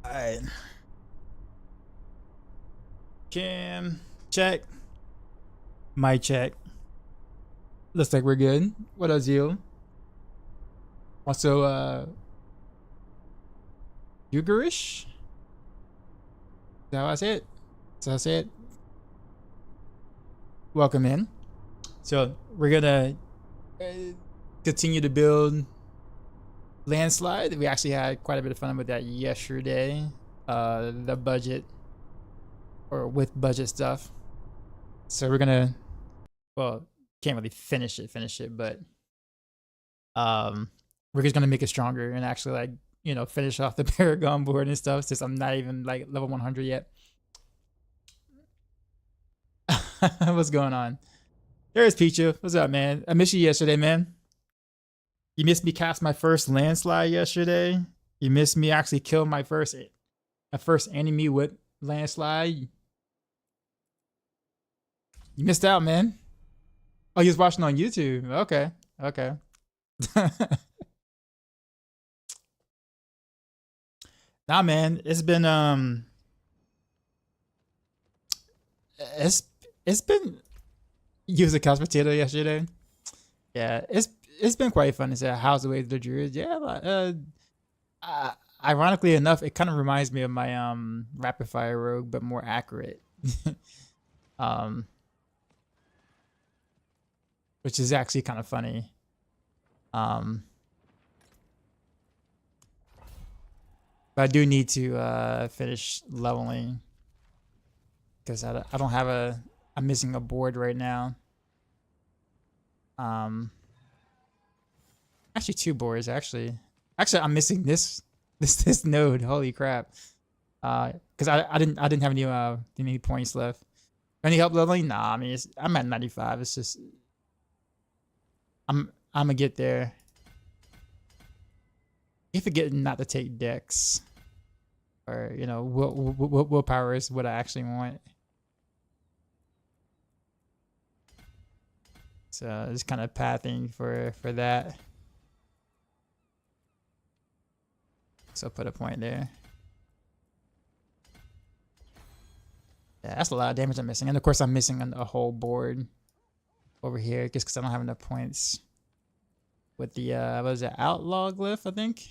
Alright. Cam check. Mic check. Looks like we're good. What else, you? Also, Ugarish? Is that how I say it? Is that how I say it? Welcome in. So we're gonna continue to build Landslide. We actually had quite a bit of fun with that yesterday. The budget, or with budget stuff. So we're gonna, well, can't really finish it, but we're just gonna make it stronger and actually, like, you know, finish off the Paragon board and stuff, since I'm not even like level 100 yet. What's going on? There's Pichu. What's up, man? I missed you yesterday, man. You missed me cast my first landslide yesterday. You missed me actually kill my first enemy with landslide. You missed out, man. Oh, you was watching on YouTube. Okay. Okay. Nah, man. It's been it's been using couch potato yesterday. Yeah, it's been quite fun to say how's the way to the Druid. Yeah, ironically enough, it kind of reminds me of my rapid fire rogue, but more accurate. um which is actually kind of funny. But I do need to finish leveling, because I don't have I'm missing a board right now. Actually two boards actually. Actually, I'm missing this node. Holy crap. Because I didn't have any points left. Any help leveling? Nah, I mean I'm at 95. It's just I'm gonna get there. You forget not to take decks, or you know, willpower is what I actually want. So just kind of pathing for that. So put a point there. Yeah, that's a lot of damage I'm missing, and of course I'm missing a whole board over here just because I don't have enough points with the what is it, outlaw glyph, I think.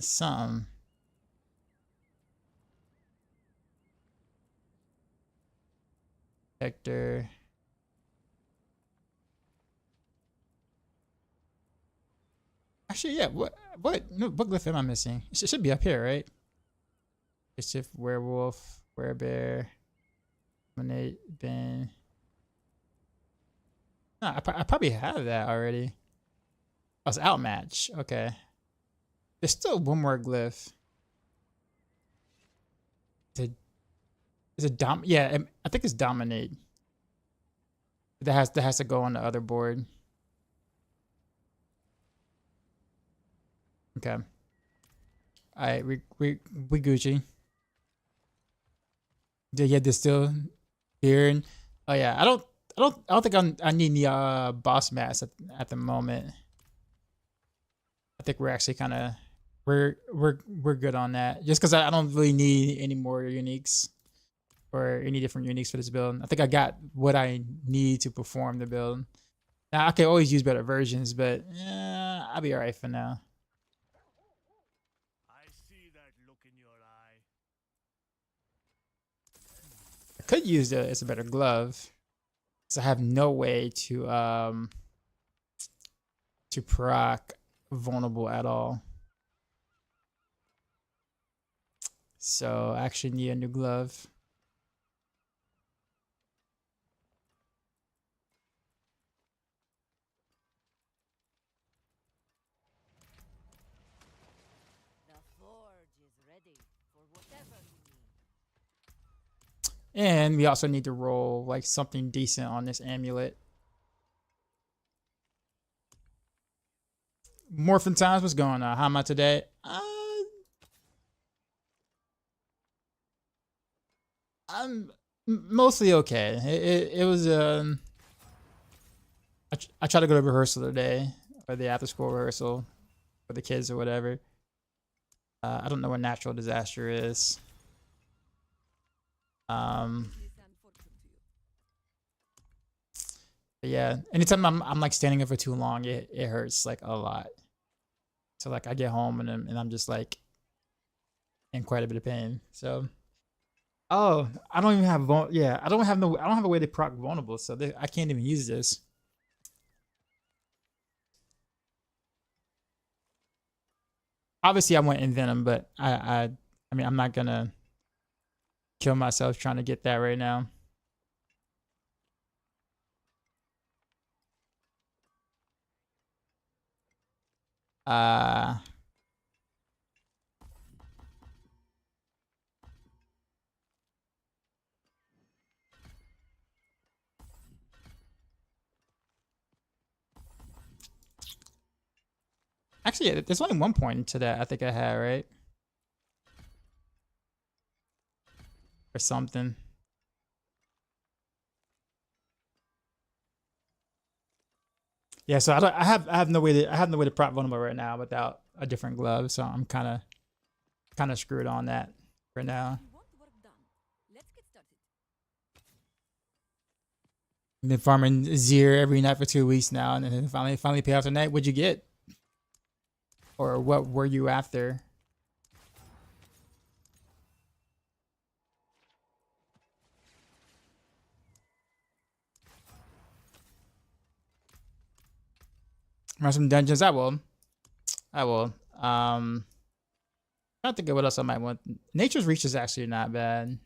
Some. Vector. Actually, yeah. What glyph am I missing? It should be up here, right? Shift, werewolf, werebear, dominate, bin. No, I probably have that already. Oh, it's outmatch. Okay. There's still one more glyph. Is it dom? Yeah, I think it's dominate. That has to go on the other board. Okay. All right, we Gucci. Yeah, there's still here. Oh yeah, I don't think I need the boss mass at the moment. I think we're actually kind of we're good on that. Just because I don't really need any more uniques or any different uniques for this build. I think I got what I need to perform the build. Now I can always use better versions, but I'll be alright for now. I see that look in your eye. I could use it's a better glove, because I have no way to proc vulnerable at all. So I actually need a new glove. And we also need to roll like something decent on this amulet. Morphin times, what's going on? How am I today? I'm mostly okay. It was I tried to go to rehearsal today, or the after school rehearsal for the kids or whatever. I don't know what natural disaster is. But yeah, anytime I'm like standing up for too long, it hurts like a lot. So like I get home and I'm just like in quite a bit of pain. So oh, I don't even have I don't have a way to proc vulnerable, so I can't even use this. Obviously I want Envenom, but I mean I'm not gonna kill myself trying to get that right now. Actually, yeah, there's only one point to that I think I had, right? Or something. Yeah, so I have no way to prop vulnerable right now without a different glove, so I'm kind of screwed on that for now. Been farming Zir every night for 2 weeks now, and then finally pay off tonight. What'd you get? Or what were you after? Run some dungeons. I will. I don't think of what else I might want. Nature's Reach is actually not bad.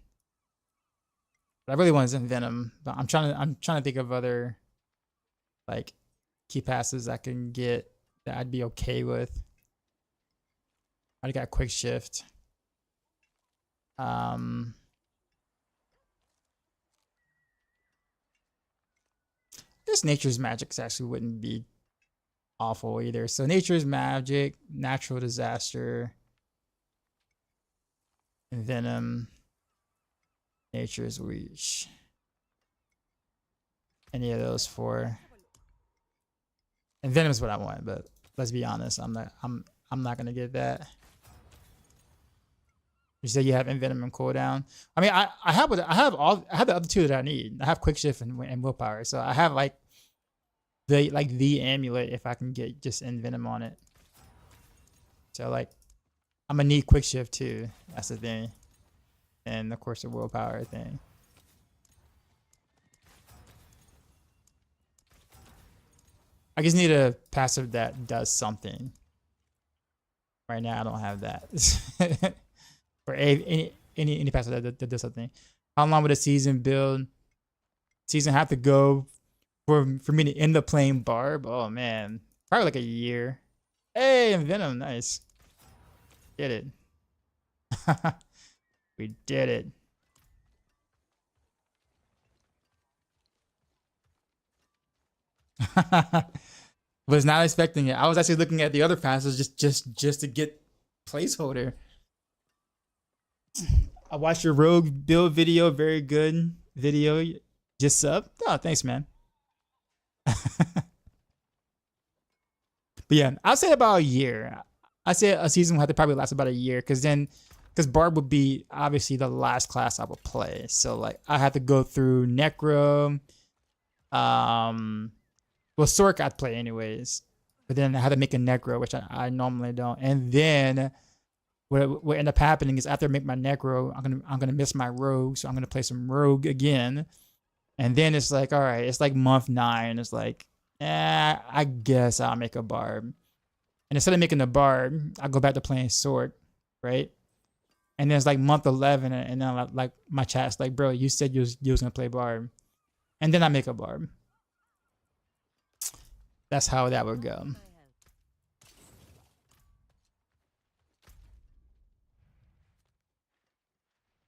But I really want Envenom. But I'm trying to think of other like key passes I can get that I'd be okay with. I got quick shift. This Nature's Magic actually wouldn't be awful either. So Nature's Magic, Natural Disaster, Envenom, Nature's Reach. Any of those four. Envenom is what I want, but let's be honest, I'm not gonna get that. You say you have Envenom and cooldown. I mean, I have the other two that I need. I have quick shift and willpower, so I have like the amulet if I can get just Envenom on it. So like, I'm gonna need quick shift too. That's the thing, and of course the willpower thing. I just need a passive that does something. Right now, I don't have that. For any passive that does something. How long would a season build? Season have to go for me to end up playing Barb? Oh man, probably like a year. Hey, Envenom, nice. Did it. We did it. Was not expecting it. I was actually looking at the other passes just to get placeholder. I watched your rogue build video. Very good video. Just sub. Oh, thanks, man. But yeah, I'll say about a year. I say a season will have to probably last about a year because Barb would be obviously the last class I would play. So like I have to go through Necro. Well, Sork I'd play anyways, but then I had to make a Necro, which I normally don't. And then what end up happening is after I make my Necro, I'm gonna miss my Rogue, so I'm gonna play some Rogue again. And then it's like, all right, it's like month 9. It's like, I guess I'll make a Barb. And instead of making a Barb, I go back to playing Sork, right? And then it's like month 11, and then like my chat's like, bro, you said you was gonna play Barb, and then I make a Barb. That's how that would go.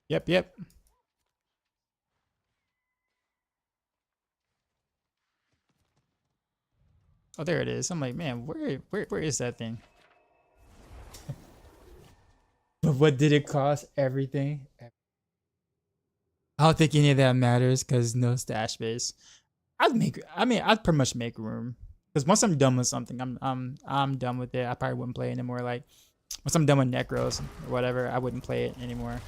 Yep. Oh, there it is. I'm like, man, where is that thing? But what did it cost? Everything. I don't think any of that matters because no stash base. I'd pretty much make room. Because once I'm done with something, I'm done with it. I probably wouldn't play it anymore. Like once I'm done with Necros or whatever, I wouldn't play it anymore.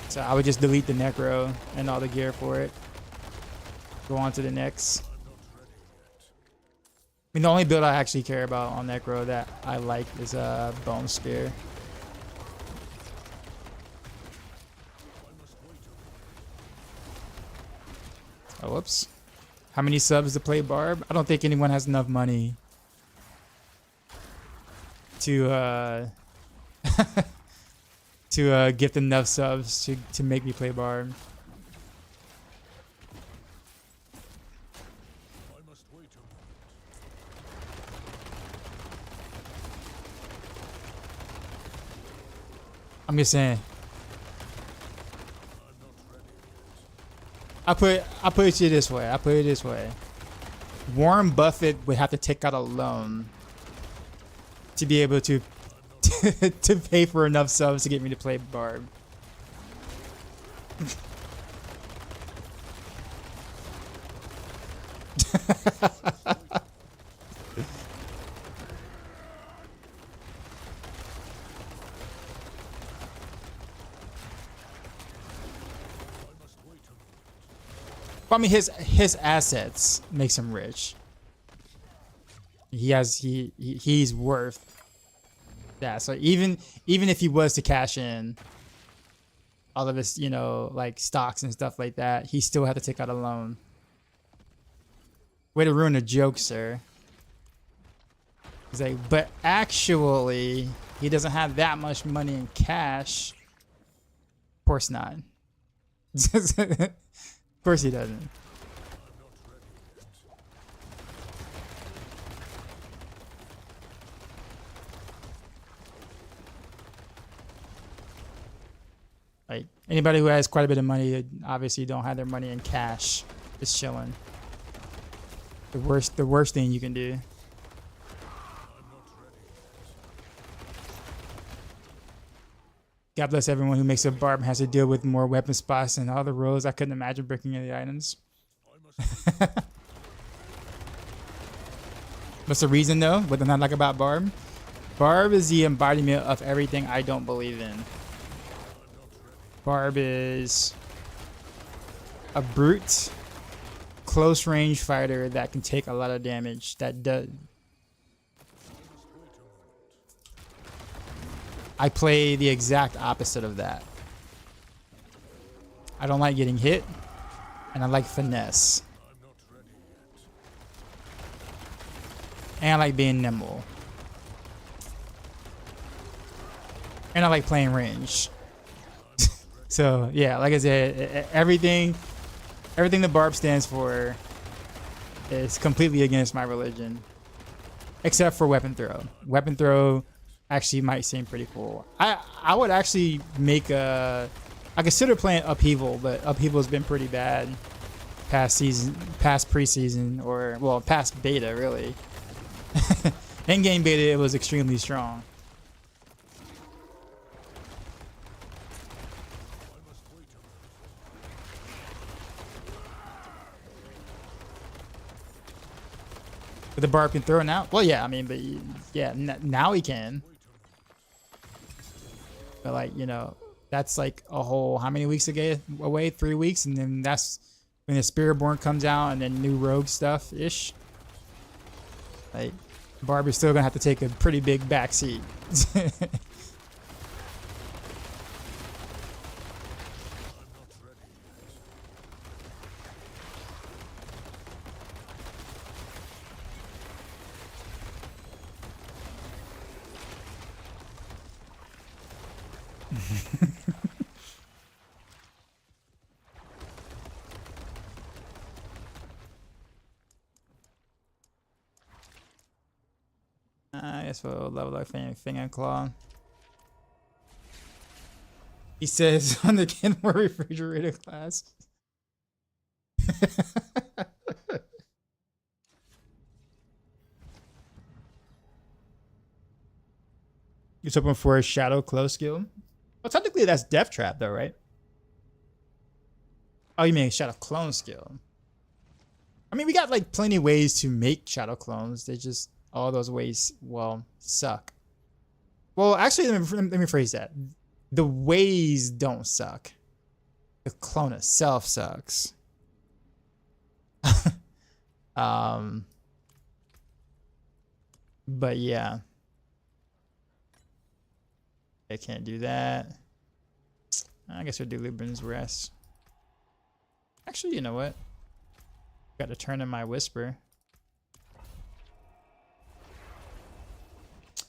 So I would just delete the Necro and all the gear for it. Go on to the next. I mean, the only build I actually care about on Necro that I like is Bone Spear. Oh, whoops. How many subs to play Barb? I don't think anyone has enough money to to gift enough subs to make me play Barb. I'm just saying. I put it this way. Warren Buffett would have to take out a loan to be able to to pay for enough subs to get me to play Barb. I mean, his assets makes him rich. He's worth that. So even if he was to cash in all of his, you know, like stocks and stuff like that, he still had to take out a loan. Way to ruin a joke, sir. He's like, but actually, he doesn't have that much money in cash. Of course not. Of course he doesn't. Like anybody who has quite a bit of money, obviously don't have their money in cash, just chilling. The worst thing you can do. God bless everyone who makes a Barb and has to deal with more weapon spots and all the rows. I couldn't imagine breaking any items. What's the reason though? What I not like about Barb? Barb is the embodiment of everything I don't believe in. Barb is a brute, close range fighter that can take a lot of damage. That does. I play the exact opposite of that. I don't like getting hit, and I like finesse. And I like being nimble. And I like playing range. So yeah, like I said, everything the Barb stands for is completely against my religion. Except for weapon throw. Weapon throw actually might seem pretty cool. I would actually make I consider playing Upheaval, but Upheaval has been pretty bad past preseason, or well, past beta really. In game beta it was extremely strong. But the Barb can throw now? Well, yeah, I mean, but yeah, now he can. But like, you know, that's like a whole, how many weeks away? 3 weeks, and then that's when the Spiritborn comes out, and then new rogue stuff-ish. Like, Barb is still gonna have to take a pretty big backseat. I guess we'll level up Finger Claw. He says on the Kenmore refrigerator class. You're hoping for a Shadow Close skill? Well, technically that's Death Trap though, right? Oh, you mean Shadow Clone skill? I mean, we got like plenty of ways to make shadow clones. They just all those ways, well, suck. Well, actually, let me phrase that. The ways don't suck. The clone itself sucks. But yeah, I can't do that. I guess we'll do Libran's Rest. Actually, you know what? Got to turn in my Whisper.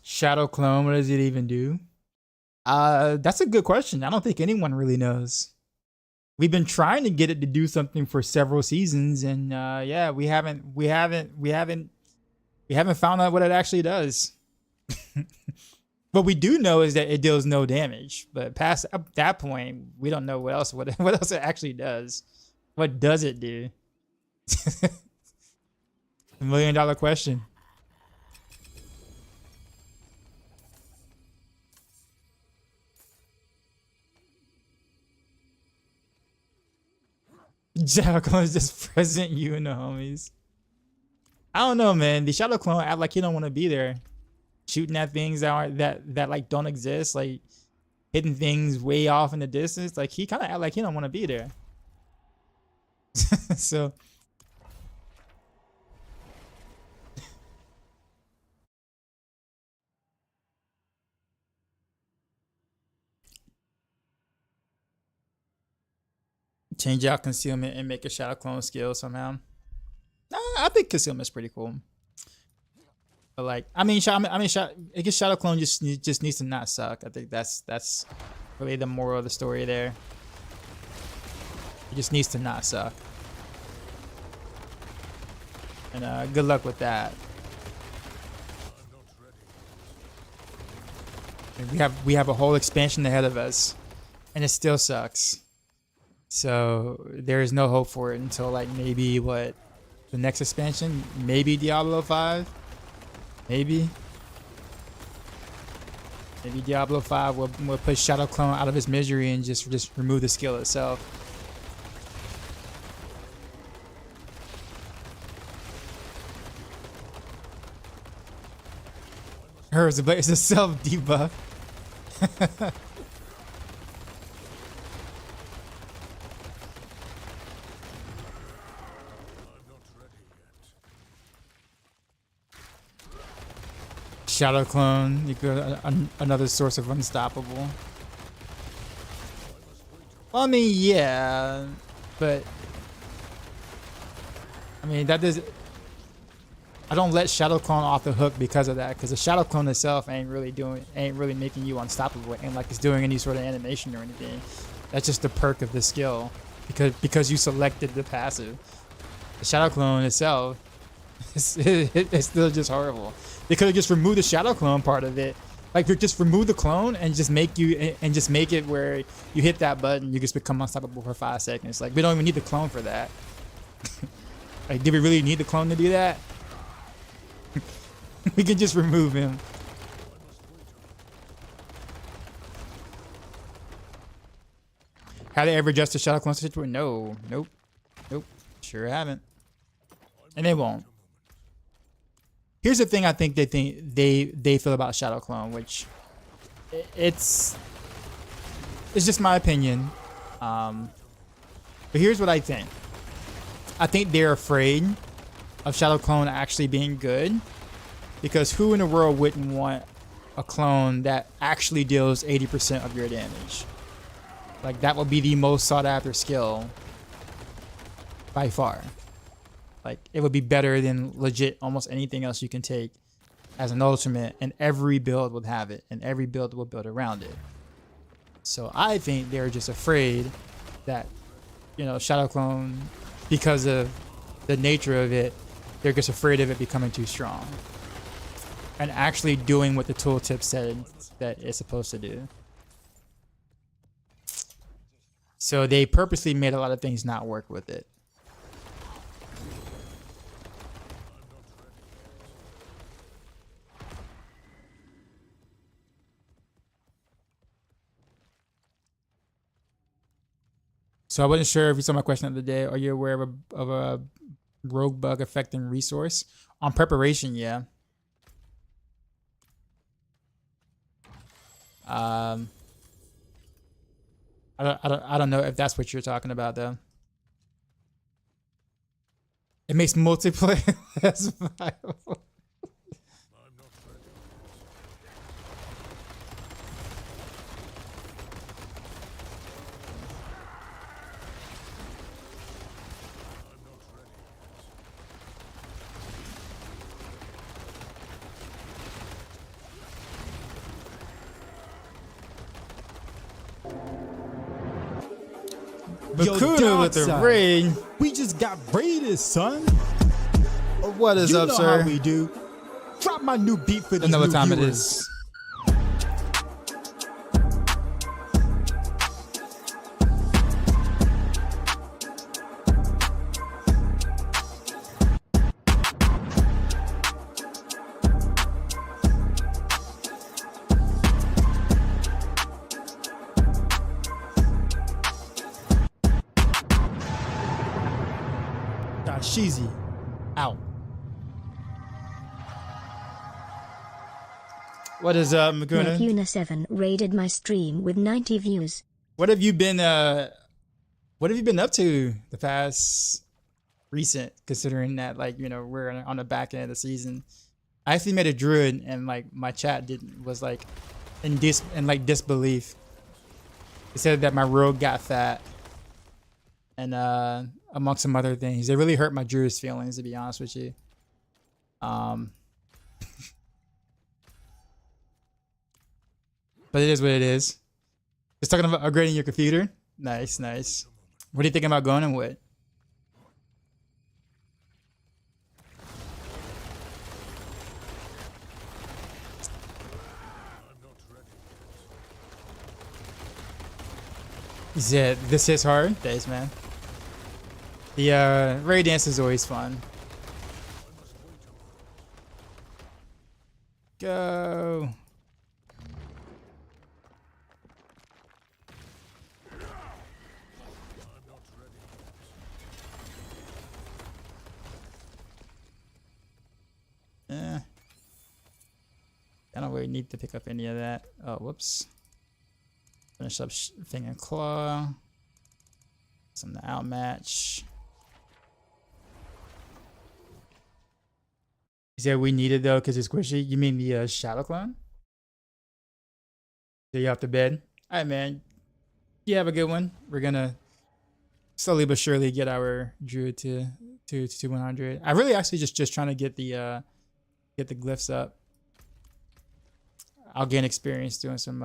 Shadow Clone, what does it even do? That's a good question. I don't think anyone really knows. We've been trying to get it to do something for several seasons, and yeah, we haven't found out what it actually does. What we do know is that it deals no damage, but past that point, we don't know what else it actually does. What does it do? $1 million question. Shadow Clone is just present you and the homies. I don't know, man. The Shadow Clone act like he don't want to be there. Shooting at things that like don't exist, like hitting things way off in the distance. Like he kind of act like he don't want to be there. So change out concealment and make a Shadow Clone skill somehow. I think concealment's pretty cool. But like, I guess Shadow Clone just needs to not suck. I think that's really the moral of the story there. It just needs to not suck. And good luck with that. And we have a whole expansion ahead of us, and it still sucks. So there is no hope for it until like maybe what, the next expansion, maybe Diablo 5. Maybe Diablo 5 will put Shadow Clone out of his misery and just remove the skill itself. Hers, but it's a self debuff. Shadow Clone, you could another source of unstoppable. Well, I mean, yeah, but I mean that does. I don't let Shadow Clone off the hook because of that, because the Shadow Clone itself ain't really making you unstoppable, ain't like it's doing any sort of animation or anything. That's just the perk of the skill, because you selected the passive. The Shadow Clone itself, it's still just horrible. They could have just removed the Shadow Clone part of it. Like, just remove the clone and just make it where you hit that button, you just become unstoppable for 5 seconds. Like, we don't even need the clone for that. Like, did we really need the clone to do that? We can just remove him. Have they ever adjusted Shadow Clone situation? No. Nope. Sure haven't. And they won't. Here's the thing I think they feel about Shadow Clone, which it's just my opinion. But here's what I think. I think they're afraid of Shadow Clone actually being good, because who in the world wouldn't want a clone that actually deals 80% of your damage? Like, that would be the most sought after skill by far. Like, it would be better than legit almost anything else you can take as an ultimate, and every build would have it, and every build will build around it. So I think they're just afraid that, you know, Shadow Clone, because of the nature of it, they're just afraid of it becoming too strong and actually doing what the tooltip said that it's supposed to do. So they purposely made a lot of things not work with it. So I wasn't sure if you saw my question of the day. Are you aware of a rogue bug affecting resource on preparation. Yeah. I don't know if that's what you're talking about though. It makes multiplayer less viable. Bakuna with the raid. We just got raided, son. What is up, sir? You know how we do. Drop my new beat for these I know what time viewers. it is. Sheezy. Out. What is up, Makuna? Makuna7 raided my stream with 90 views. What have you been up to the past recent, considering that, like, you know, we're on the back end of the season? I actually made a druid and like my chat was like in disbelief. They said that my rogue got fat and amongst some other things. It really hurt my druid's feelings, to be honest with you. But it is what it is. Just talking about upgrading your computer. Nice, nice. What are you thinking about going in with? He said, this is hard. Thanks, man. The raid dance is always fun. Go. I don't really need to pick up any of that. Oh, whoops. Finish up Thing and Claw. Some to outmatch. He said we need it though because it's squishy. You mean the Shadow Clone? So you off to bed? Alright, man. You have a good one. We're gonna slowly but surely get our Druid to 100. I really actually just trying to get the glyphs up. I'll gain experience doing some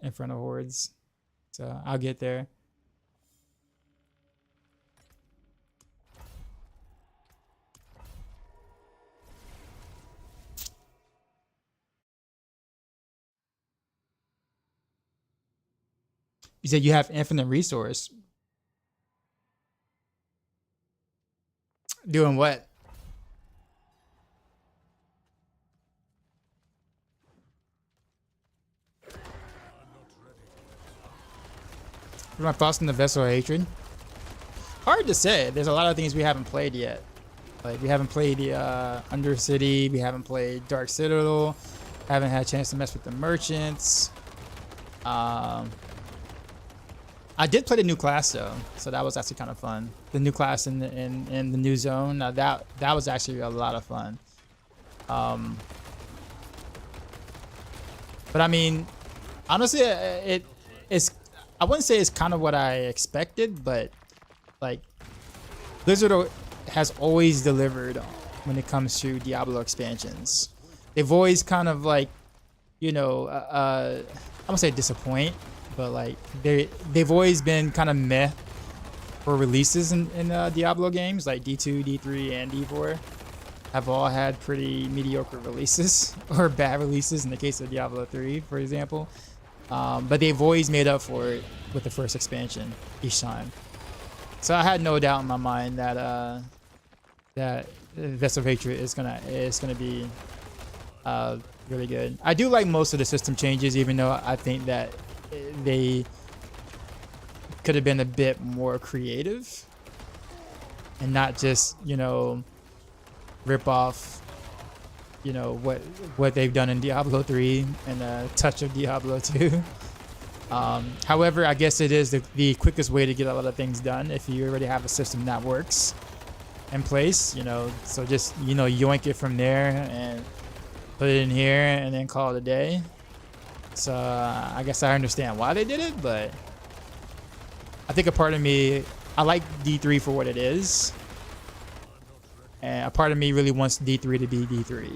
in front of hordes, so I'll get there. You said you have infinite resource. Doing what? What are my thoughts on the Vessel of Hatred? Hard to say. There's a lot of things we haven't played yet. Like, we haven't played Undercity. We haven't played Dark Citadel. Haven't had a chance to mess with the merchants. I did play the new class though, so that was actually kind of fun. The new class in the new zone. That was actually a lot of fun. But I mean, honestly, it's. I wouldn't say it's kind of what I expected, but like Blizzard has always delivered when it comes to Diablo expansions. They've always kind of like, you know, I won't say disappoint, but like they've always been kind of meh for releases in Diablo games. Like D2, D3, and D4 have all had pretty mediocre releases or bad releases in the case of Diablo 3, for example. But they've always made up for it with the first expansion each time. So I had no doubt in my mind that that Vessel of Hatred is gonna be really good. I do like most of the system changes, even though I think that they could have been a bit more creative. and not just, you know, rip off, you know, what they've done in Diablo 3 and a touch of Diablo 2. However, I guess it is the quickest way to get a lot of things done if you already have a system that works in place, you know. So just, you know, yoink it from there and put it in here and then call it a day. So I guess I understand why they did it, but I think a part of me, I like D3 for what it is, and a part of me really wants D3 to be D3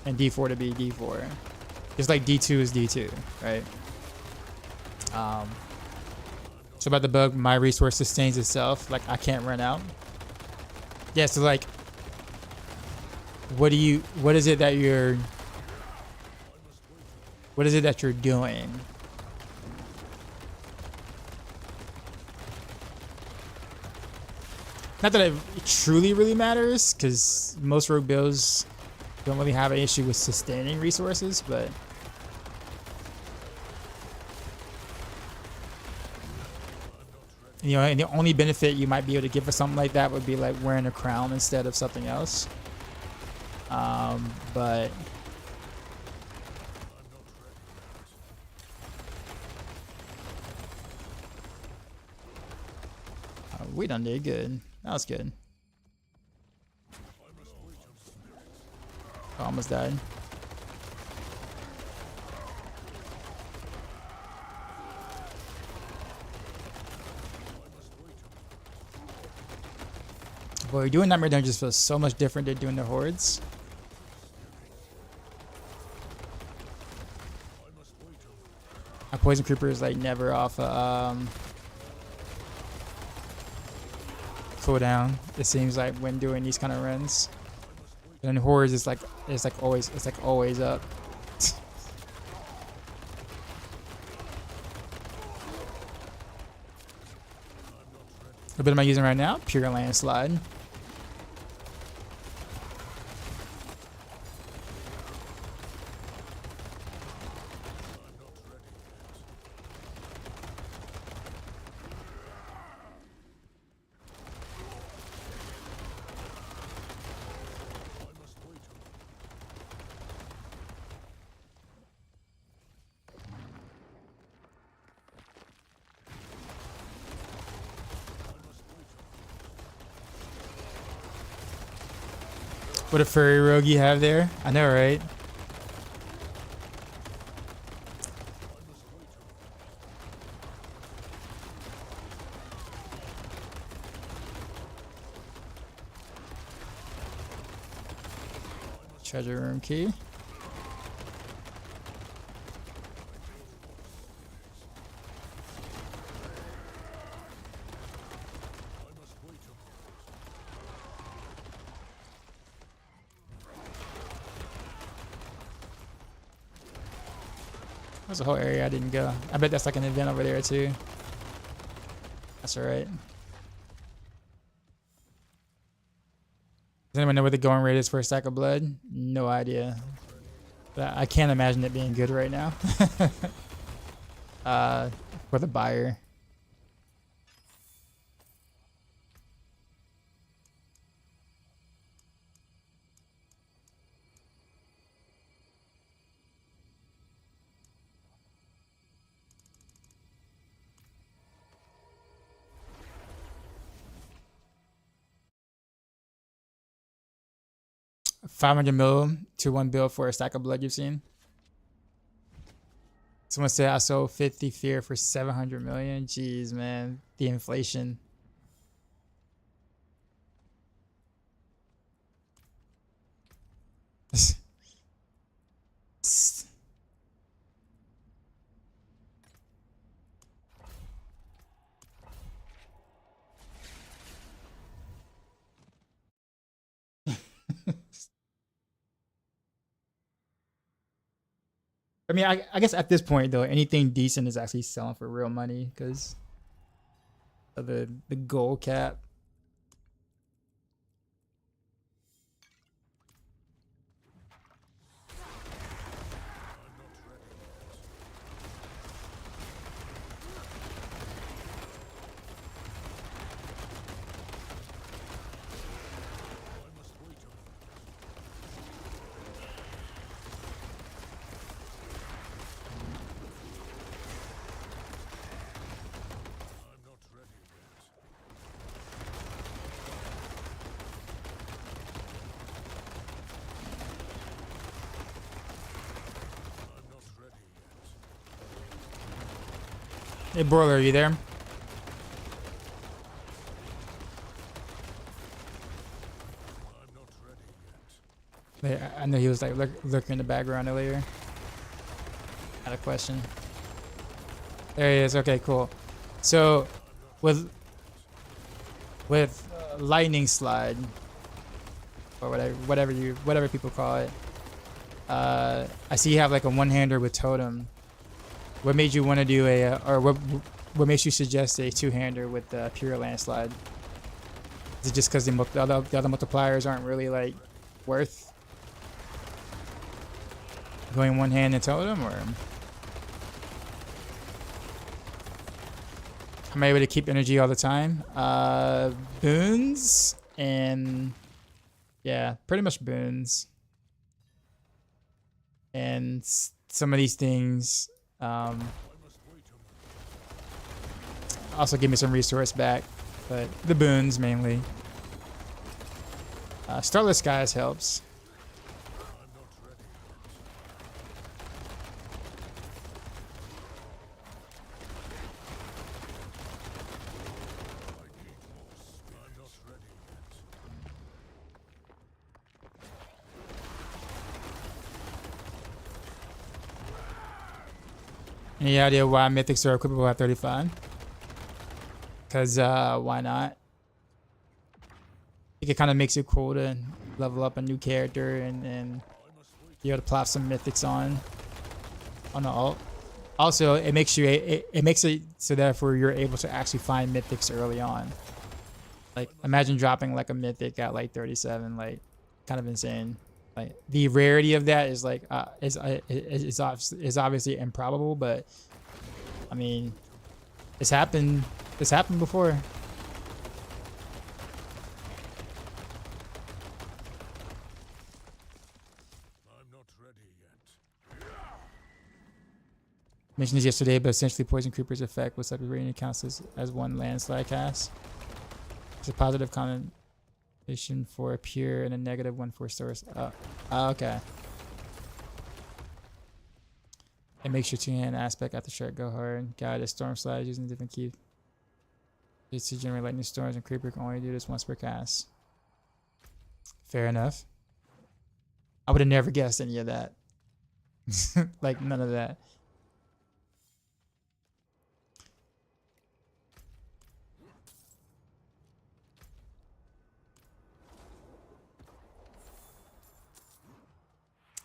and D4 to be D4, just like D2 is D2, right? So about the bug, my resource sustains itself, like I can't run out. Yeah, so like, what is it that you're doing? Not that it truly really matters, because most rogue builds don't really have an issue with sustaining resources, but you know, and the only benefit you might be able to get for something like that would be like wearing a crown instead of something else. But we done did good. That was good. Oh, almost died. Boy, doing Nightmare Dungeons feels so much different than doing the hordes. A poison creeper is like never off cooldown. It seems like when doing these kind of runs, and then hordes is like always up. What bit am I using right now? Pure Landslide. What a furry rogue you have there. I know, right? Treasure room key. There's a whole area I didn't go. I bet that's like an event over there too. That's alright. Does anyone know what the going rate is for a stack of blood? No idea. But I can't imagine it being good right now. For the buyer. $500 mil to 1 bill for a stack of blood you've seen. Someone said I sold 50 fear for 700 million. Jeez, man, the inflation. I mean, I guess at this point though, anything decent is actually selling for real money because of the gold cap. Hey, Broiler, are you there? I know he was like lurking in the background earlier. Had a question. There he is. Okay, cool. So, with lightning slide or whatever people call it, I see you have like a one-hander with totem. What made you want to do what makes you suggest a two-hander with Pure Landslide? Is it just because the other multipliers aren't really like worth going one hand and totem, or am I able to keep energy all the time? Boons and yeah, pretty much boons. And some of these things also give me some resource back, but the boons mainly. Starless Skies helps. Any idea why mythics are equipable at 35? Because why not? I think it kind of makes it cool to level up a new character and be able to plop some mythics on the alt. Also, it makes it so therefore you're able to actually find mythics early on. Like imagine dropping like a mythic at like 37, like kind of insane. Like the rarity of that is like is obviously improbable, but I mean, it's happened. It's happened before. I'm not ready yet. Mentioned this yesterday, but essentially Poison Creeper's effect with separating counts as one landslide cast. It's a positive connotation for a pure and a negative one for source. Okay. It makes your two-hand aspect at the shirt go hard. Got it. Storm slide using different keys. It's to generate lightning storms, and Creeper can only do this once per cast. Fair enough. I would have never guessed any of that. Like none of that.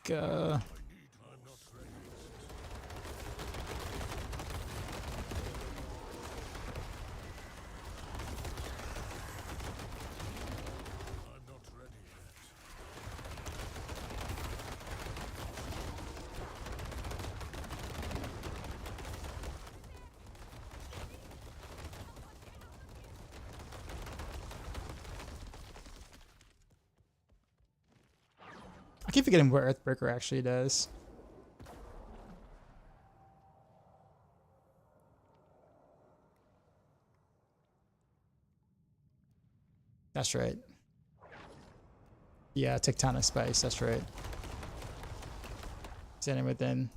Go. I keep forgetting what Earthbreaker actually does. That's right. Yeah, Tectonic Spice, that's right. Standing within.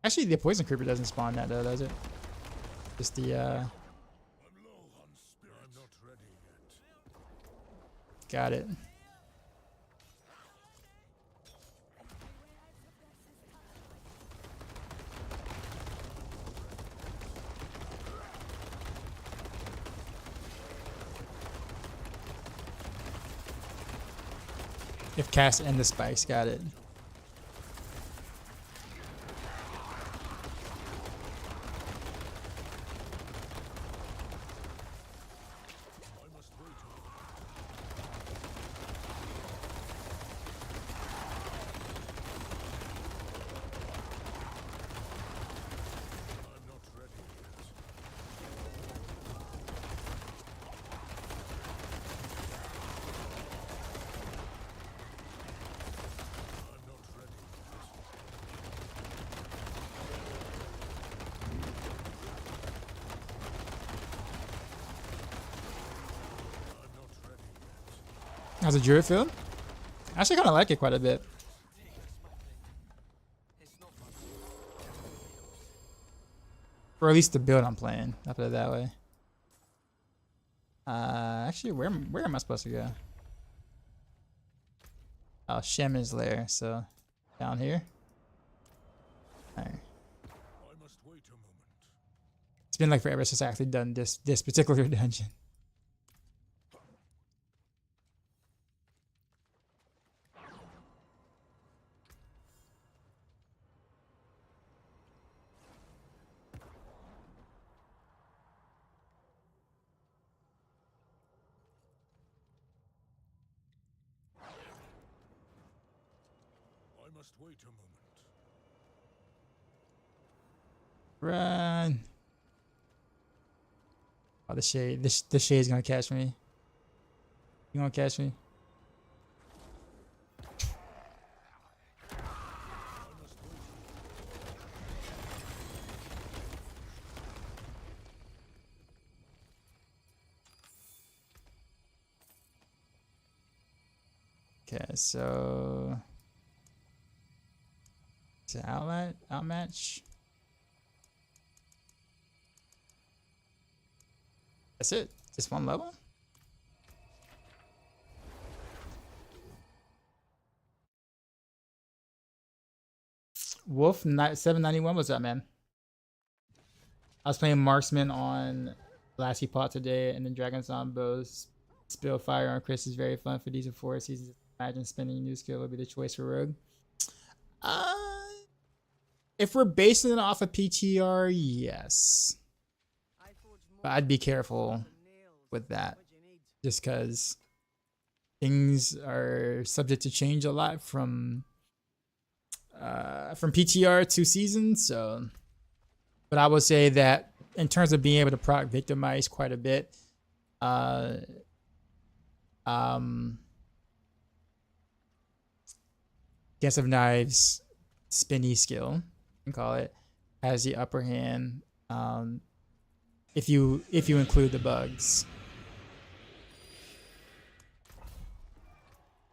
Actually, the Poison Creeper doesn't spawn that though, does it? Just the got it. If cast and the spice, got it. How's a Druid feel? I actually kind of like it quite a bit. Or at least the build I'm playing. I'll put it that way. Actually, where am I supposed to go? Oh, Shaman's Lair. So, down here. Alright. I must wait a moment. It's been like forever since I actually done this particular dungeon. I must wait a moment. Run. Oh, the shade. The shade's gonna catch me. You gonna catch me? Okay, so it's an outmatch. That's it. Just one level. Wolf 791. What's up, man? I was playing marksman on last pot today, and then dragons on bows. Spill fire on Chris is very fun for these of four seasons. Imagine spending a new skill would be the choice for rogue. If we're basing it off of PTR, yes. But I'd be careful with that, just because things are subject to change a lot from PTR to season. So, but I would say that in terms of being able to proc victimize quite a bit, Dance of Knives spinny skill, you can call it, has the upper hand. If you include the bugs.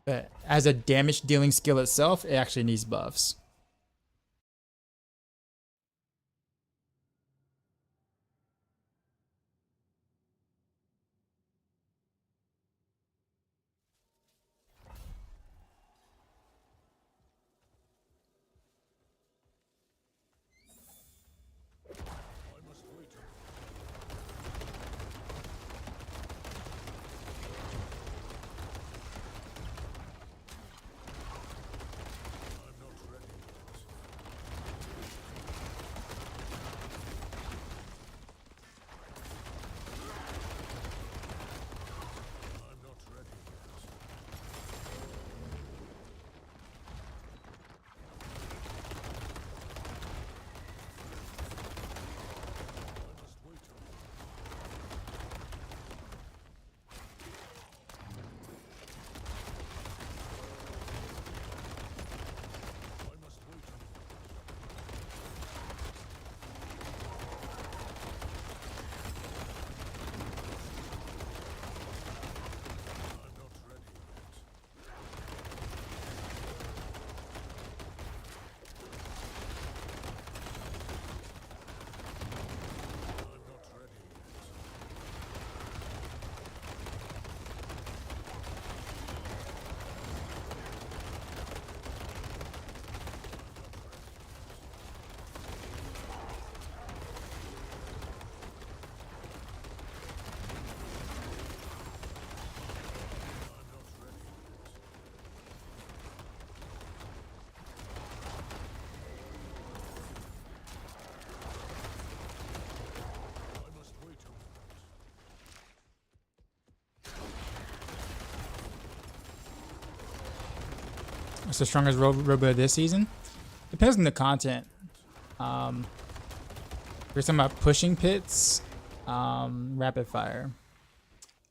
But as a damage dealing skill itself, it actually needs buffs. What's the strongest robot this season? Depends on the content. We're talking about pushing pits, rapid fire.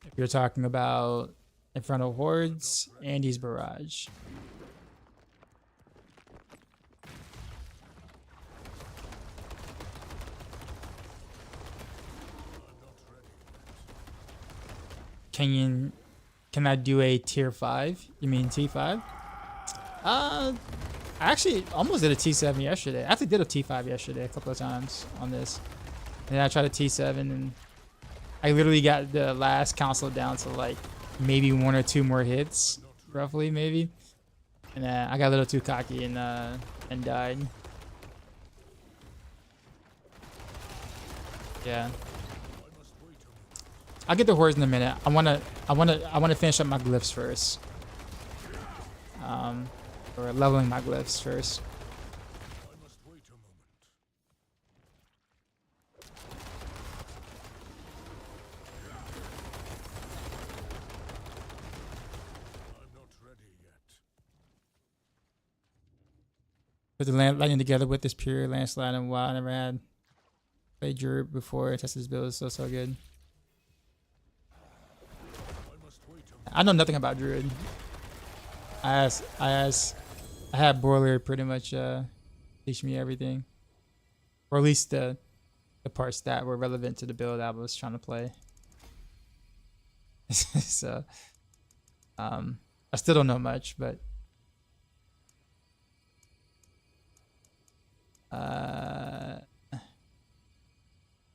If you're talking about Infernal Hordes, Andy's Barrage. Can I do a tier 5? You mean T5? I actually almost did a T7 yesterday. I actually did a T5 yesterday a couple of times on this. And I tried a T7 and I literally got the last console down to like maybe 1 or 2 more hits, roughly maybe. And then I got a little too cocky and died. Yeah. I'll get the hordes in a minute. I wanna finish up my glyphs first. Or leveling my glyphs first. I must wait a moment. I'm not ready yet. Put the lightning together with this pure landslide and wow, I never had played Druid before. I tested his build, it's so good. I must wait a moment. I know nothing about Druid. I had Boiler pretty much teach me everything, or at least the parts that were relevant to the build I was trying to play. So I still don't know much, but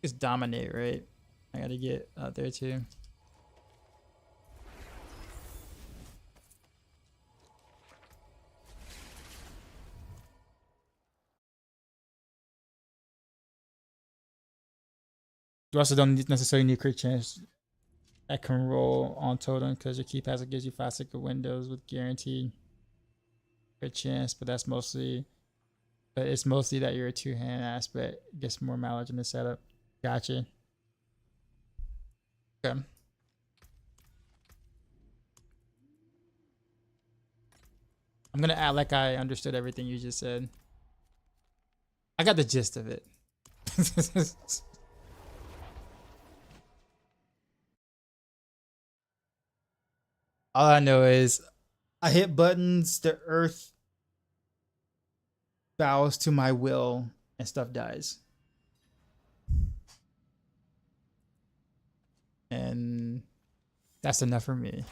just dominate, right? I gotta get out there too. You also don't necessarily need crit chance that can roll on totem because your key passive gives you 5 second windows with guaranteed crit chance, but it's mostly that you're a 2-hand aspect gets more mileage in the setup. Gotcha. Okay. I'm gonna act like I understood everything you just said. I got the gist of it. All I know is I hit buttons, the earth bows to my will, and stuff dies. And that's enough for me.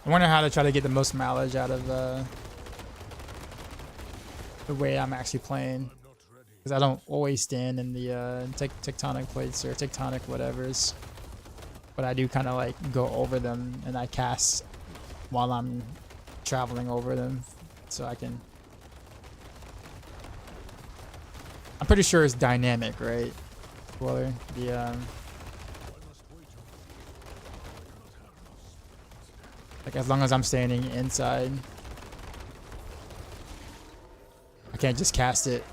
I wonder how to try to get the most mileage out of the way I'm actually playing. Because I don't always stand in the tectonic plates or tectonic whatevers. But I do kind of like go over them and I cast while I'm traveling over them. So I can... I'm pretty sure it's dynamic, right? Spoiler. Like as long as I'm standing inside, I can't just cast it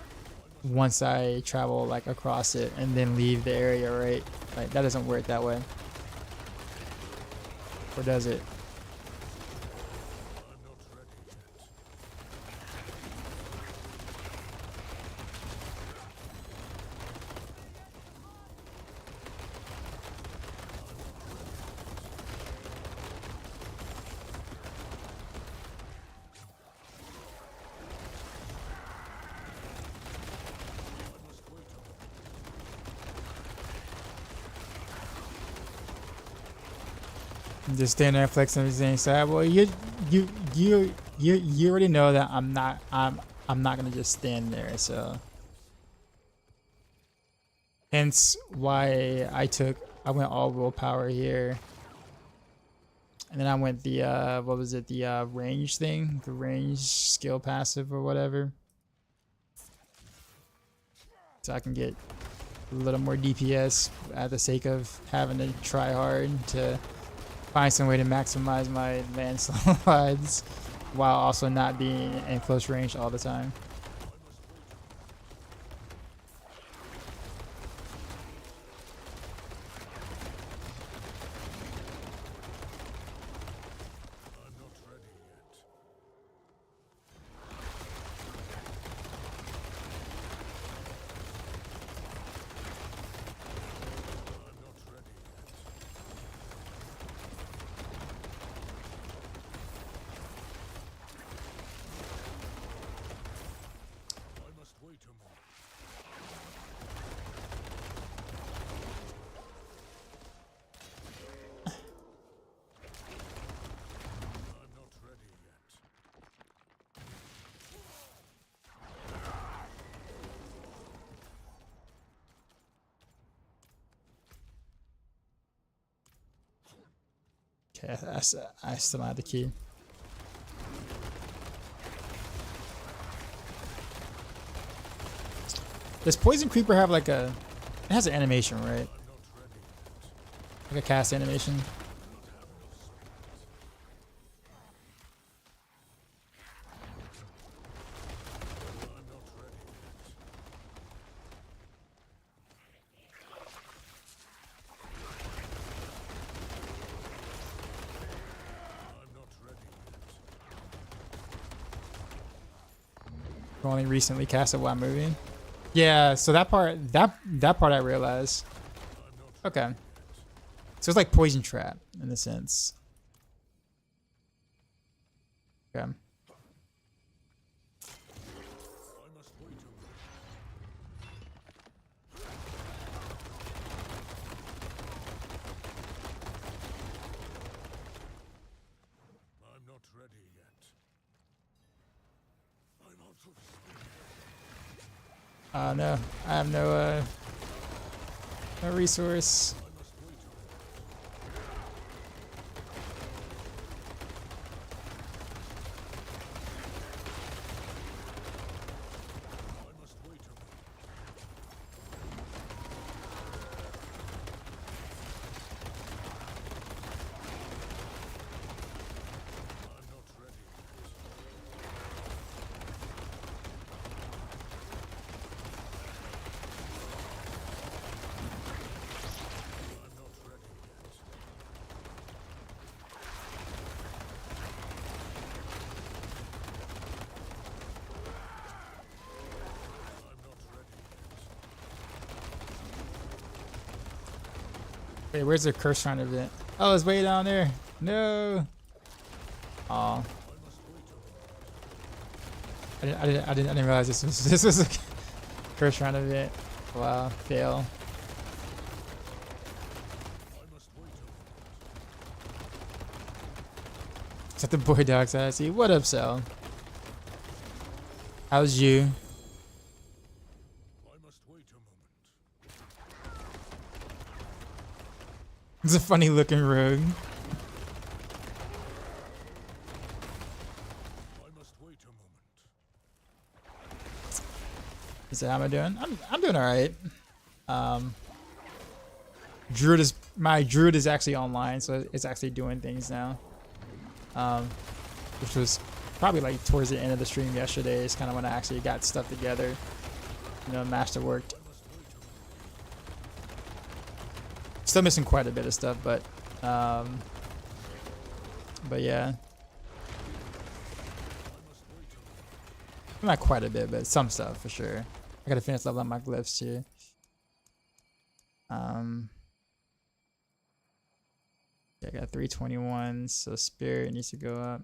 once I travel like across it and then leave the area, right? Like that doesn't work that way. Or does it? Just stand there flexing the same side. Well, you already know that I'm not gonna just stand there. So hence why I went all willpower here, and then I went the what was it, the range thing, the range skill passive or whatever, so I can get a little more DPS at the sake of having to try hard to find some way to maximize my landslides while also not being in close range all the time. I'm not ready yet. I'm not ready yet. I must wait a moment. I'm not ready yet. Okay, I still don't have the key. Does Poison Creeper have like a... It has an animation, right? I'm not ready yet. Like a cast animation? I'm not ready yet. I'm not ready yet. You only recently cast it while moving? Yeah, so that part I realized. Okay. So it's like Poison Trap in a sense. Okay. I must wait a moment. I'm not ready yet. I'm out of space. No, I have no resource. I must wait a moment. I must wait a moment. I'm not ready yet. I'm not ready yet. I'm not ready yet. Wait, where's the curse shrine event? Oh, it's way down there. No. Aw. I must wait a moment. I didn't realize this was a curse shrine event. Wow, fail. I must wait a moment. Is that the boy dogs I see? What up, Sal? How's you? I must wait a moment. It's a funny looking rogue. I must wait a moment. So how am I doing? I'm doing all right. My Druid is actually online, so it's actually doing things now. Which was probably like towards the end of the stream yesterday. Is kind of when I actually got stuff together. You know, Master worked. Still missing quite a bit of stuff, but yeah. Not quite a bit, but some stuff for sure. I gotta finish leveling my glyphs too. Yeah, I got 321, so spirit needs to go up.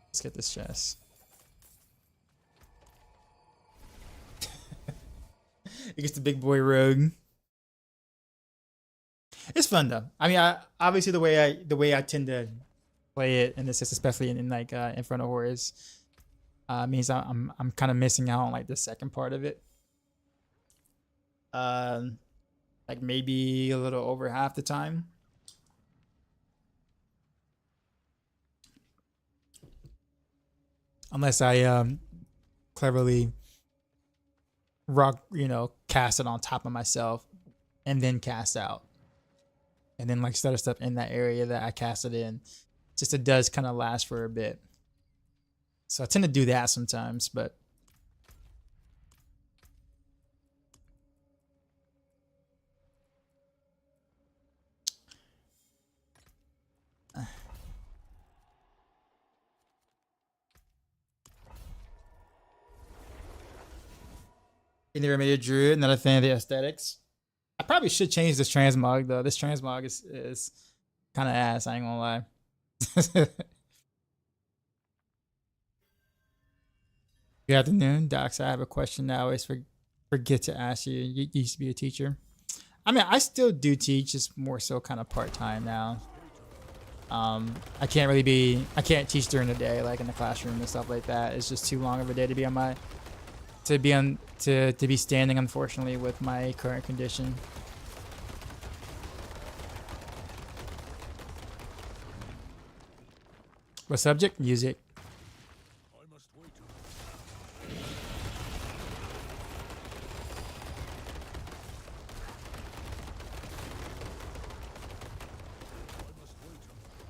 Let's get this chest. It gets the big boy rogue. It's fun though. I mean, I obviously the way I tend to play it in this, especially in like Inferno Horrors, means I'm kind of missing out on like the second part of it. Like maybe a little over half the time. Unless I cleverly cast it on top of myself and then cast out. And then like stutter stuff in that area that I cast it in. Just it does kind of last for a bit. So I tend to do that sometimes, but you never made a Druid, not a fan of the aesthetics. I probably should change this transmog though. This transmog is kind of ass, I ain't gonna lie. Good afternoon, Docs. I have a question that I always forget to ask you. You used to be a teacher. I mean, I still do teach, just more so kind of part-time now. I can't teach during the day, like in the classroom and stuff like that. It's just too long of a day to be to be standing, unfortunately, with my current condition. What subject? Music. I must wait a moment. I must wait a moment.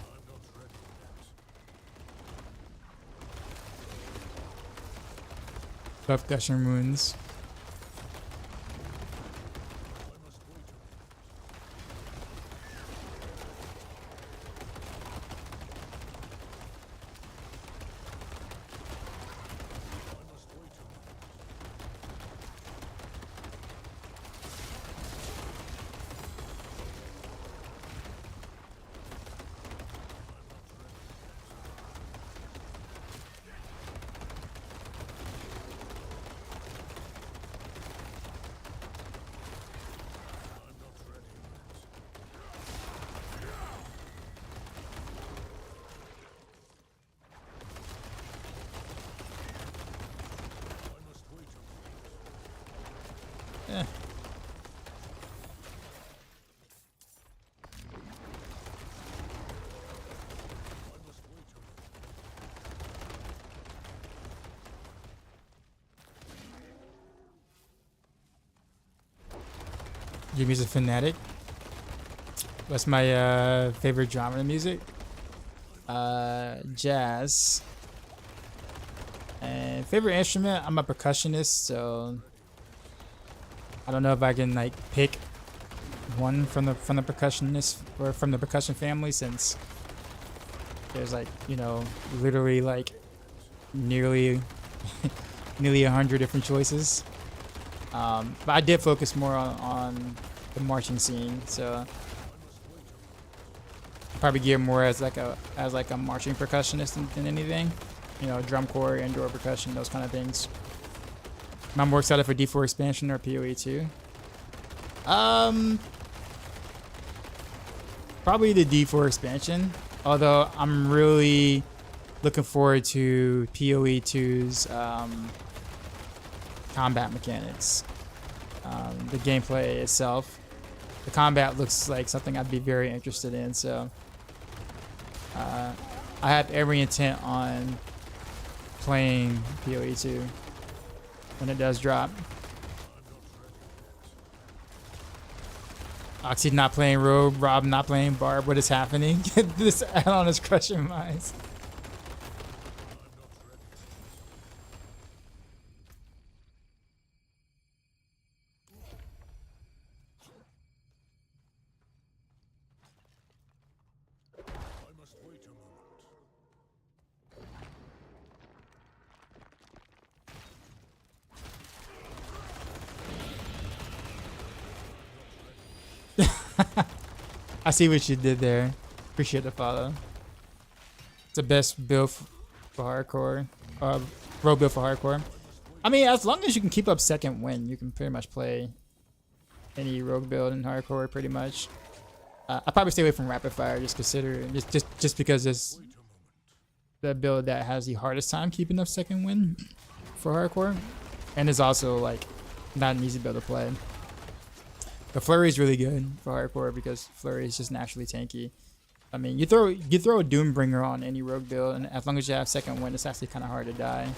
I'm not ready yet. Buff gushing wounds. I must wait a moment. I must wait a moment. I'm not ready yet. I must wait a moment. Eh. I must wait a moment. You're a music fanatic. What's my favorite genre of music? Jazz. And favorite instrument? I'm a percussionist, so I don't know if I can like pick one from the percussionist or from the percussion family, since there's like, literally like nearly 100 different choices. But I did focus more on the marching scene, so probably gear more as like a marching percussionist than anything. Drum corps, indoor percussion, those kind of things. Am I more excited for D4 expansion or PoE 2? Probably the D4 expansion. Although I'm really looking forward to PoE 2's combat mechanics. The gameplay itself. The combat looks like something I'd be very interested in, so I have every intent on playing PoE 2 when it does drop. Oxy not playing Rogue, Rob not playing Barb. What is happening? This add-on is crushing minds. I must wait a moment. I see what you did there. Appreciate the follow. It's the best build for hardcore. Rogue build for hardcore. I mean, as long as you can keep up second win, you can pretty much play any rogue build in hardcore pretty much. I probably stay away from rapid fire, just because it's the build that has the hardest time keeping up second win for hardcore, and it's also like not an easy build to play. The Flurry is really good for hardcore because Flurry is just naturally tanky. I mean, you throw a Doombringer on any rogue build, and as long as you have second win, it's actually kind of hard to die.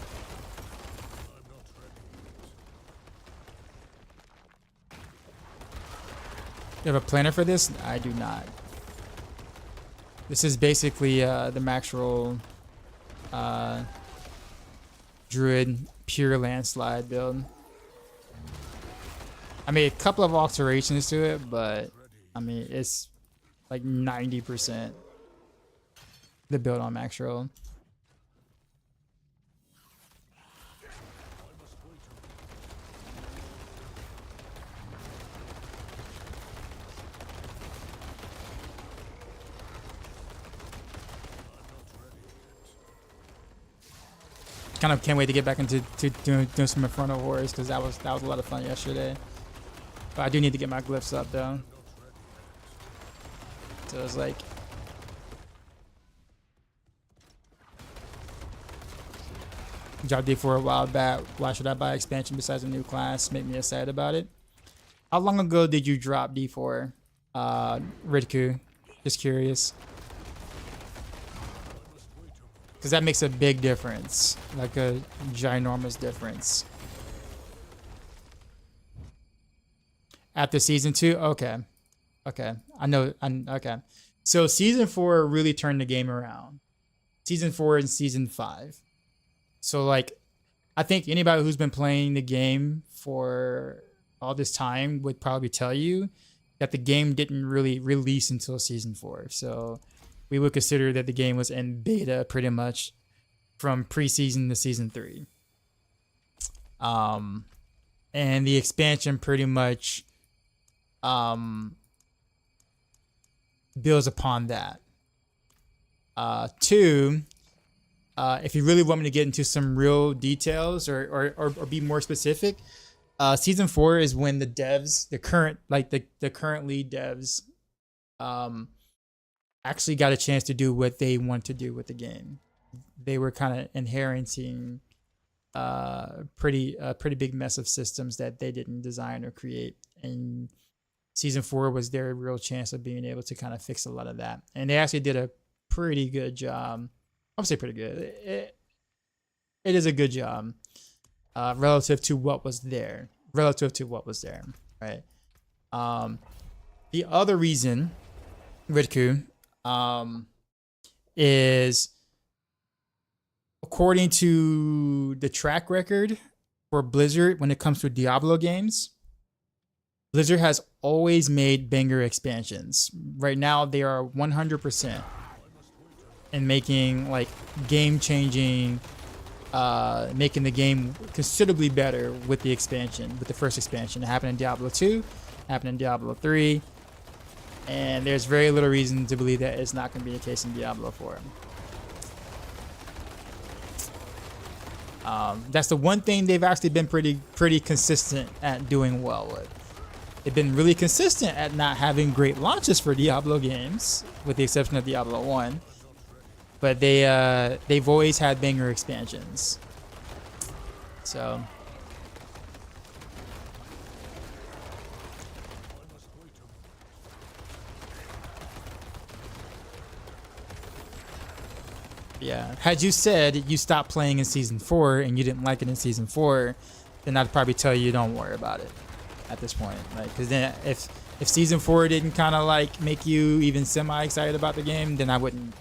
You have a planner for this? I do not. This is basically the Maxroll Druid Pure Landslide build. I made a couple of alterations to it, but I mean, it's like 90% the build on Maxroll. Kind of can't wait to get back into doing some Inferno Wars because that was a lot of fun yesterday. But I do need to get my glyphs up though. So it's like dropped D4 a while back. Why should I buy expansion besides a new class? Make me excited about it. How long ago did you drop D4, Ridku? Just curious. Because that makes a big difference, like a ginormous difference. After season 2, okay, I know. Okay, so season 4 really turned the game around. Season 4 and season 5. So like, I think anybody who's been playing the game for all this time would probably tell you that the game didn't really release until season 4. So we would consider that the game was in beta pretty much from preseason to season 3. And the expansion pretty much builds upon that. 2, if you really want me to get into some real details or be more specific, season 4 is when the devs, the current lead devs, actually got a chance to do what they want to do with the game. They were kind of inheriting a pretty big mess of systems that they didn't design or create, and season 4 was their real chance of being able to kind of fix a lot of that. And they actually did a pretty good job. I would say pretty good. It is a good job relative to what was there. Right. The other reason, Ridku, is according to the track record for Blizzard when it comes to Diablo games, Blizzard has always made banger expansions. Right now, they are 100% in making like game-changing, making the game considerably better with the expansion, with the first expansion. It happened in Diablo 2, happened in Diablo 3, and there's very little reason to believe that it's not going to be the case in Diablo 4. That's the one thing they've actually been pretty consistent at doing well with. They've been really consistent at not having great launches for Diablo games, with the exception of Diablo 1. But they've always had banger expansions. So yeah, had you said you stopped playing in season 4 and you didn't like it in season 4, then I'd probably tell you don't worry about it at this point. Like, because then if season 4 didn't kind of like make you even semi excited about the game, then I wouldn't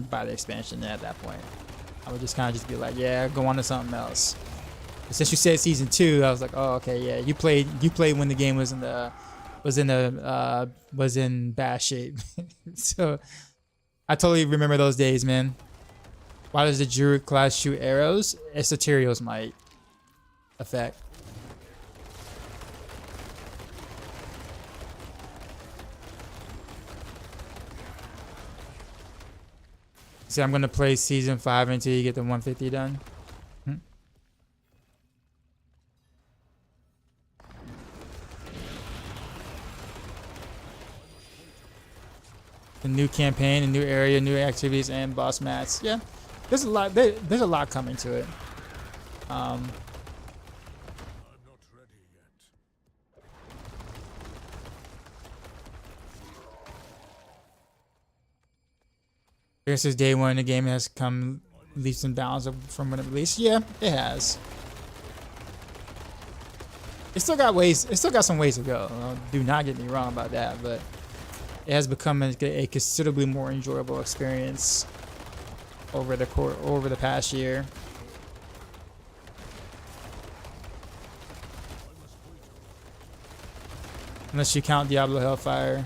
buy the expansion at that point. I would just kind of just be like, yeah, go on to something else. But since you said season 2, I was like, oh, okay, yeah, you played when the game was in bad shape. So I totally remember those days, man. Why does the Druid class shoot arrows? It's a Tyrio's might effect. So I'm gonna play season 5 until you get the 150 done. The new campaign, a new area, new activities, and boss mats. Yeah, there's a lot. There's a lot coming to it. I'm not ready yet. This is day one. The game has come leaps and bounds from when it released. Yeah, it has. It's still got ways. It still got some ways to go. Do not get me wrong about that, but it has become a considerably more enjoyable experience over the past year. Unless you count Diablo Hellfire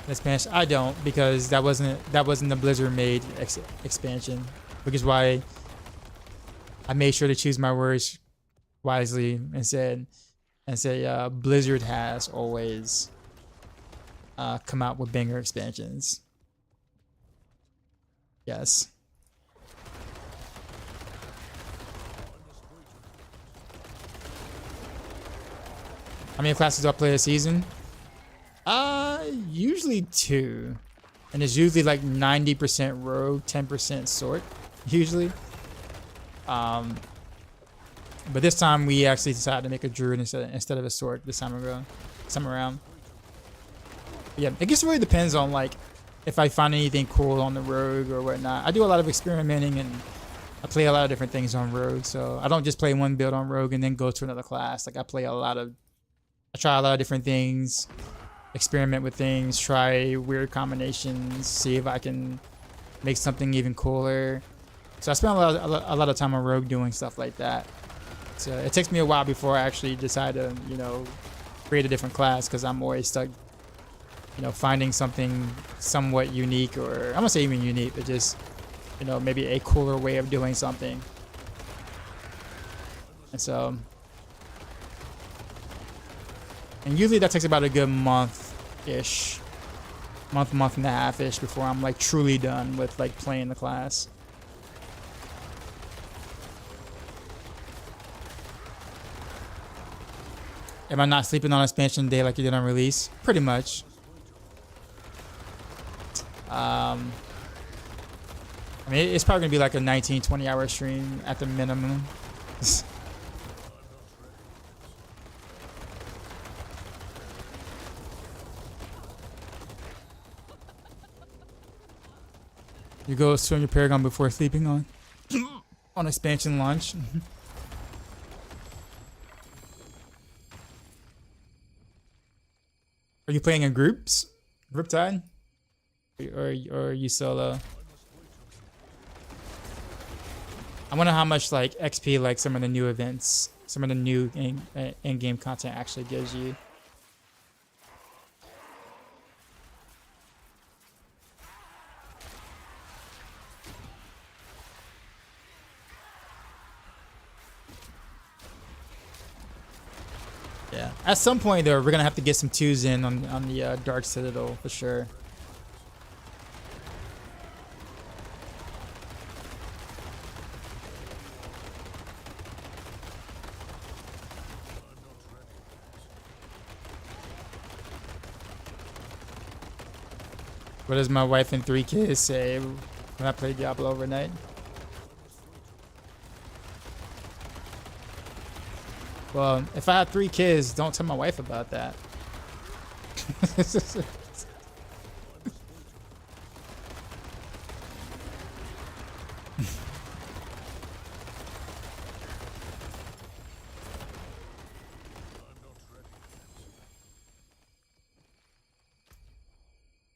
expansion, I don't, because that wasn't the Blizzard made expansion, which is why I made sure to choose my words wisely and said Blizzard has always come out with banger expansions. Yes. How many classes do I play a season? Usually 2. And it's usually like 90% rogue, 10% sword, usually. But this time we actually decided to make a druid instead of a sword this time around. Yeah, I guess it really depends on like if I find anything cool on the rogue or whatnot. I do a lot of experimenting and I play a lot of different things on rogue, so I don't just play one build on rogue and then go to another class. Like I try a lot of different things, experiment with things, try weird combinations, see if I can make something even cooler. So I spend a lot of time on rogue doing stuff like that. So it takes me a while before I actually decide to, create a different class, because I'm always stuck, finding something somewhat unique, or I'm gonna say even unique, but just, maybe a cooler way of doing something. And so, and usually that takes about a good month-ish, month and a half-ish before I'm like truly done with like playing the class. Am I not sleeping on expansion day like you did on release? Pretty much. I mean, it's probably gonna be like a 19-20 hour stream at the minimum. You go swim your Paragon before sleeping on expansion launch. Are you playing in groups, Riptide, or are you solo? I wonder how much like XP like some of the new events, some of the new in-game content actually gives you. Yeah. At some point, though, we're gonna have to get some 2s in on the Dark Citadel for sure. What does my wife and 3 kids say when I play Diablo overnight? Well, if I have 3 kids, don't tell my wife about that.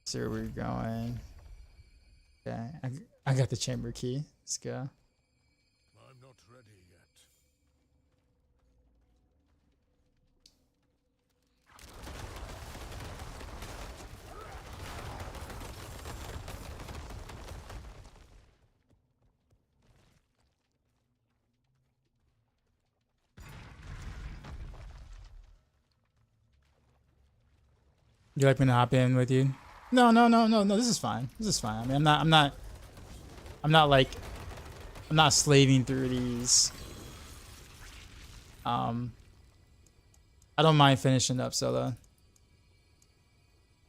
See where we're going. Okay, I got the chamber key. Let's go. I'm not ready yet. You like me to hop in with you? No. This is fine. This is fine. I mean, I'm not I'm not like, I'm not slaving through these. I don't mind finishing up solo.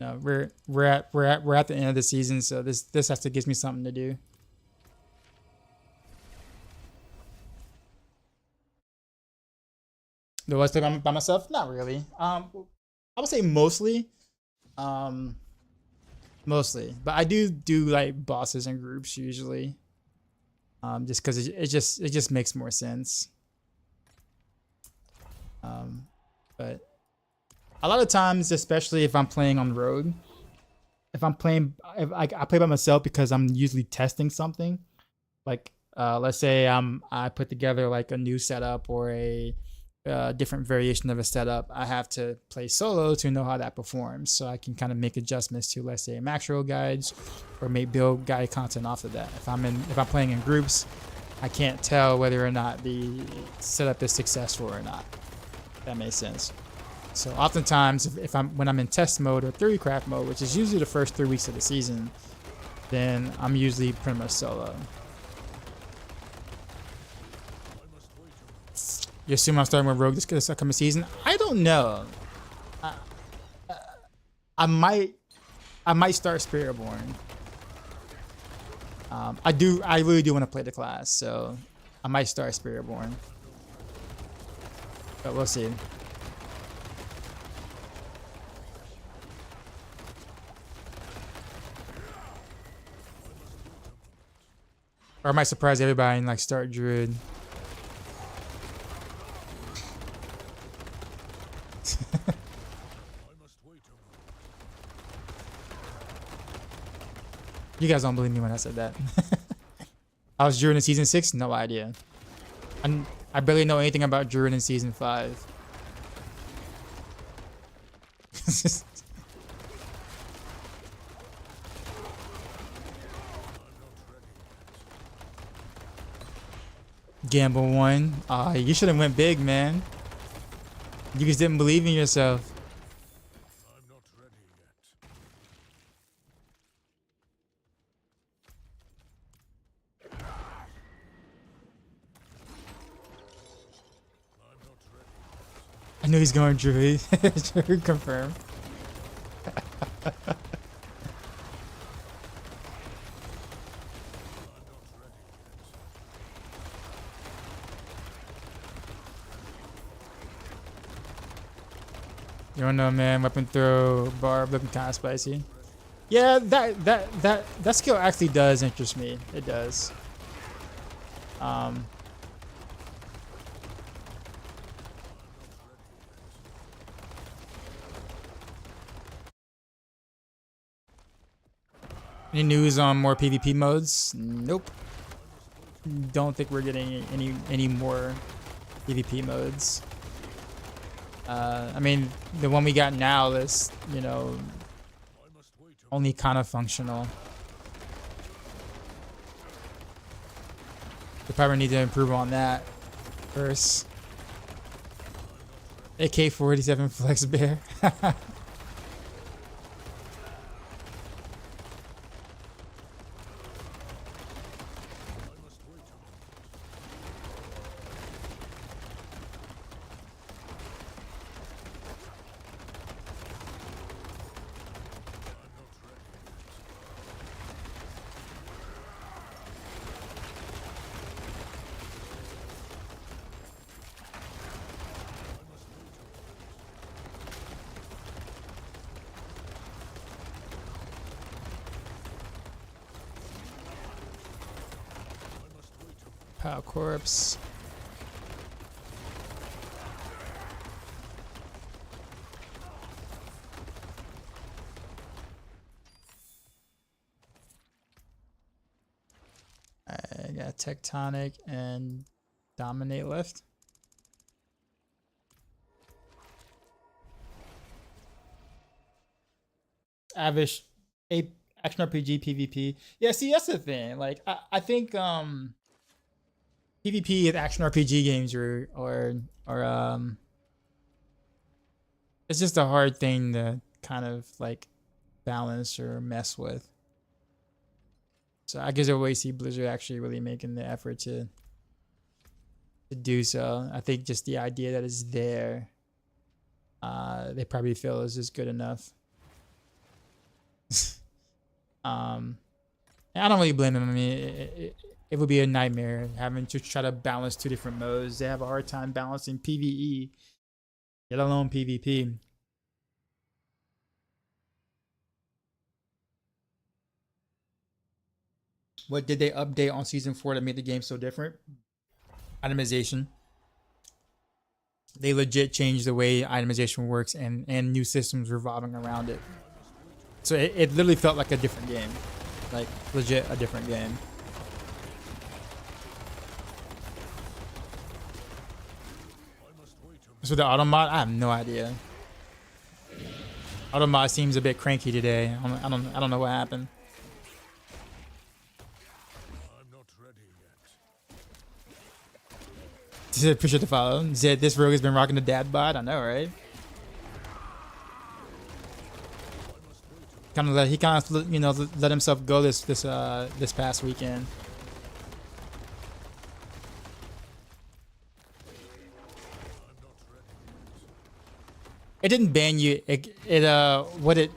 No, we're at the end of the season, so this has to gives me something to do. Do I play by myself? Not really. I would say mostly. Mostly, but I do like bosses and groups usually. Just because it just makes more sense. But a lot of times, especially if I'm playing on road, if I play by myself because I'm usually testing something. Like let's say I put together like a new setup or a different variation of a setup. I have to play solo to know how that performs, so I can kind of make adjustments to, let's say, Maxroll guides, or make build guide content off of that. If I'm playing in groups, I can't tell whether or not the setup is successful or not. If that makes sense. So oftentimes, when I'm in test mode or theorycraft mode, which is usually the first 3 weeks of the season, then I'm usually pretty much solo. You assume I'm starting with Rogue this upcoming season? I don't know. I might start Spiritborn. I really do want to play the class, so I might start Spiritborn. But we'll see. Or I might surprise everybody and like start Druid. You guys don't believe me when I said that. I was Druid in season 6, no idea. I barely know anything about Druid in season 5. Gamble 1. You should have went big, man. You just didn't believe in yourself. I'm not ready yet. I'm not ready. I knew he's going Druid. Druid confirmed. You don't know, man. Weapon throw, barb, looking kind of spicy. Yeah, that skill actually does interest me. It does. Any news on more PvP modes? Nope. Don't think we're getting any more PvP modes. I mean, the one we got now is, you know, only kind of functional. We probably need to improve on that first. AK-47 Flex Bear. Pow corpse. I got Tectonic and Dominate left. Avish, action RPG PvP. Yeah, see, that's the thing. Like, I think PvP in action RPG games or it's just a hard thing to kind of like balance or mess with. So I guess I always see Blizzard actually really making the effort to do so. I think just the idea that it's there, they probably feel is just good enough. And I don't really blame them. I mean, it would be a nightmare having to try to balance two different modes. They have a hard time balancing PvE, let alone PvP. What did they update on season 4 that made the game so different? Itemization. They legit changed the way itemization works and new systems revolving around it. So it literally felt like a different game. Like, legit a different game. So the auto mod, I have no idea. Auto mod seems a bit cranky today. I don't know what happened. He said, appreciate the follow. He said, this rogue has been rocking the dad bod. I know, right? He kind of, you know, let himself go this past weekend. It didn't ban you. What it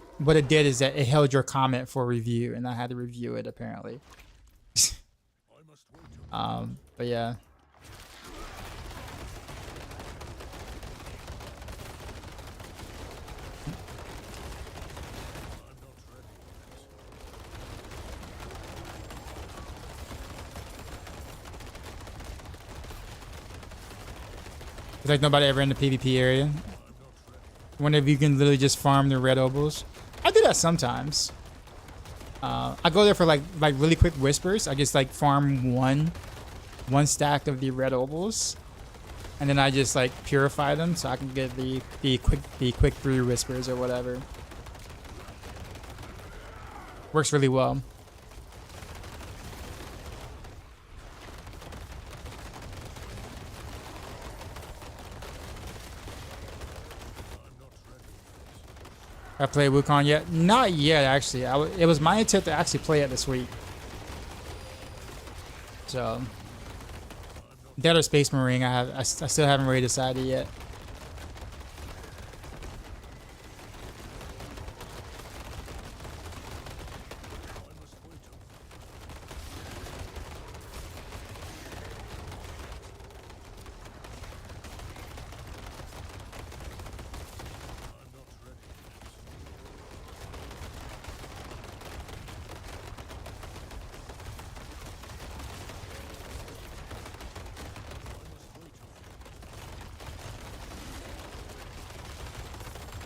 did is that it held your comment for review, and I had to review it apparently. But yeah. It's like nobody ever in the PvP area. I wonder if you can literally just farm the red obels. I do that sometimes. I go there for like really quick whispers. I just like farm one stack of the red obels, and then I just like purify them so I can get the quick 3 whispers or whatever. Works really well. I played Wukong yet? Not yet, actually. It was my intent to actually play it this week. So, that or Space Marine, I still haven't really decided yet.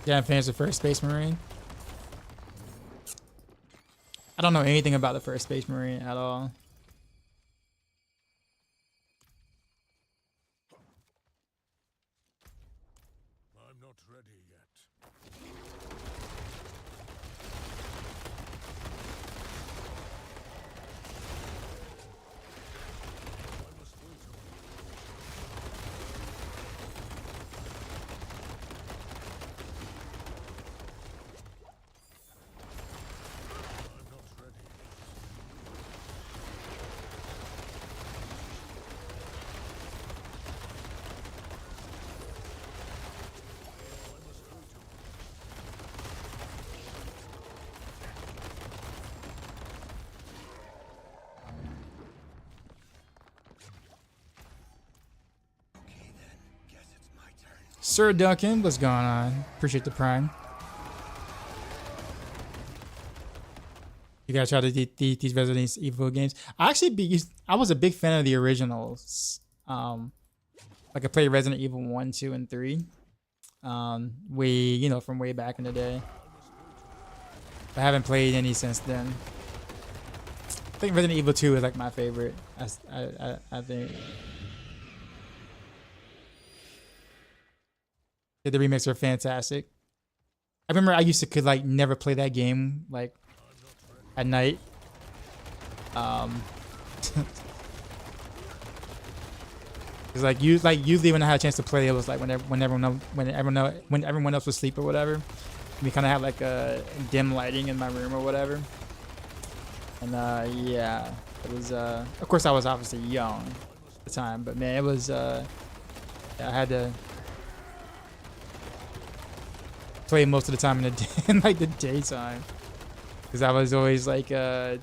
Yeah, I'm finished the first Space Marine. I don't know anything about the first Space Marine at all. I'm not ready yet. I must wait. Sir Duncan, what's going on? Appreciate the prime. You guys try to beat these Resident Evil games. I was a big fan of the originals. Like I played Resident Evil 1, 2, and 3. From way back in the day. I haven't played any since then. I think Resident Evil 2 is like my favorite. I think. The remakes are fantastic. I remember I used to could like never play that game like at night. Cause usually when I had a chance to play, it was like when everyone else was asleep or whatever. We kind of had like a dim lighting in my room or whatever, And yeah, it was of course I was obviously young at the time, but man, it was yeah, I had to play most of the time in the day, in like the daytime, because I was always like is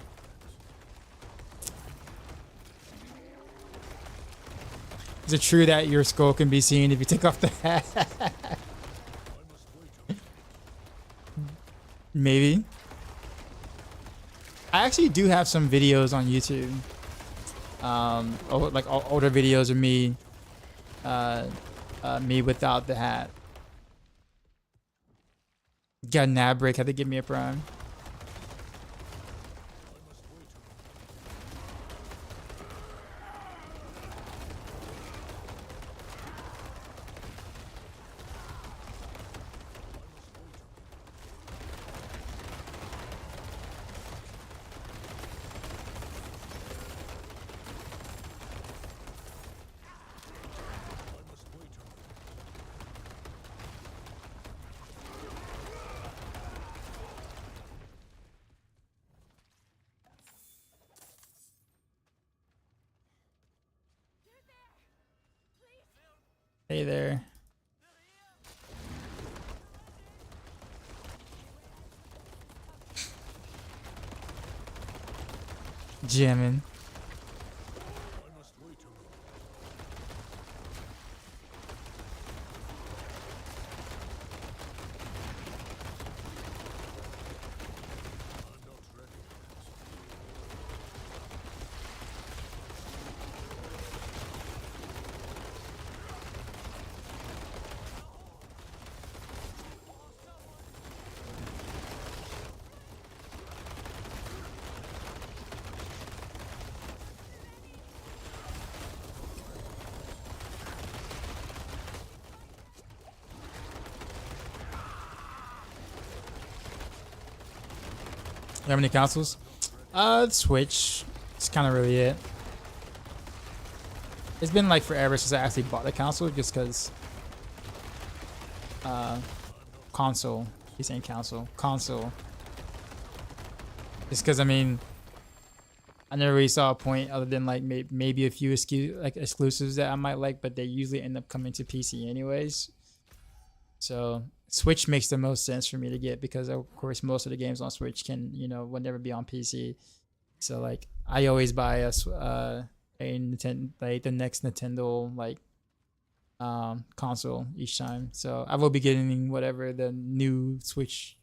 it true that your skull can be seen if you take off the hat? Maybe. I actually do have some videos on YouTube, like older videos of me, me without the hat. Got an ad break, had to give me a prime. Hey there. Jamming. You have any consoles? Switch. It's kind of really it. It's been like forever since I actually bought the console, just because console. He's saying console. Console. Just because, I mean, I never really saw a point other than like maybe a few exclusives that I might like, but they usually end up coming to PC anyways. So Switch makes the most sense for me to get, because of course most of the games on Switch will never be on PC. So like I always buy a Nintendo, like the next Nintendo console each time. So I will be getting whatever the new Switch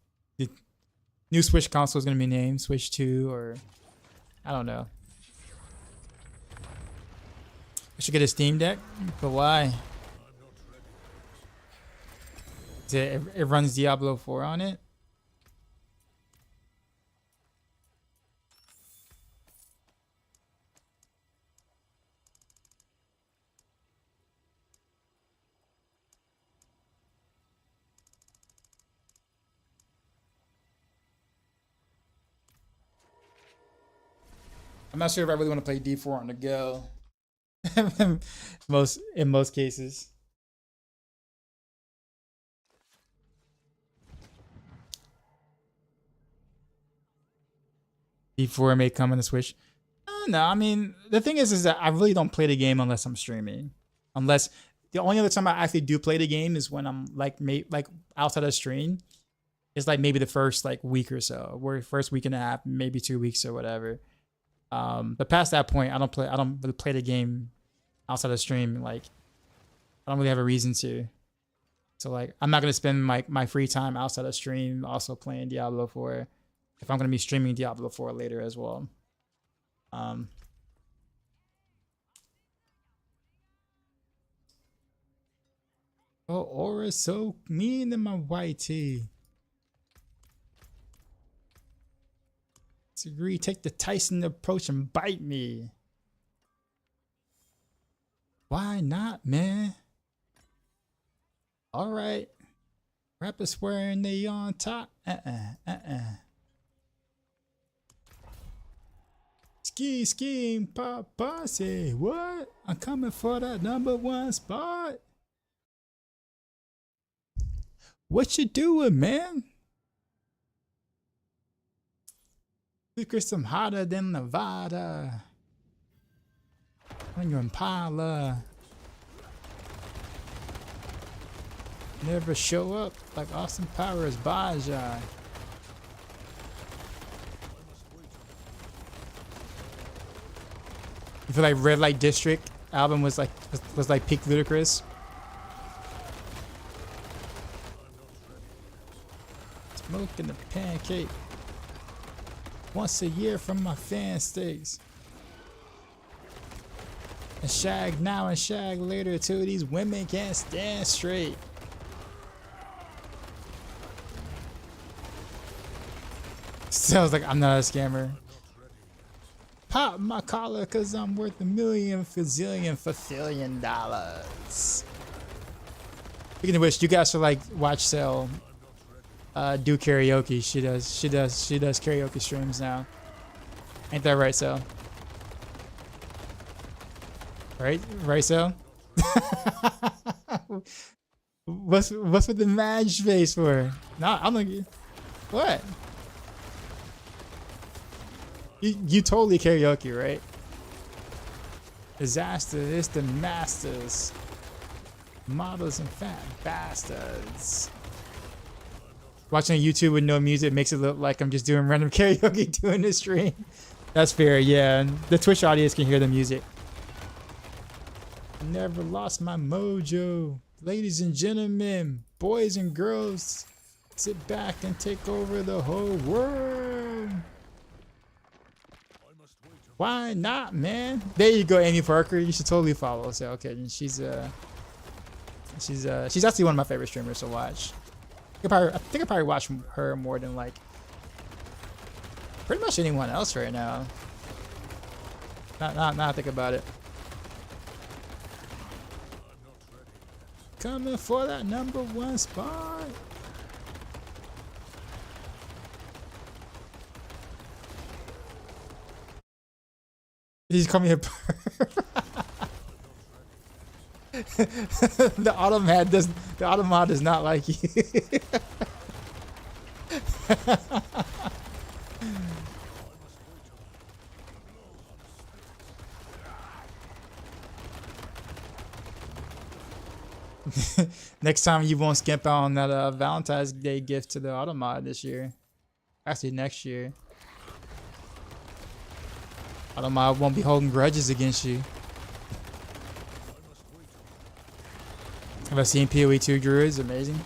console is gonna be named, Switch 2, or I don't know. I should get a Steam Deck, but why? It runs Diablo 4 on it. I'm not sure if I really want to play D4 on the go. in most cases. D4 may come on the Switch. No, I mean, the thing is that I really don't play the game unless I'm streaming. Unless the only other time I actually do play the game is when I'm like outside of stream. It's like maybe the first like week or so, or first week and a half, maybe 2 weeks or whatever. But past that point, I don't really play the game outside of stream. Like, I don't really have a reason to. So like, I'm not gonna spend my free time outside of stream also playing Diablo 4 if I'm gonna be streaming Diablo 4 later as well. Oh, Aura's so mean in my white tee. Disagree. Take the Tyson approach and bite me. Why not, man? All right. Rapper swearing they on top. Ski, papa, say what? I'm coming for that #1 spot. What you doing, man? Lucas, I'm hotter than Nevada. On your Impala. Never show up like Austin Powers Barrage. You feel like Red Light District album was like peak Ludacris? Smoking the pancake once a year from my fan stakes. And shag now and shag later till these women can't stand straight. Sounds like I'm not a scammer. Pop my collar cause I'm worth $1,000,000 dollars. Speaking of which, you guys should like watch Sel do karaoke. She does karaoke streams now. Ain't that right, Sel? Right, Sel? What's with the Madge face for? Nah, I'm like, what? You totally karaoke, right? Disaster is the masters. Models and fat bastards. Watching YouTube with no music makes it look like I'm just doing random karaoke doing the stream. That's fair, yeah. The Twitch audience can hear the music. Never lost my mojo. Ladies and gentlemen, boys and girls, sit back and take over the whole world. Why not, man? There you go, Amy Parker. You should totally follow. So okay, and she's actually one of my favorite streamers to watch. I think I probably watch her more than like pretty much anyone else right now. Not I think about it. Coming for that #1 spot. He's coming here. The automod does not like you. Next time you won't skimp out on that Valentine's Day gift to the automod this year. Actually, next year. Automod won't be holding grudges against you. Have I seen PoE 2 Druids? Amazing.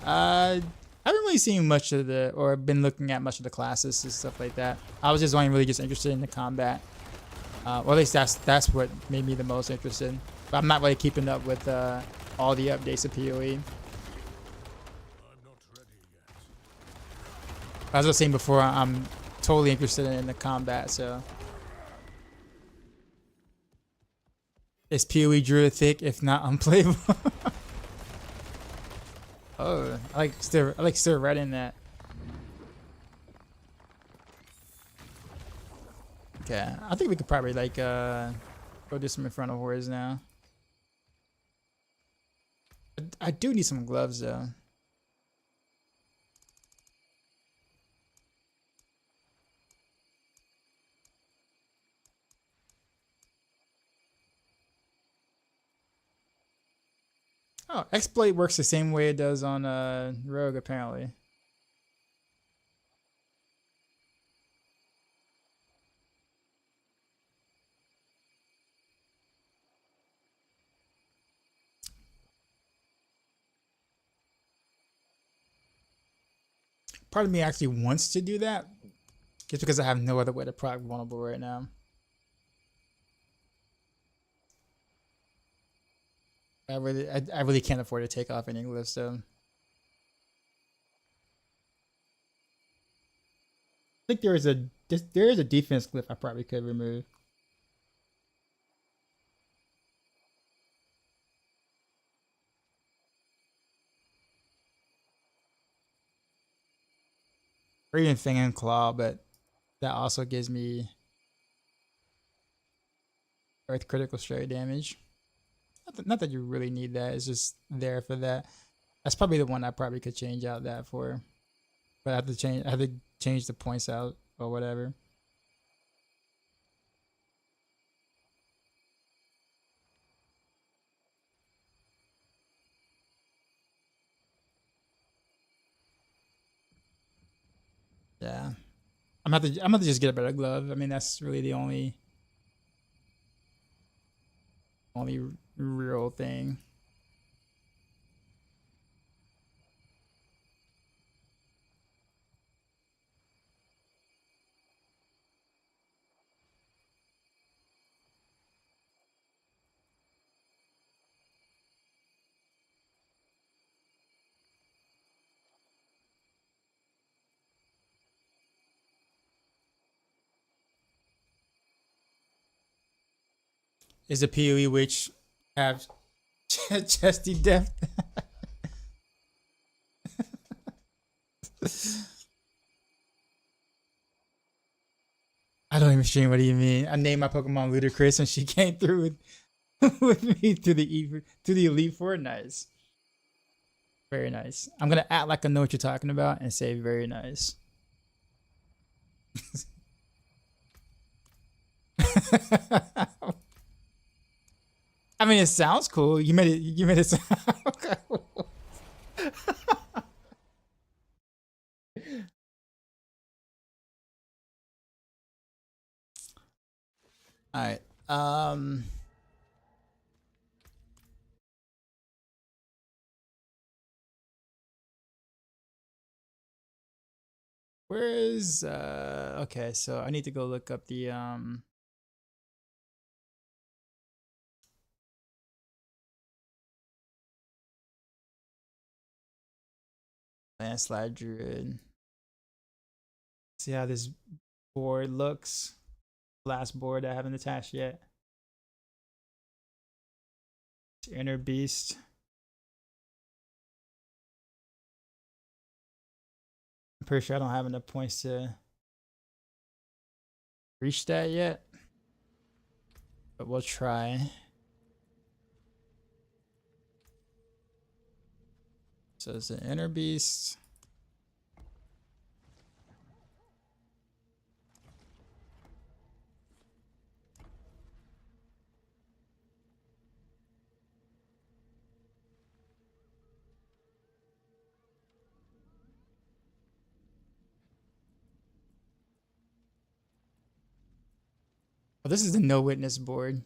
I haven't really seen much of or been looking at much of the classes and stuff like that. I was just only really just interested in the combat. Or at least that's what made me the most interested. But I'm not really keeping up with all the updates of PoE. As I was saying before, I'm totally interested in the combat, so. Is PoE Druid thick, if not unplayable? Oh, I like still writing that. Okay, I think we could probably like go do some in front of hordes now. I do need some gloves though. Oh, exploit works the same way it does on Rogue apparently. Part of me actually wants to do that, just because I have no other way to proc vulnerable right now. I really can't afford to take off any glyphs, so. I think there is a defense glyph I probably could remove. Or even Fang and Claw, but that also gives me Earth critical straight damage. Not that you really need that. It's just there for that. That's probably the one I probably could change out that for. But I have to change the points out or whatever. Yeah. I'm about to just get a better glove. I mean, that's really the only real thing. Is a PoE witch have chesty depth? I don't even stream. What do you mean? I named my Pokemon Ludicrous and she came through with me to the Elite Four. Nice. Very nice. I'm gonna act like I know what you're talking about and say very nice. I mean, it sounds cool. You made it sound cool. All right. Where is okay, so I need to go look up the Landslide Druid. See how this board looks. Last board I haven't attached yet. Inner Beast. I'm pretty sure I don't have enough points to reach that yet, but we'll try. So it's an Inner Beast. Oh, this is the no witness board.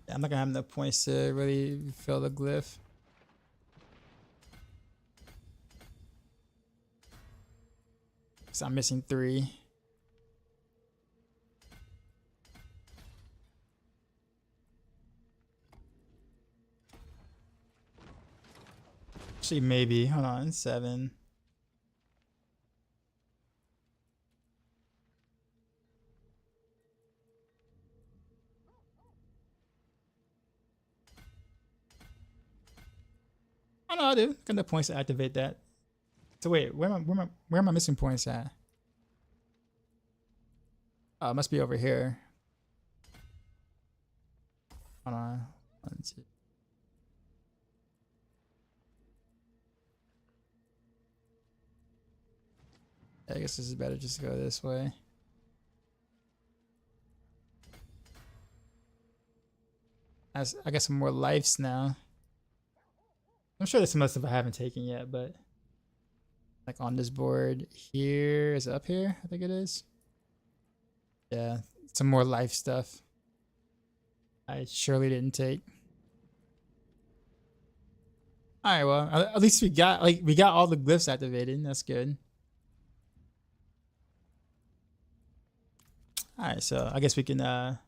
I'm not gonna have enough points to really fill the glyph. So I'm missing 3. Actually, maybe. Hold on, 7. Oh no, I do. Got the points to activate that. So wait, where am I missing points at? Oh, it must be over here. Hold on. 1, 2. I guess this is better just to go this way. I got some more lives now. I'm sure there's some other stuff I haven't taken yet, but like on this board here, is it up here? I think it is. Yeah, some more life stuff I surely didn't take. All right, well, at least we got all the glyphs activated. That's good. All right, so I guess we can try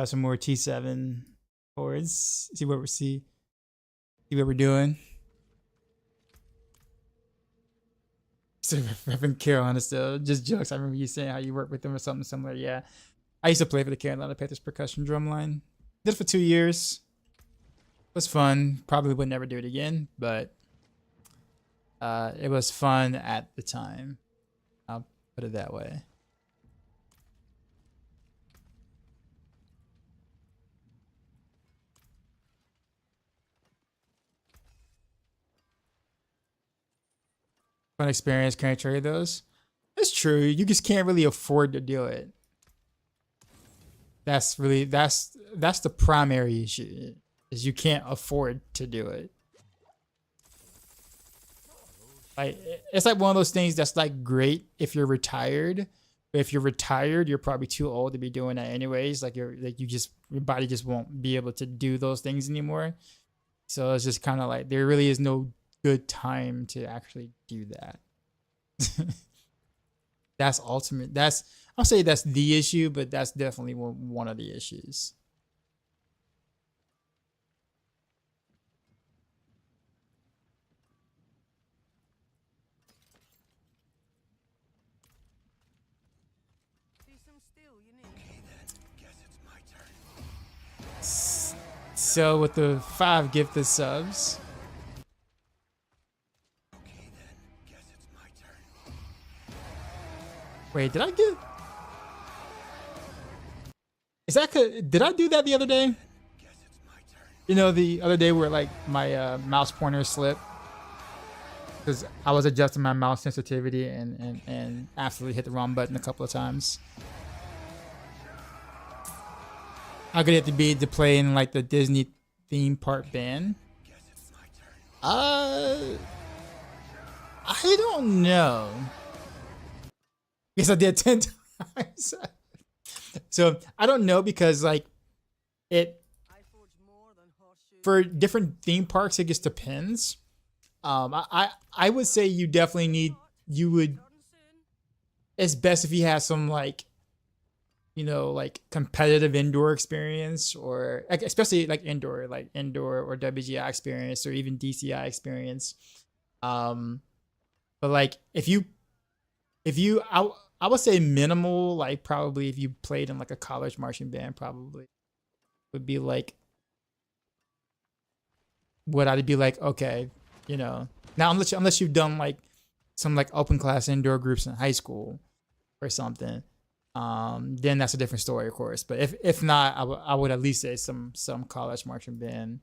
some more T7 boards. See what we're doing. So Reverend Carolina still just jokes. I remember you saying how you work with them or something similar. Yeah, I used to play for the Carolina Panthers percussion drumline. Did it for 2 years. It was fun. Probably would never do it again, but it was fun at the time. I'll put it that way. fun experience. Can I trade those? That's true. You just can't really afford to do it. That's the primary issue. Is you can't afford to do it. Like it's like one of those things that's like great if you're retired, but if you're retired, you're probably too old to be doing that anyways. Like your body just won't be able to do those things anymore. So it's just kind of like there really is no good time to actually do that. That's ultimate. I'll say that's the issue, but that's definitely one of the issues. So with the 5 gifted subs. Wait, did I get? Is that? Did I do that the other day? You know, the other day where like my mouse pointer slipped because I was adjusting my mouse sensitivity and absolutely hit the wrong button a couple of times. How good it to be to play in like the Disney theme park band? I don't know. Yes, I did 10 times. So I don't know because like it for different theme parks it just depends. I would say you definitely it's best if you have some like like competitive indoor experience or especially like indoor or WGI experience or even DCI experience. But like if you I would say minimal, like probably if you played in like a college marching band probably would be like what I'd be like, okay, now unless you've done like some like open class indoor groups in high school or something. Then that's a different story, of course. But if not, I would at least say some college marching band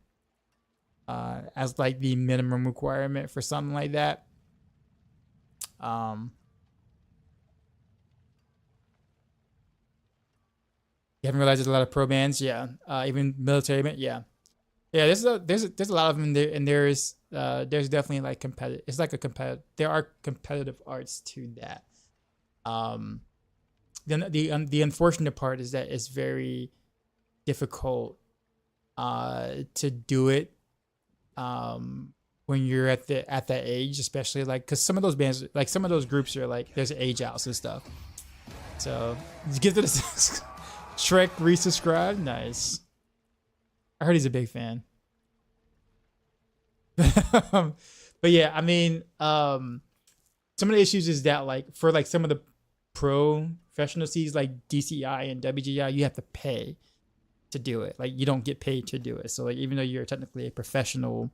as like the minimum requirement for something like that. You haven't realized there's a lot of pro bands, yeah. Even military band, yeah. There's a lot of them there, and there's definitely like competitive. It's like a competitive. There are competitive arts to that. Then the unfortunate part is that it's very difficult to do it when you're at that age, especially like because some of those bands, like some of those groups are like there's age outs and stuff. So give it a Shrek resubscribe, nice. I heard he's a big fan. But yeah, I mean, some of the issues is that like for like some of the professional seas like DCI and WGI, you have to pay to do it. Like you don't get paid to do it. So like even though you're technically a professional,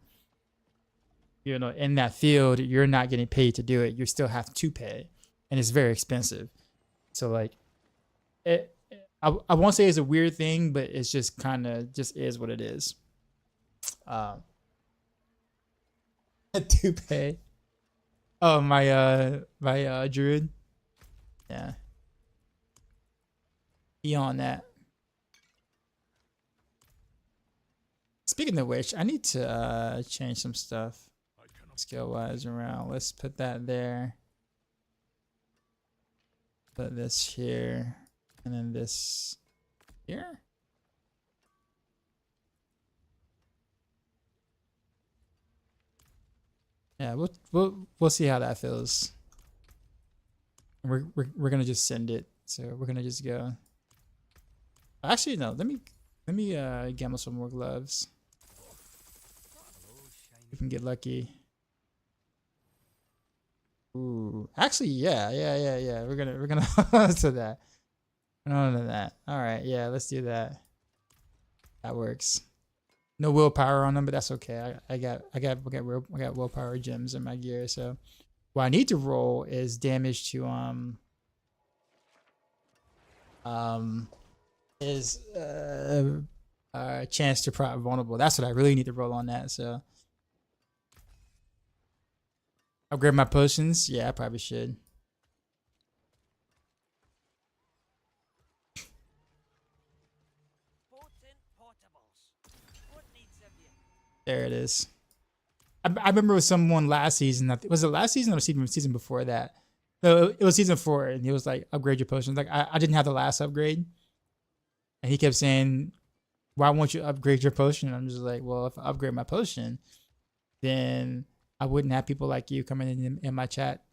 in that field, you're not getting paid to do it. You still have to pay, and it's very expensive. So like, I won't say it's a weird thing, but it's just kind of just is what it is. To pay. Oh my Druid. Yeah. Beyond that. Speaking of which, I need to change some stuff skill wise around. Let's put that there. Put this here. And then this here. Yeah, we'll see how that feels. We're gonna just send it. So we're gonna just go. Actually, no. Let me gamble some more gloves. We can get lucky. Ooh, actually, yeah. We're gonna to that. No, that. All right, yeah, let's do that. That works. No willpower on them, but that's okay. I got willpower gems in my gear. So what I need to roll is damage to chance to prop vulnerable. That's what I really need to roll on that. So Upgrade my potions? Yeah, I probably should. There it is. I remember with someone last season. Was it last season or season before that? No, it was season 4, and he was like, "Upgrade your potions." Like I didn't have the last upgrade, and he kept saying, "Why won't you upgrade your potion?" And I'm just like, "Well, if I upgrade my potion, then I wouldn't have people like you coming in my chat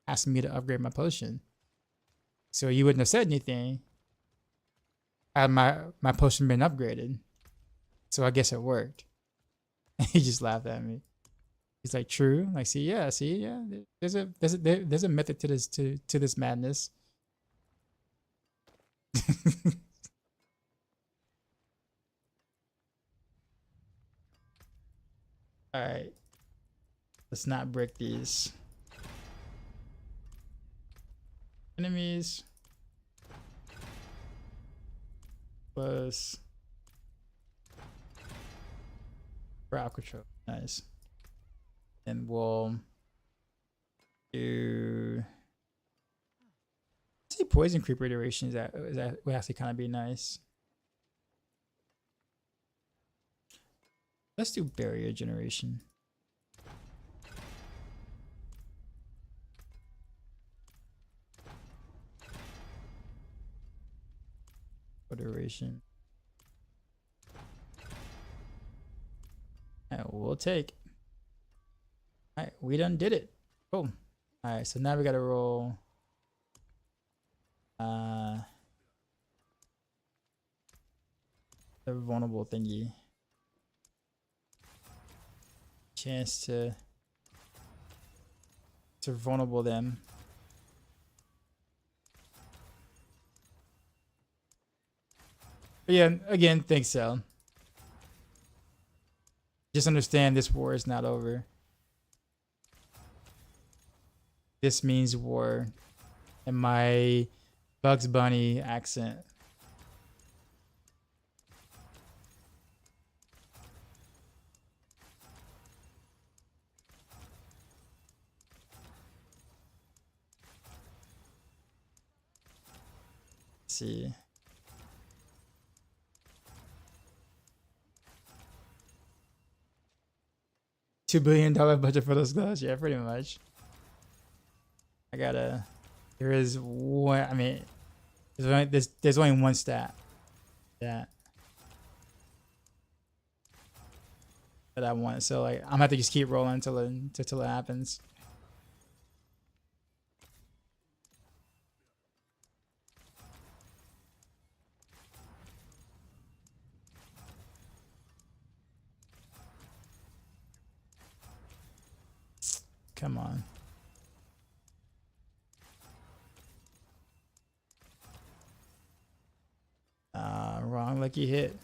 asking me to upgrade my potion. So you wouldn't have said anything had my potion been upgraded. So I guess it worked." And he just laughed at me. He's like, "True." I'm like, see, yeah. There's a method to this madness. All right, let's not break these enemies. Plus crowd control, nice. And we'll do. I see poison creeper duration is that would actually kind of be nice. Let's do barrier generation. For duration. Alright, we'll take. Alright, we done did it. Cool. Alright, so now we gotta roll. The vulnerable thingy. Chance to vulnerable them. But yeah, again, thanks, Sal. Just understand this war is not over. This means war in my Bugs Bunny accent. Let's see. $2 billion budget for those gloves? Yeah, pretty much. I gotta. There is one. I mean, there's only one stat that I want. So like, I'm gonna have to just keep rolling until it happens. Come on. Wrong lucky hit.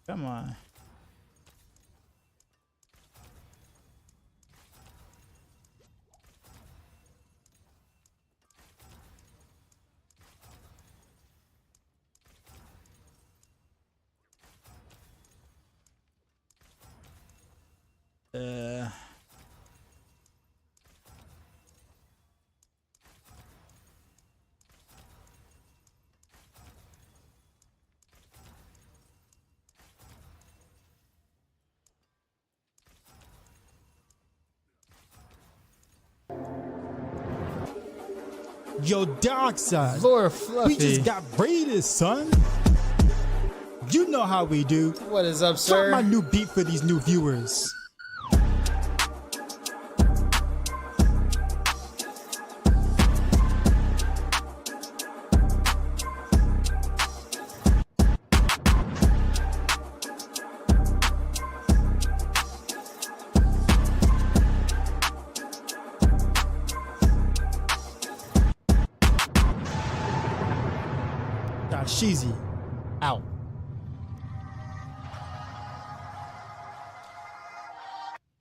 Come on. Yo, Dark Side. Lord Fluffy. We just got raided, son. You know how we do. What is up, sir? Drop my new beat for these new viewers. Sheezy. Out.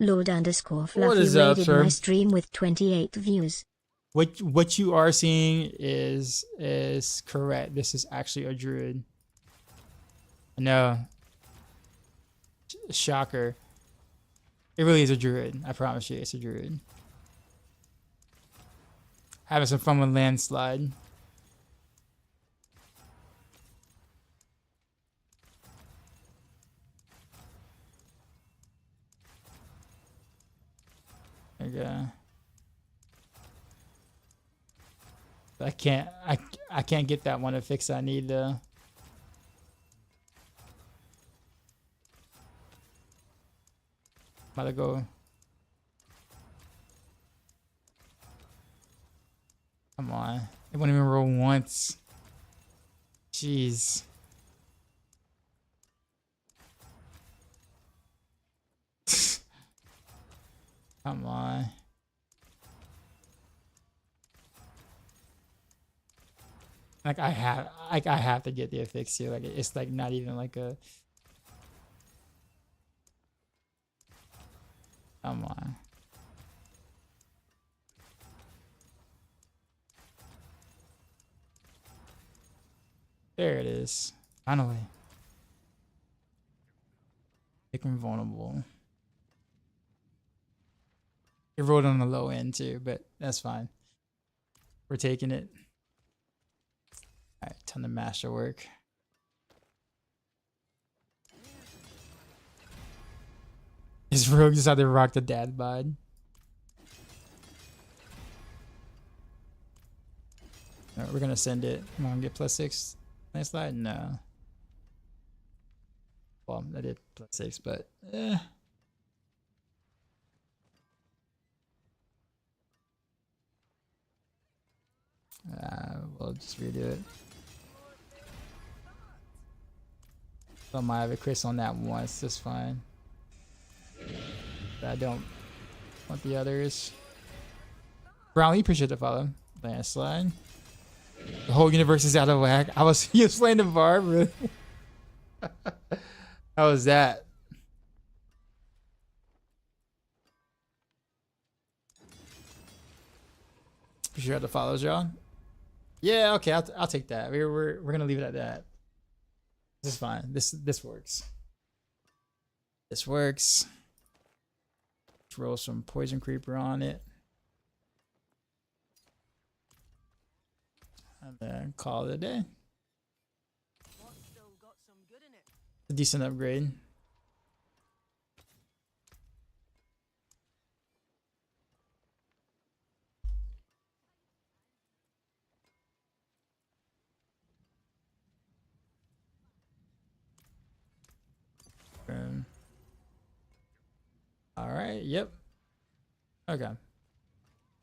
Lord_Fluffy What is up, raided sir? my stream with 28 views. What you are seeing is correct. This is actually a druid. No. Shocker. It really is a druid. I promise you, it's a druid. Having some fun with Landslide. There you go. I can't get that one to fix I need though. About to go. Come on. It won't even roll once. Jeez. Come on. Like I have to get the fix here. Like it's like not even like a. Come on. There it is. Finally. Make him vulnerable. It rolled on the low end too, but that's fine. We're taking it. Alright, ton of masterwork. His rogue just had to rock the dad bod. Alright, we're gonna send it. Am I gonna get +6 landslide? No. Well, I did +6, but we'll just redo it. I might have a Chris on that once, that's fine. But I don't want the others. Brown, you appreciate the follow. Landslide. The whole universe is out of whack. You was playing the Barb, really? How was that? Appreciate the follows, y'all. Yeah, okay, I'll take that. We're gonna leave it at that. This is fine. This works. This works. Let's roll some poison creeper on it. And then call it a day. A decent upgrade. All right. Yep. Okay. All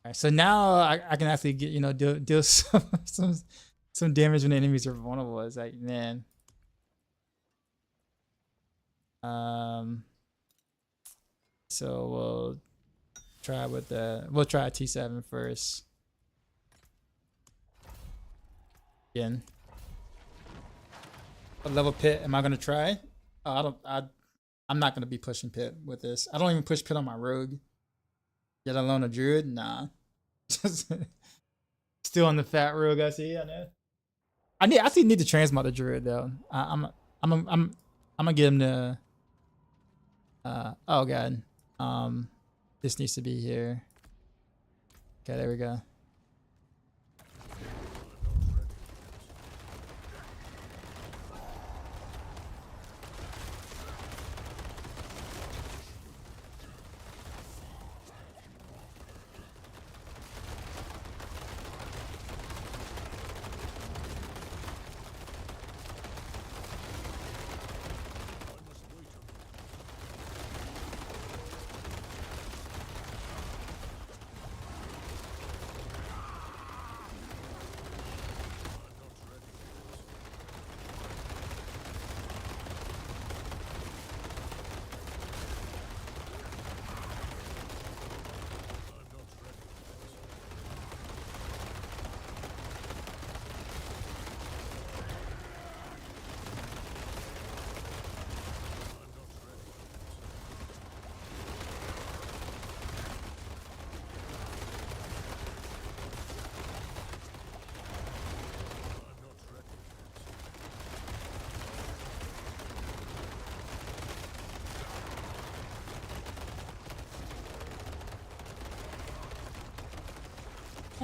right. So now I can actually get deal some damage when the enemies are vulnerable. It's like, man. So we'll try T7 first. Again. What level pit am I gonna try? I'm not gonna be pushing pit with this. I don't even push pit on my rogue. Yet alone a druid? Nah. Still on the fat rogue, I see. I know. I actually need to transmod the druid though. I'm gonna get him to. Oh god. This needs to be here. Okay, there we go.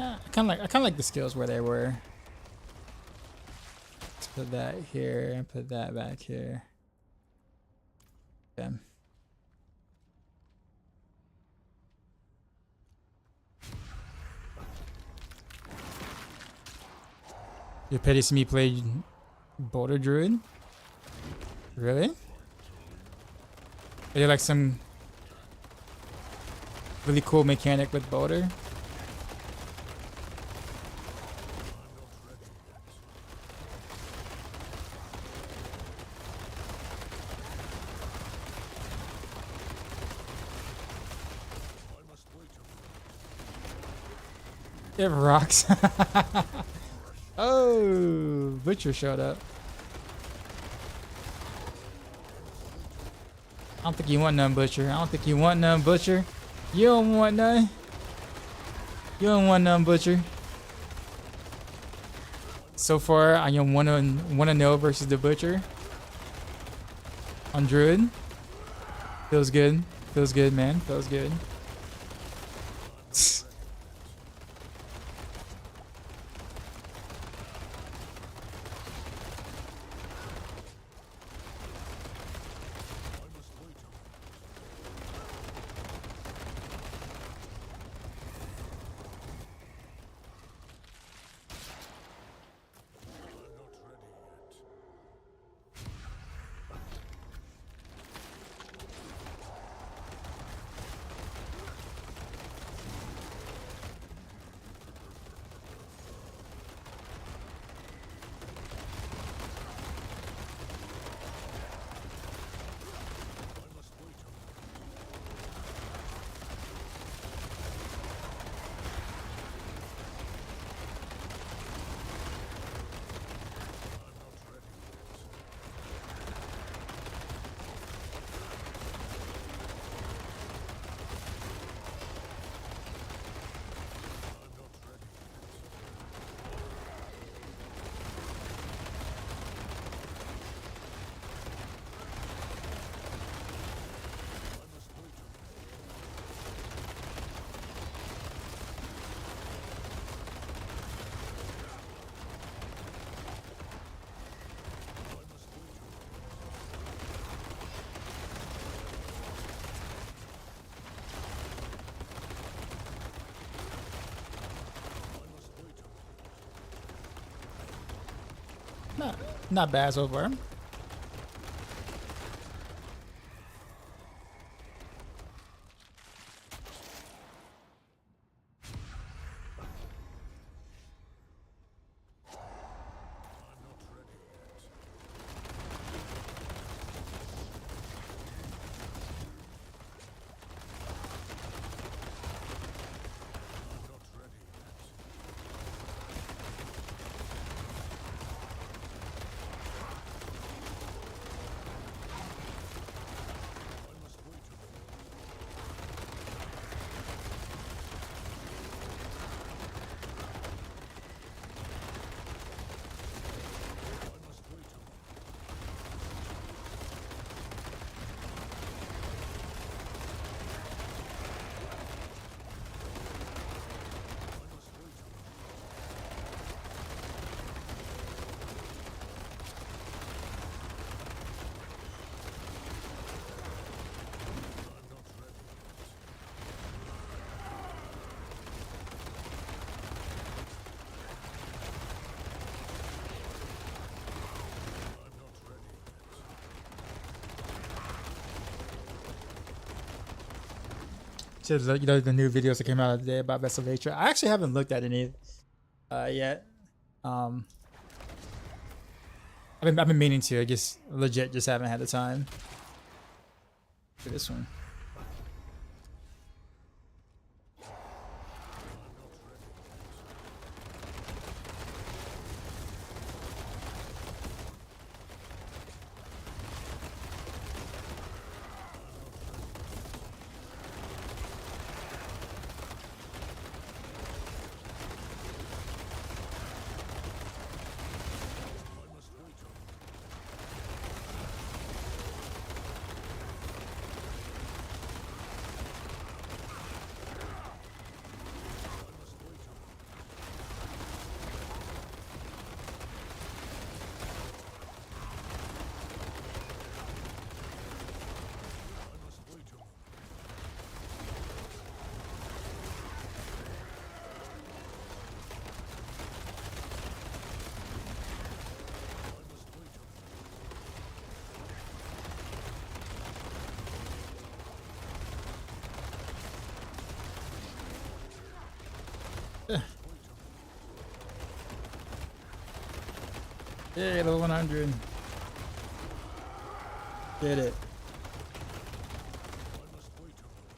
Yeah, I kind of like the skills where they were. Let's put that here and put that back here. Okay. You pity see me play Boulder Druid? Really? Are you like some really cool mechanic with Boulder? It rocks. Oh, Butcher showed up. I don't think you want none, Butcher. I don't think you want none, Butcher. You don't want none. You don't want none, Butcher. So far, I am 1-0 versus the Butcher on Druid. Feels good. Feels good, man. Feels good. Not bad so far. So, you know, the new videos that came out today about Vessel Nature. I actually haven't looked at any yet. I've been meaning to. I just legit just haven't had the time for this one. Yay, level 100. Did it. I must wait a moment.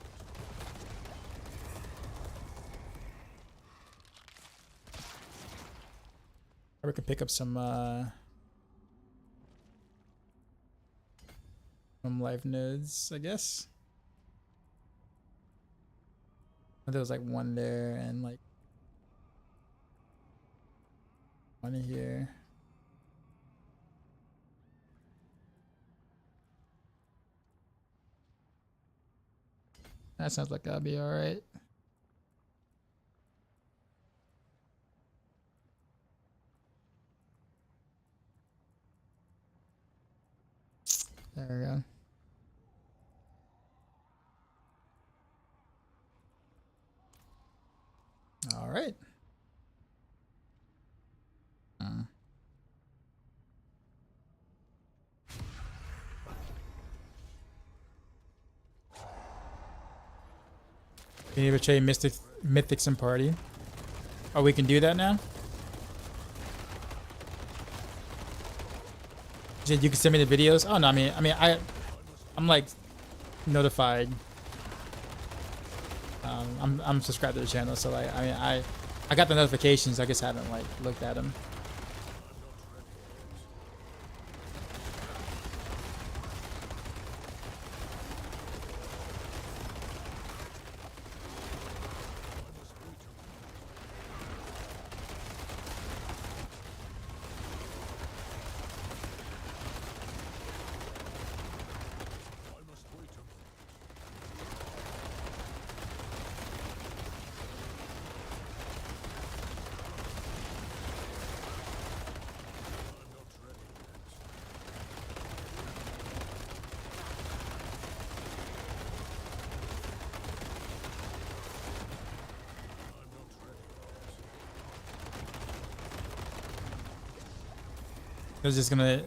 Or we can pick up some life nodes, I guess. There was like one there and like one in here. That sounds like that'll be all right. There we go. All right. Can you ever trade mythics and party? Oh, we can do that now? You can send me the videos? Oh no, I'm like notified. I'm subscribed to the channel, so like I got the notifications. I just haven't like looked at them. I was just gonna.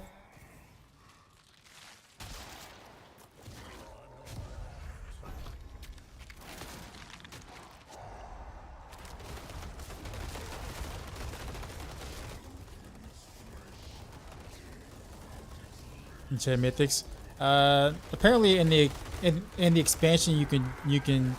Enchant mythics. Apparently in the expansion you can.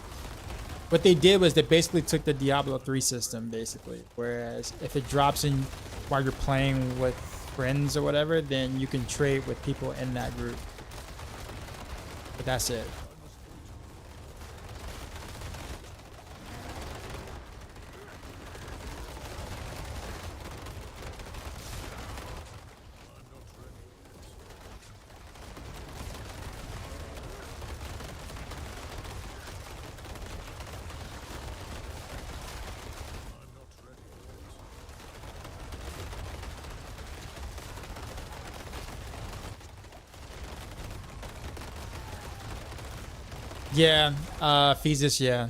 What they did was they basically took the Diablo 3 system basically. Whereas if it drops in while you're playing with friends or whatever, then you can trade with people in that group. But that's it. Yeah, Physis, yeah.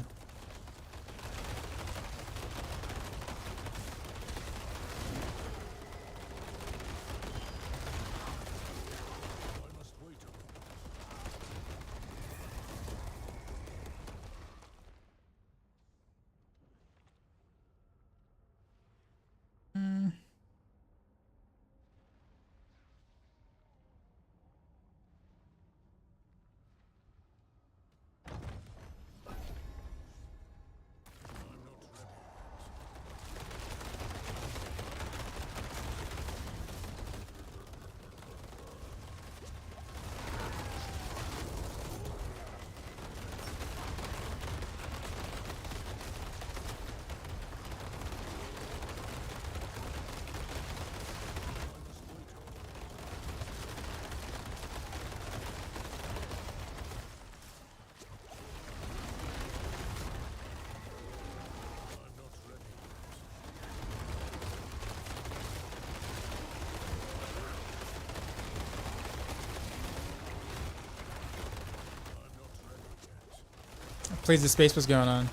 Please, the space was going on.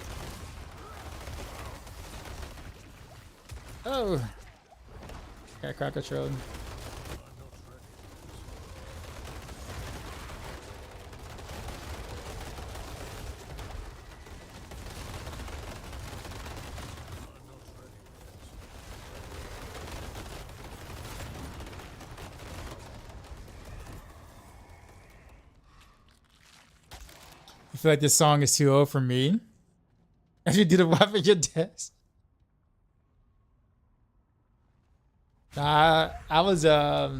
Oh, got crowd controlled. feel like this song is too old for me. As you do the wipe at your desk. I was I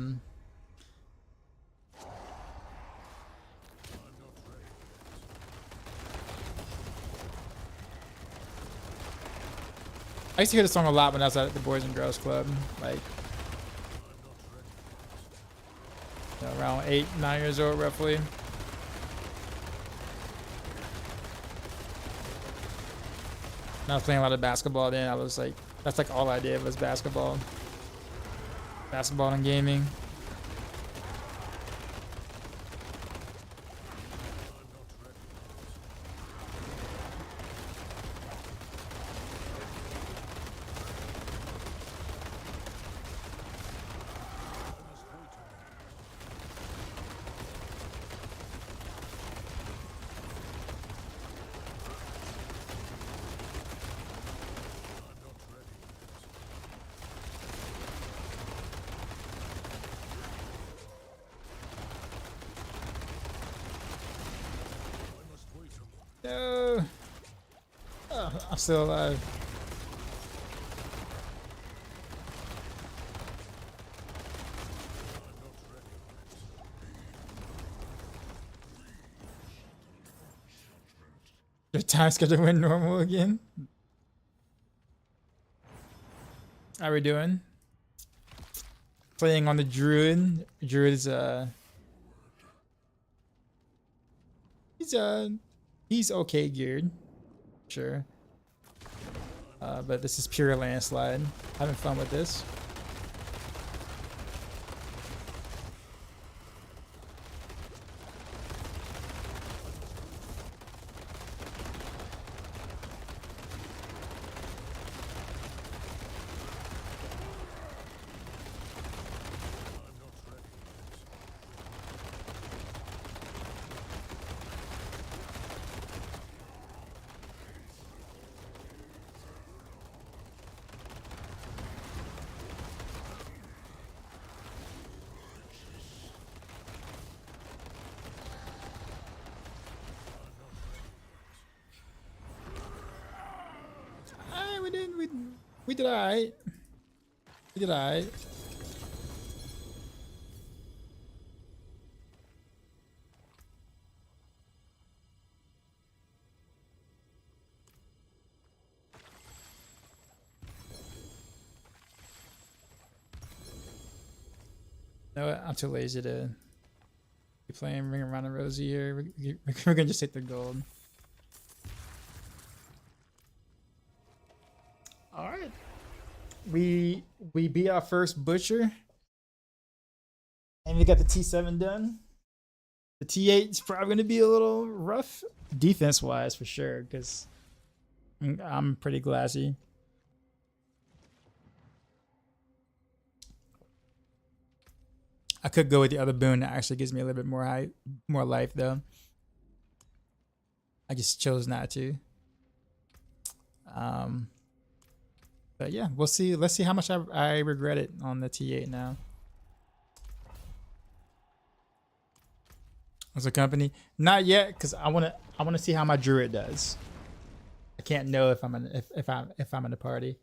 used to hear the song a lot when I was at the Boys and Girls Club, like around 8, 9 years old, roughly. And I was playing a lot of basketball then. I was like, that's like all I did was basketball. Basketball and gaming. No. Oh, I'm still alive. Your time schedule went normal again. How we doing? Playing on the Druid. Druid is he's okay geared, sure. But this is Pure Landslide. Having fun with this. We did alright. We did alright. No, I'm too lazy to be playing Ring Around the Rosie here. We're gonna just take the gold. All right, we beat our first butcher, and we got the T7 done. The T8 is probably going to be a little rough defense wise for sure, because I'm pretty glassy. I could go with the other boon that actually gives me a little bit more life though. I just chose not to. But yeah, we'll see. Let's see how much I regret it on the T8 now. As a company, not yet, because I wanna see how my Druid does. I can't know if I'm in the party.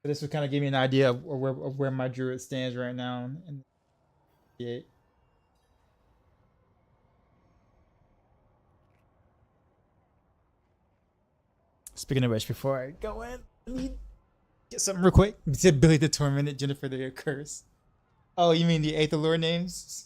But this would kind of give me an idea of where my Druid stands right now in the T8. Speaking of which, before I go in, let me get something real quick. Billy the Tormented, Jennifer the Curse. Oh, you mean the Aether names?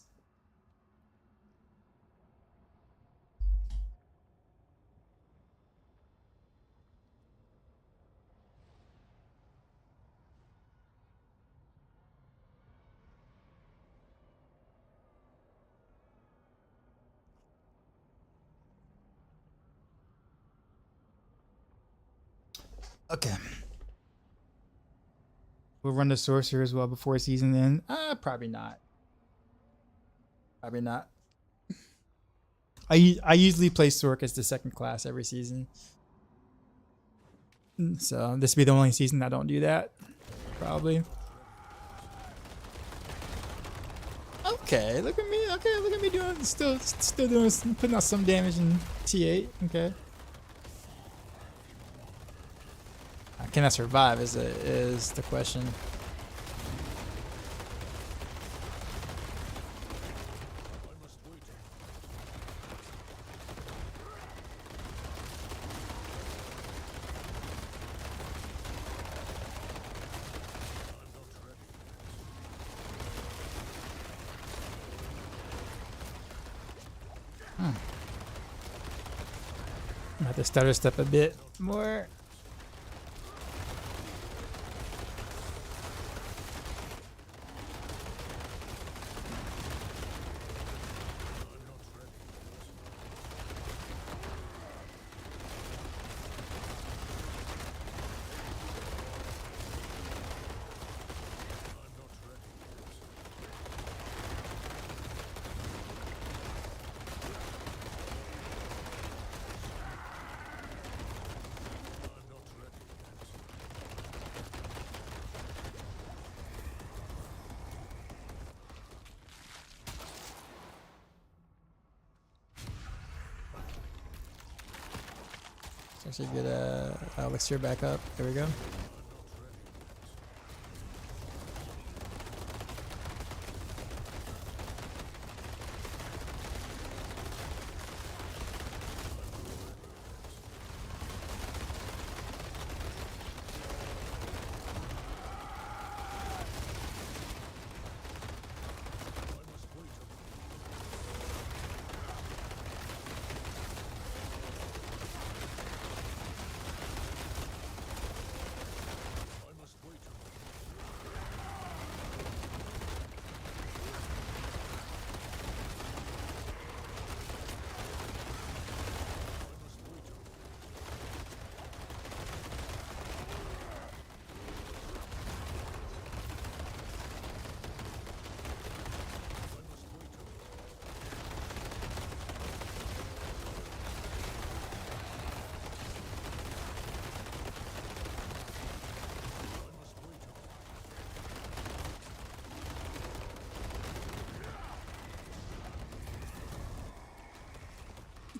Okay. We'll run the Sorcerer as well before season end. Probably not. Probably not. I usually play Sork as the second class every season. So this will be the only season I don't do that. Probably. Okay, look at me. okay, look at me doing, still doing, putting out some damage in T8. Okay. Can I survive? Is the question. I have to stutter step a bit more. Actually get elixir back up. There we go.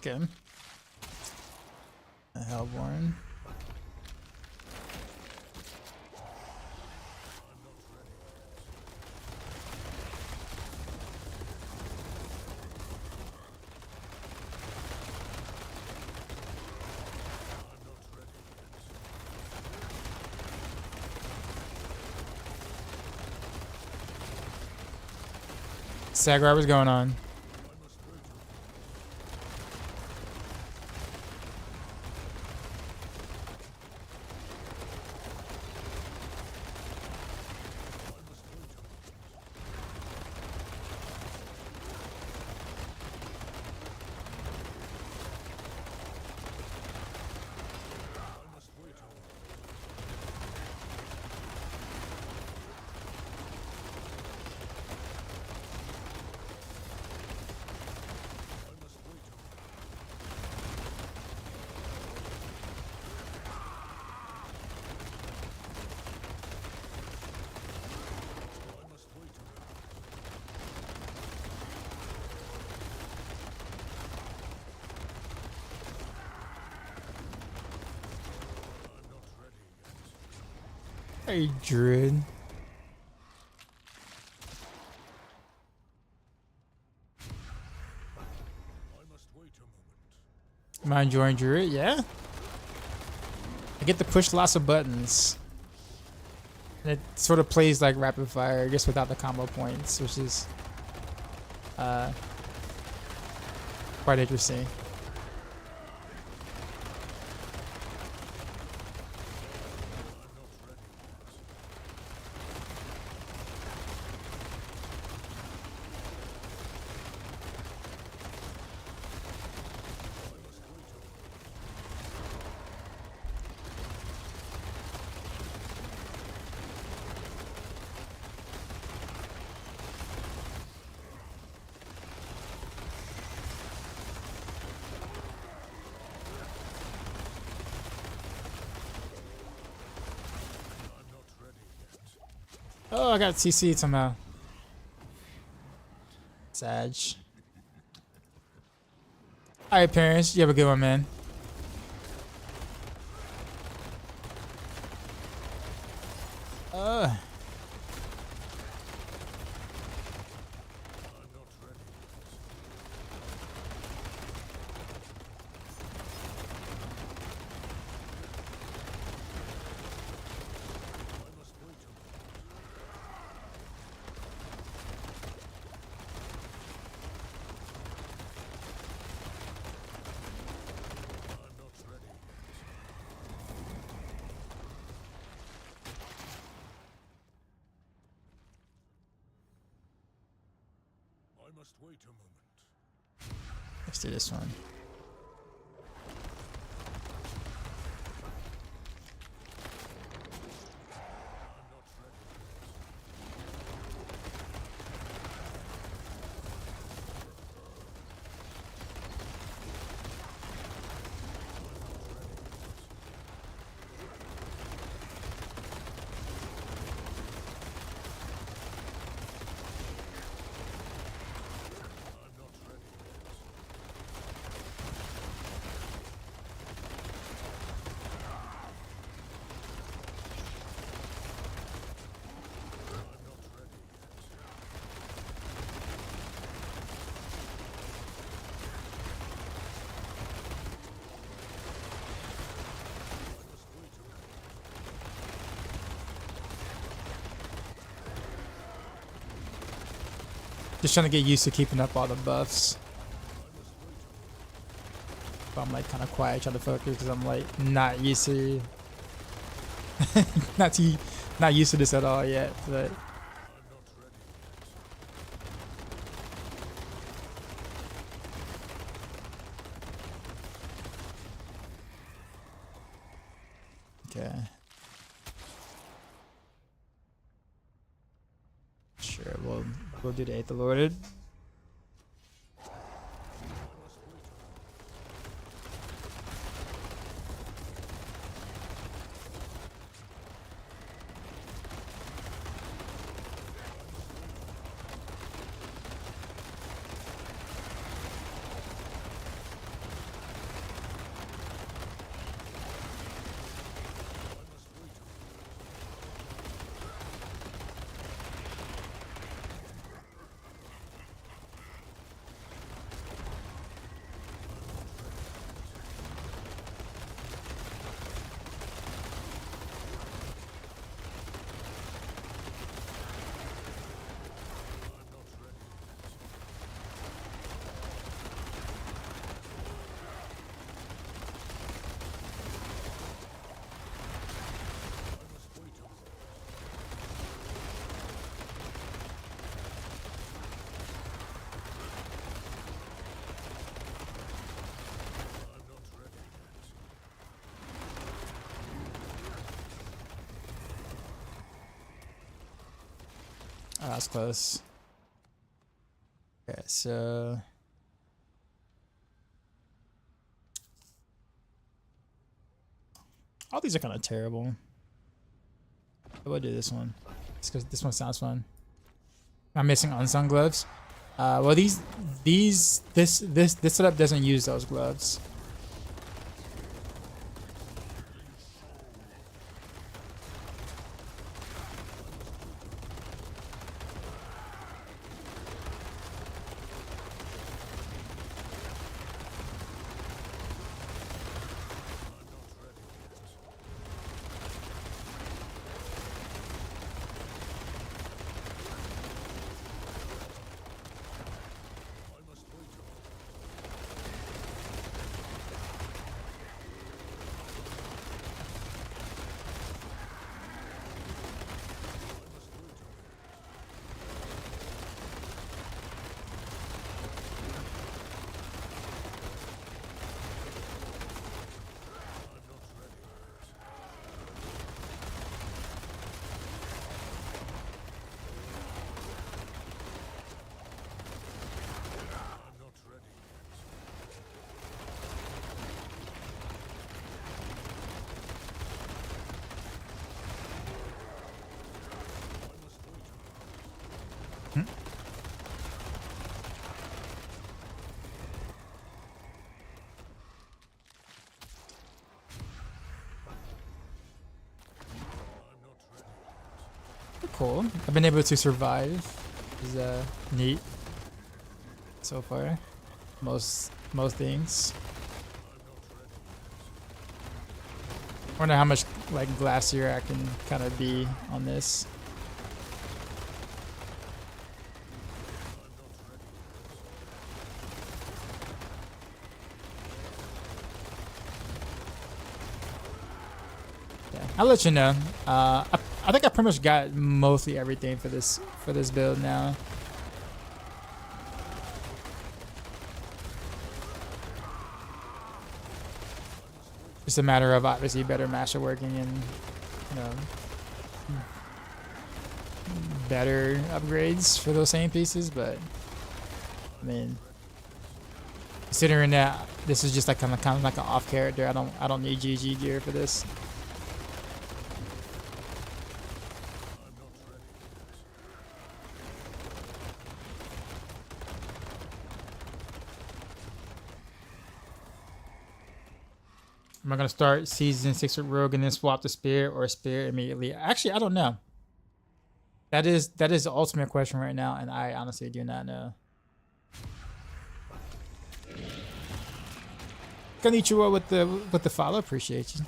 Okay. A Hellborn. Sagar, what's going on? Hey, Druid. Am I enjoying Druid? Yeah. I get to push lots of buttons. And it sort of plays like rapid fire, just without the combo points, which is quite interesting. Oh, I got CC'd somehow. Sag. All right, parents. You have a good one, man. I'm not ready. I must wait a moment. I'm not ready. I must wait a moment. Let's do this one. I'm not ready. I'm not ready. I'm not ready yet. I must wait a moment. Just trying to get used to keeping up all the buffs. I must wait a moment. But I'm like kind of quiet, trying to focus because I'm like not used to, not used to this at all yet. But I'm not ready yet. okay. Sure, we'll do the 8th Lorded. Oh, that's close. Okay, so all these are kind of terrible. We'll do this one. It's because this one sounds fun. I'm missing unsung gloves. Well, this setup doesn't use those gloves. Cool. I've been able to survive. Is neat so far. Most things. I wonder how much like glassier I can kind of be on this. Yeah, I'll let you know. I think I pretty much got mostly everything for this build now. Just a matter of obviously better master working and, you know, better upgrades for those same pieces. But I mean, considering that this is just like kind of like an off character, I don't need GG gear for this. Am I gonna start season 6 with Rogue and then swap to Spirit or Spirit immediately? Actually, I don't know. That is the ultimate question right now, and I honestly do not know. Konnichiwa with the follow, appreciate you.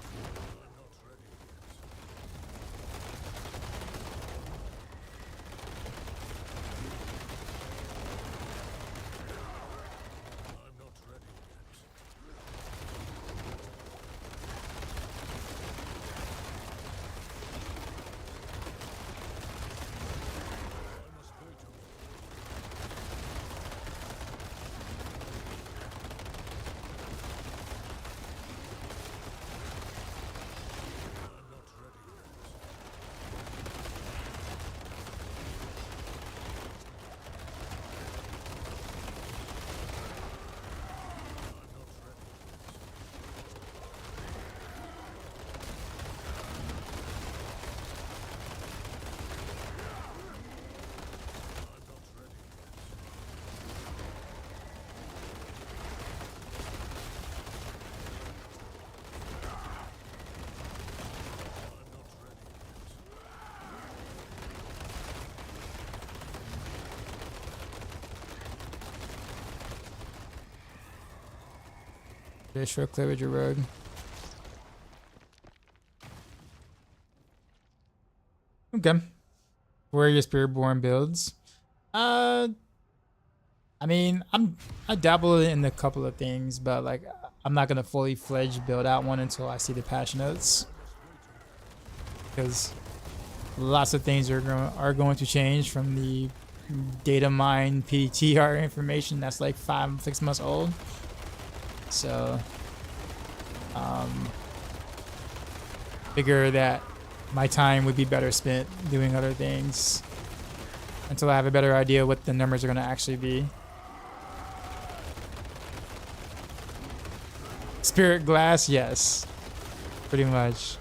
Short clear with your Rogue. Okay. Where are your Spiritborn builds? I mean, I dabble in a couple of things, but like I'm not gonna fully fledged build out one until I see the patch notes, because lots of things are going to change from the data mine PTR information that's like 5-6 months old. So, figure that my time would be better spent doing other things until I have a better idea what the numbers are going to actually be. Spirit glass, yes, pretty much.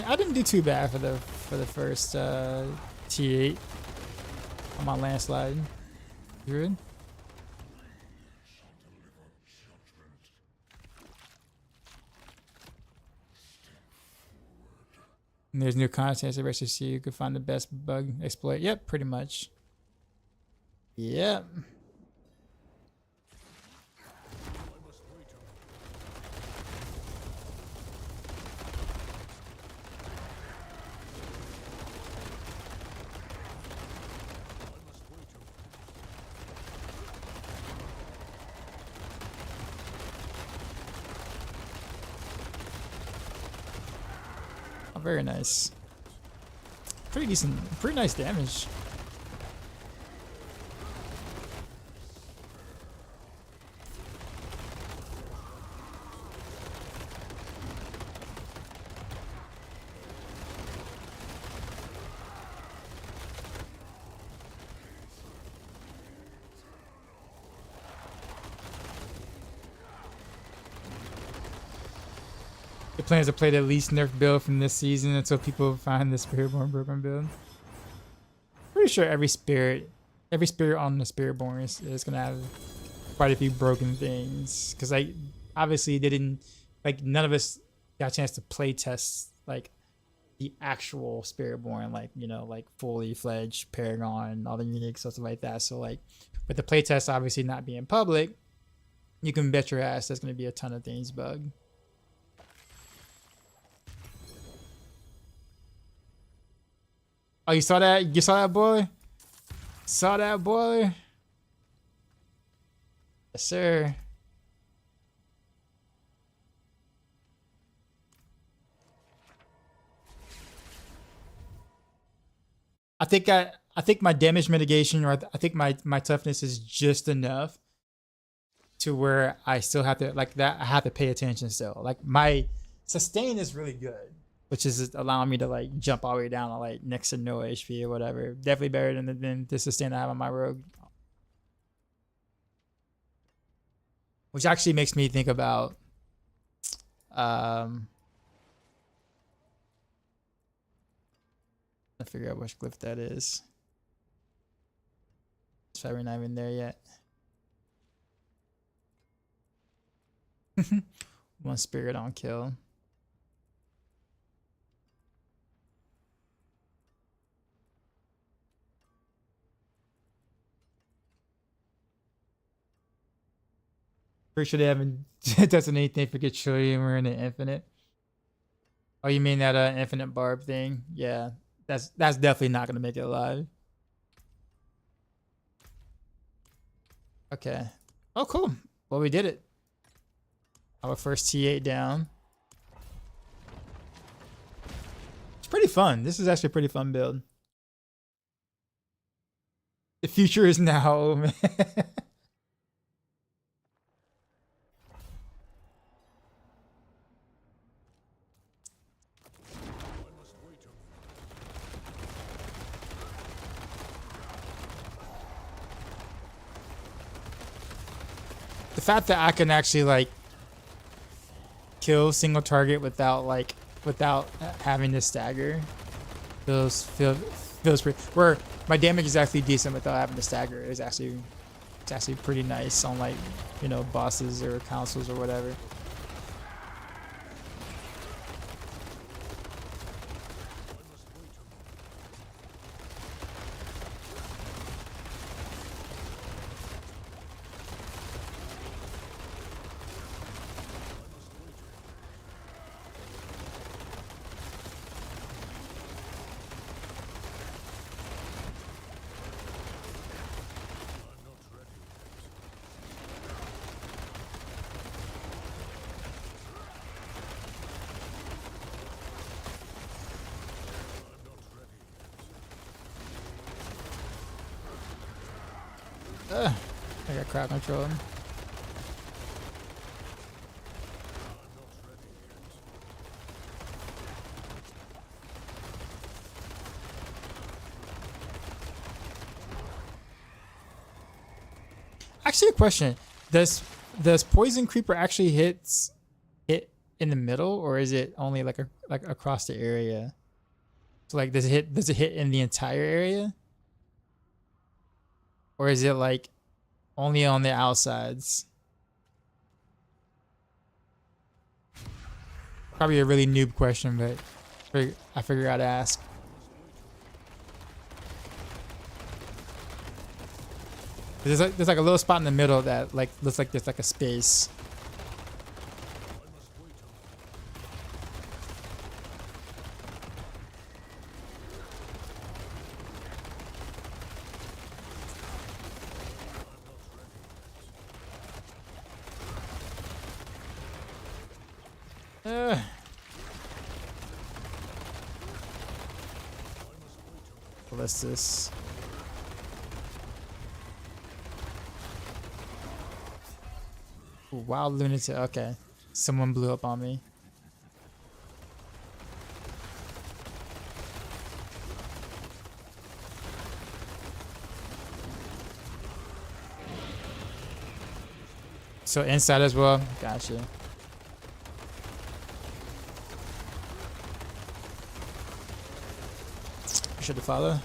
I didn't do too bad for the first T8 on my landslide. Druid. And there's new content so rest of you could find the best bug exploit. Yep, pretty much. Yep. Very nice. Pretty decent, pretty nice damage. The plan is to play the least nerfed build from this season until people find the Spiritborn broken build. Pretty sure every spirit on the Spiritborn is gonna have quite a few broken things. Cause like obviously they didn't, like none of us got a chance to play test like the actual Spiritborn, like, you know, like fully fledged Paragon, all the unique stuff like that. So like with the playtest obviously not being public, you can bet your ass there's gonna be a ton of things bugged. Oh, you saw that? You saw that, boy? Saw that, boy? Yes, sir. I think my damage mitigation, or I think my toughness is just enough to where I still have to, like, that I have to pay attention still. Like my sustain is really good, which is allowing me to like jump all the way down to like next to no HP or whatever. Definitely better than the sustain I have on my rogue. Which actually makes me think about I figure out which glyph that is. It's probably not even there yet. One spirit on kill. Pretty sure they haven't done anything for get Trillium or in the infinite. Oh, you mean that infinite barb thing? Yeah, that's definitely not gonna make it alive. Okay. Oh, cool. Well, we did it. Our first T8 down. It's pretty fun. This is actually a pretty fun build. The future is now, man. The fact that I can actually like kill single target without having to stagger feels pretty, where my damage is actually decent without having to stagger. It's actually pretty nice on, like, you know, bosses or councils or whatever. I got crowd control. Actually, a question: Does poison creeper actually hit in the middle, or is it only like across the area? So like, does it hit in the entire area, or is it like only on the outsides? Probably a really noob question, but I figure I'd ask. There's like a little spot in the middle that like looks like there's like a space. What's this? Ooh, wild lunatic. Okay, someone blew up on me. So inside as well. Gotcha. Appreciate the follow.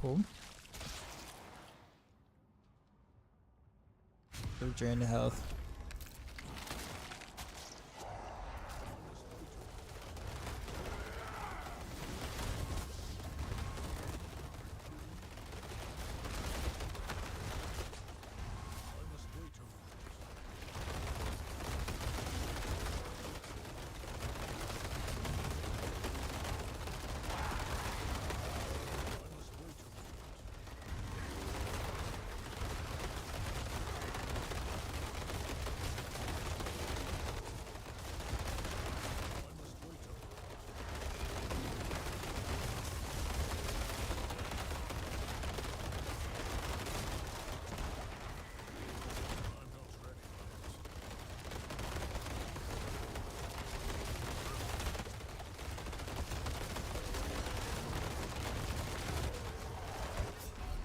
Cool. They're drained to health.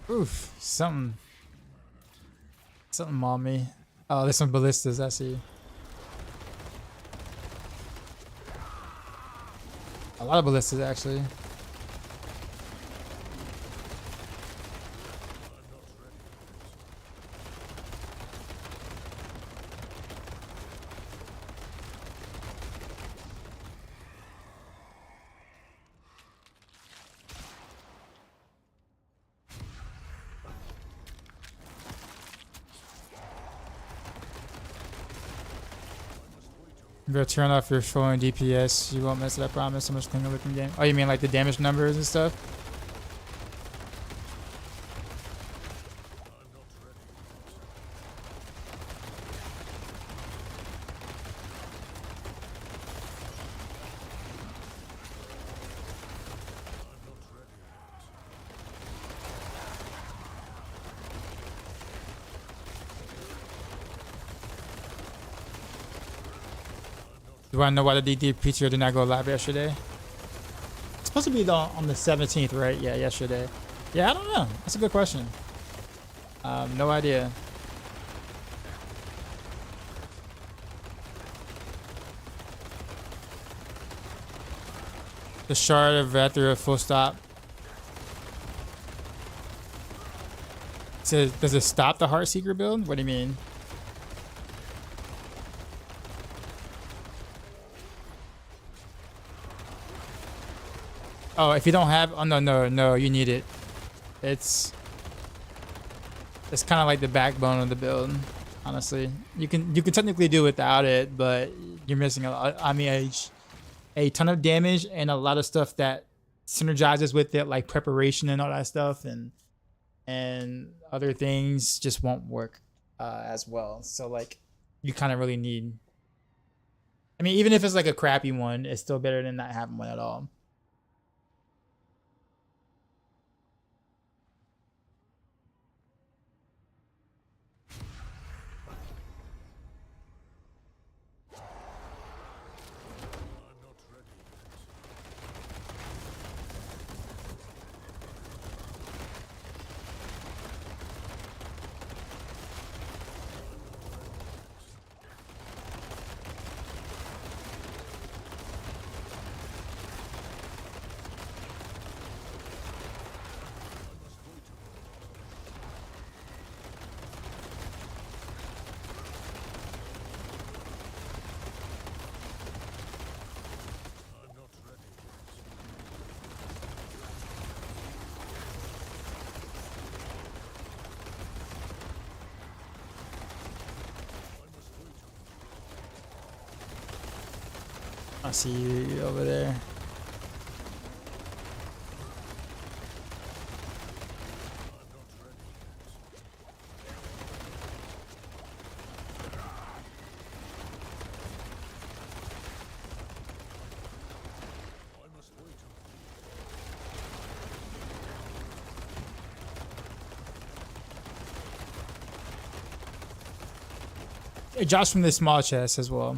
Oof, something on me. Oh, there's some ballistas, I see. A lot of ballistas, actually. If you turn off your showing DPS, you won't miss it, I promise. So much cleaner looking game. Oh, you mean like the damage numbers and stuff? Do I know why the DD PTO did not go live yesterday? It's supposed to be on the 17th, right? Yeah, yesterday. Yeah, I don't know. That's a good question. No idea. The shard of Vethra full stop. It says, does it stop the Heartseeker build? What do you mean? Oh, if you don't have, oh no, you need it. It's kind of like the backbone of the build. Honestly, you can technically do without it, but you're missing a lot. I mean, a ton of damage and a lot of stuff that synergizes with it, like preparation and all that stuff, and other things just won't work as well. So like, you kind of really need. I mean, even if it's like a crappy one, it's still better than not having one at all. I see you over there. It drops from the small chest as well.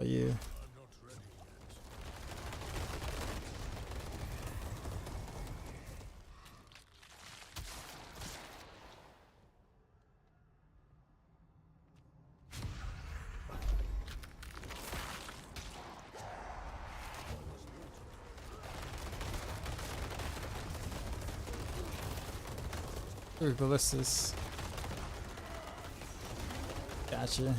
Are you? Ooh, ballistas. Gotcha.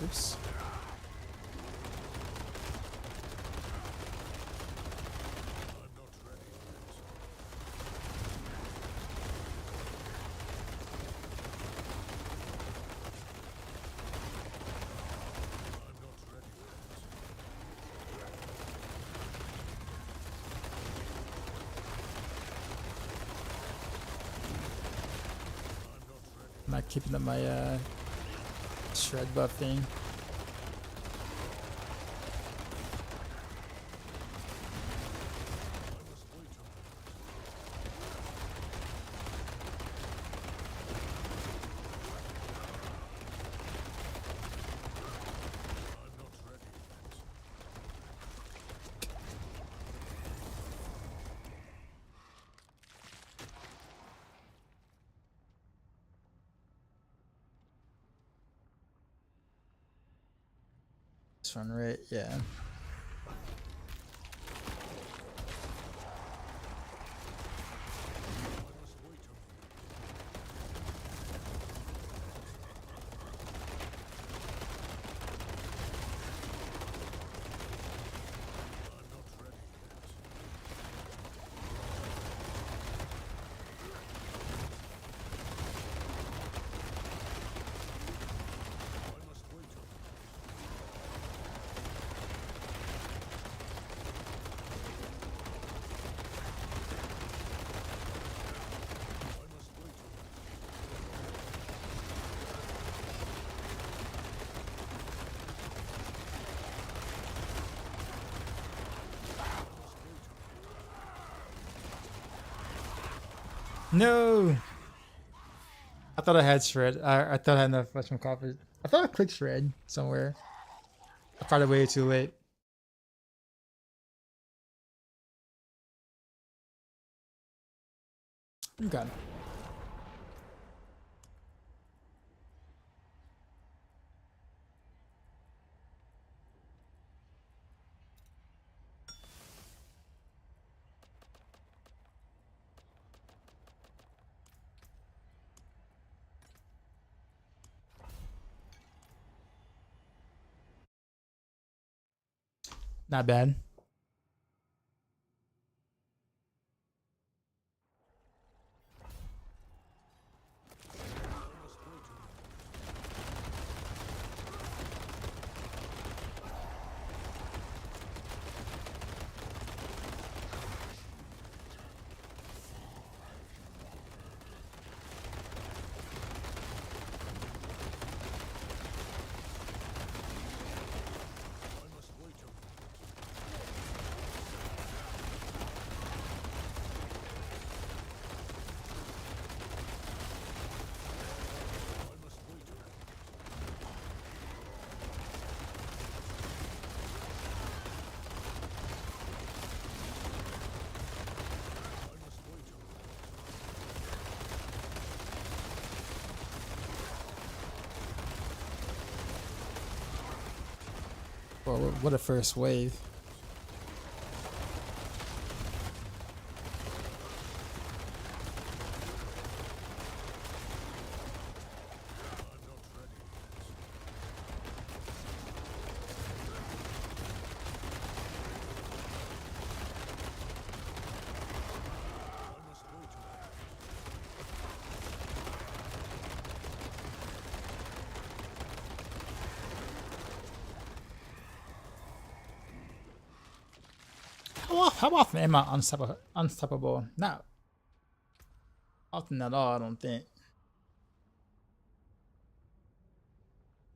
Oops. I'm not keeping up my shred buff thing. This one, right? Yeah. No! I thought I had shred. I thought I had enough mushroom coffee. I thought I clicked shred somewhere. I probably waited too late. Okay. Not bad. Well, what a first wave. How often am I unstoppable? Not often at all, I don't think.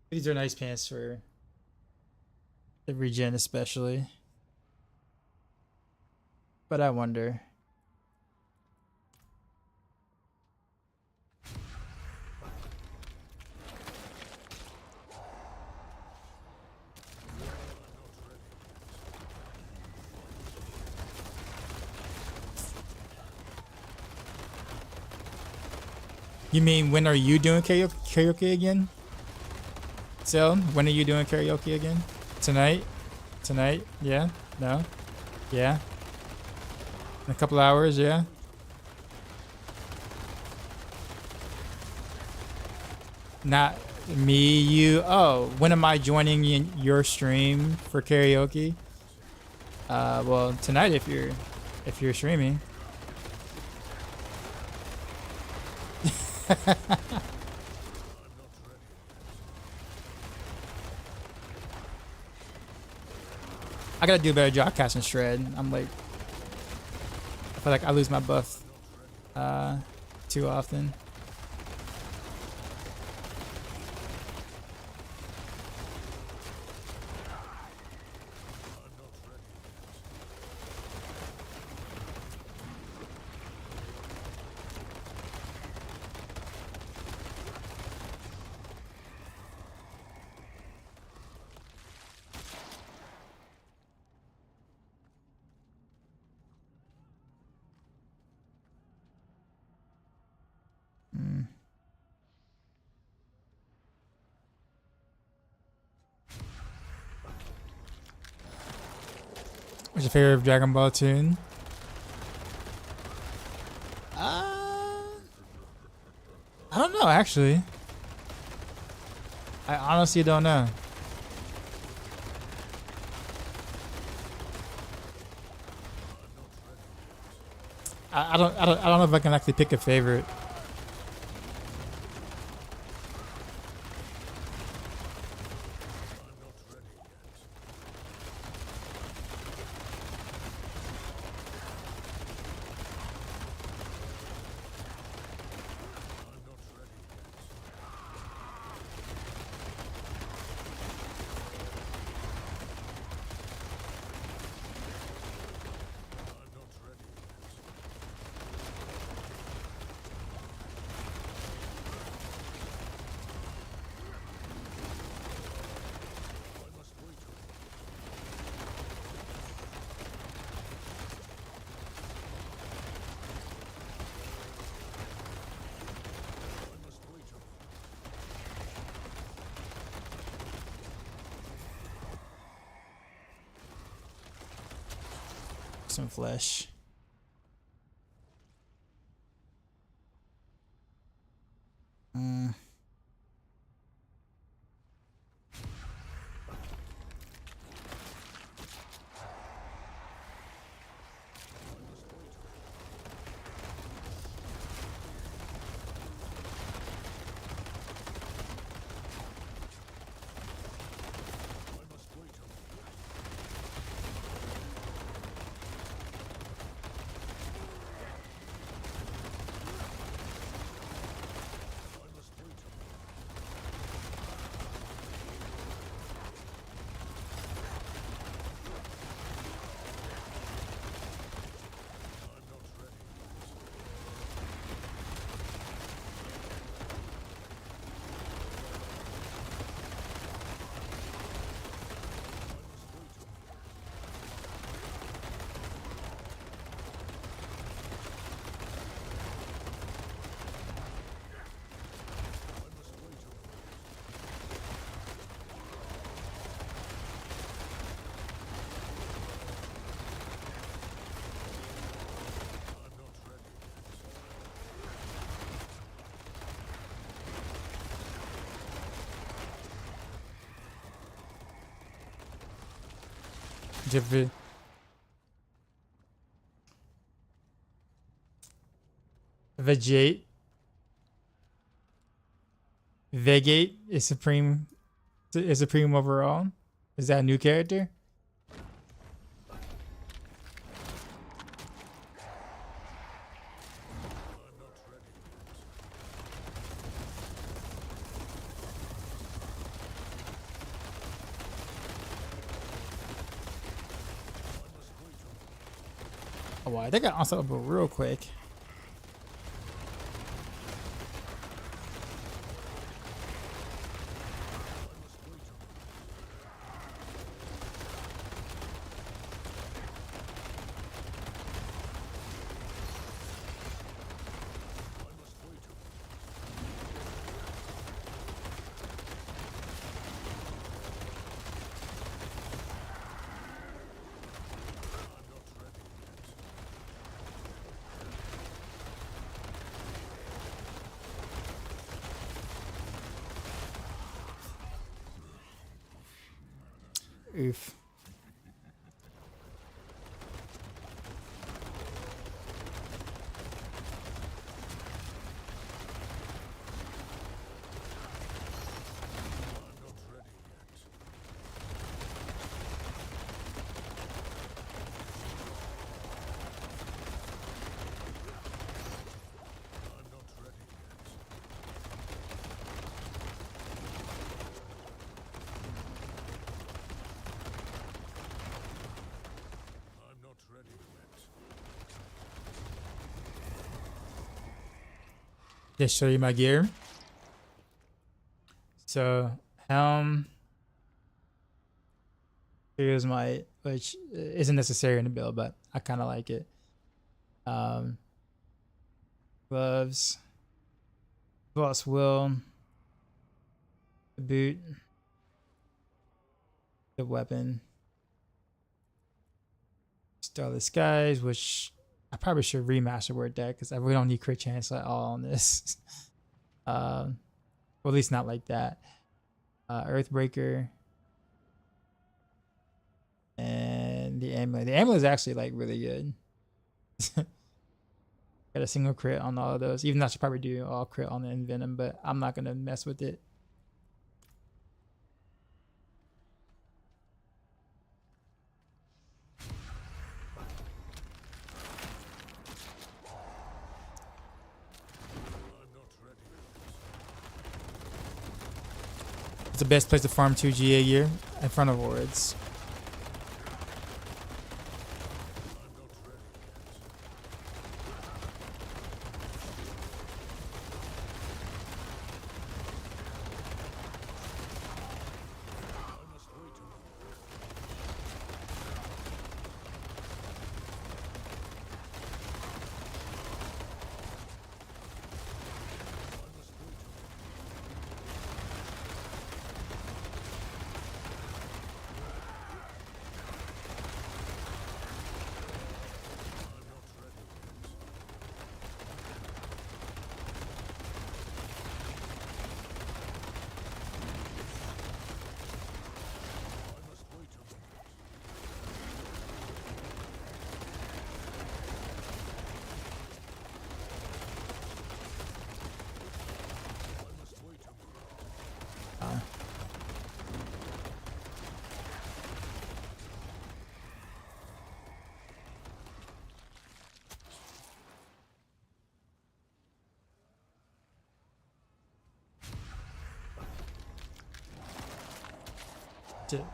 These are nice pants for the regen especially. But I wonder. You mean when are you doing karaoke again? So, when are you doing karaoke again? Tonight? Tonight? Yeah? No? Yeah? In a couple hours? Yeah? Not me, you. Oh, when am I joining your stream for karaoke? Well, tonight if you're streaming. I gotta do a better job casting shred. I'm like, I feel like I lose my buff too often. What's your favorite Dragon Ball tune? I don't know, actually. I honestly don't know. I don't know if I can actually pick a favorite. Some flesh. Vegate. Vegate is supreme. Is supreme overall. Is that a new character? Oh, wow, I think I also up real quick. Oof. Just show you my gear. So helm, here's my, which isn't necessary in the build, but I kind of like it. Gloves, boss will, the boot, the weapon, Starless Skies, which I probably should remaster word deck because we don't need crit chance at all on this. Well, at least not like that. Earthbreaker. And the amulet. The amulet is actually like really good. Got a single crit on all of those. Even though I should probably do all crit on the Envenom, but I'm not going to mess with it. It's the best place to farm 2 GA gear in front of wards.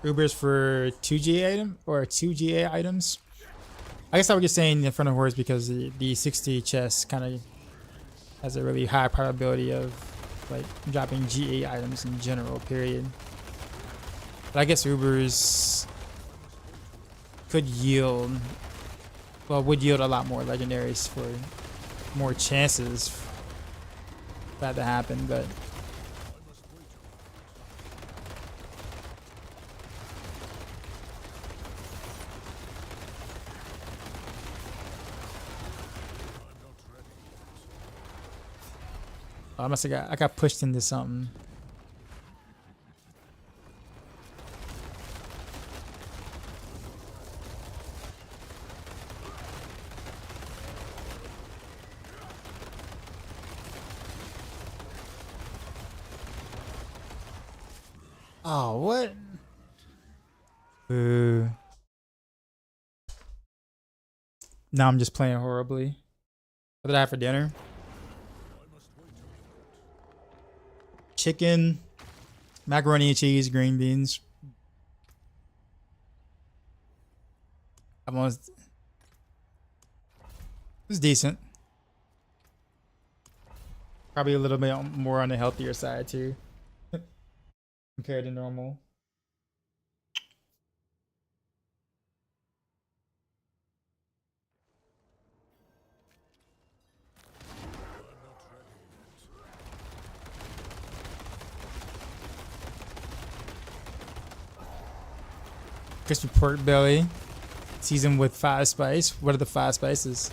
Ubers for 2 GA item or 2 GA items. I guess I was just saying in front of hordes because the 60 chest kind of has a really high probability of like dropping GA items in general, period. But I guess Ubers could yield, well, would yield a lot more legendaries for more chances for that to happen, but I got pushed into something. Oh, what? Ooh. Now I'm just playing horribly. What did I have for dinner? Chicken, macaroni and cheese, green beans. It was decent. Probably a little bit more on the healthier side too, compared to normal. Crispy pork belly, seasoned with 5 spice. What are the 5 spices?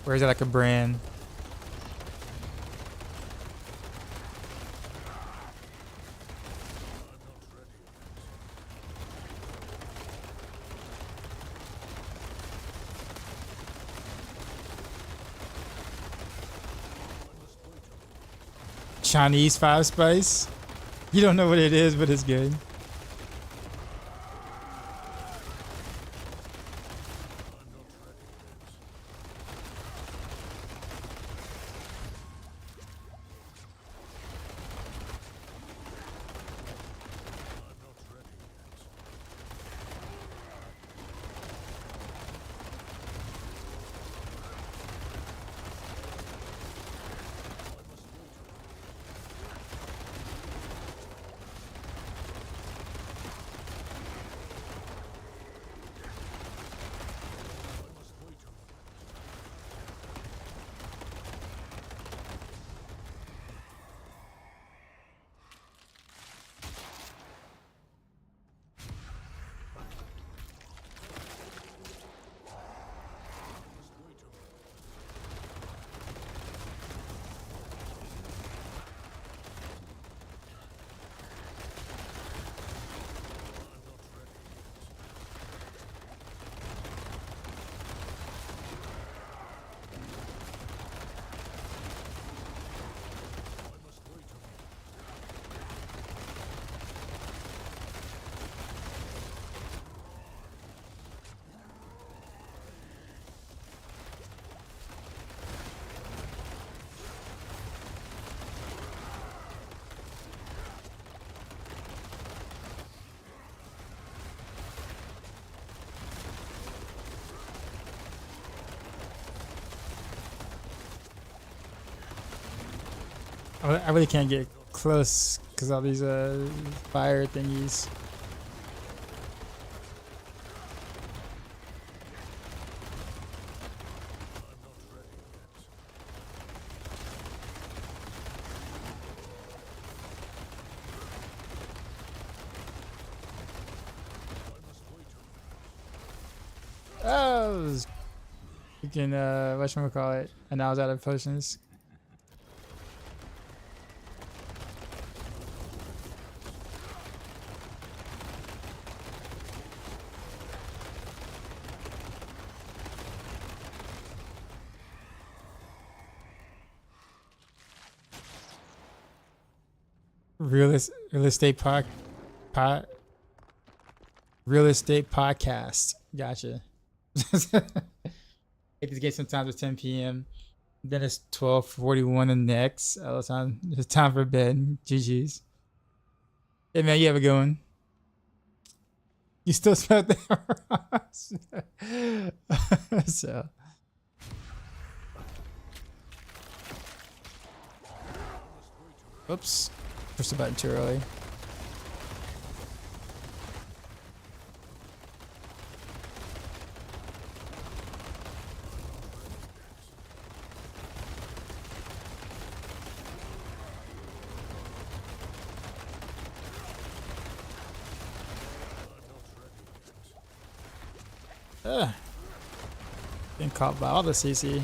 Or is it like a brand? Chinese 5 spice? You don't know what it is, but it's good. I really can't get close because all these fire thingies. Oh, you can whatchamacallit, and I was out of potions. Real estate real estate podcast. Gotcha. Hit this game sometimes at 10 p.m. Then it's 12:41 the next. All the time. It's time for bed. GG's. Hey man, you have a good one. You still smell that? So. Oops. Pushed the button too early. Been caught by all the CC.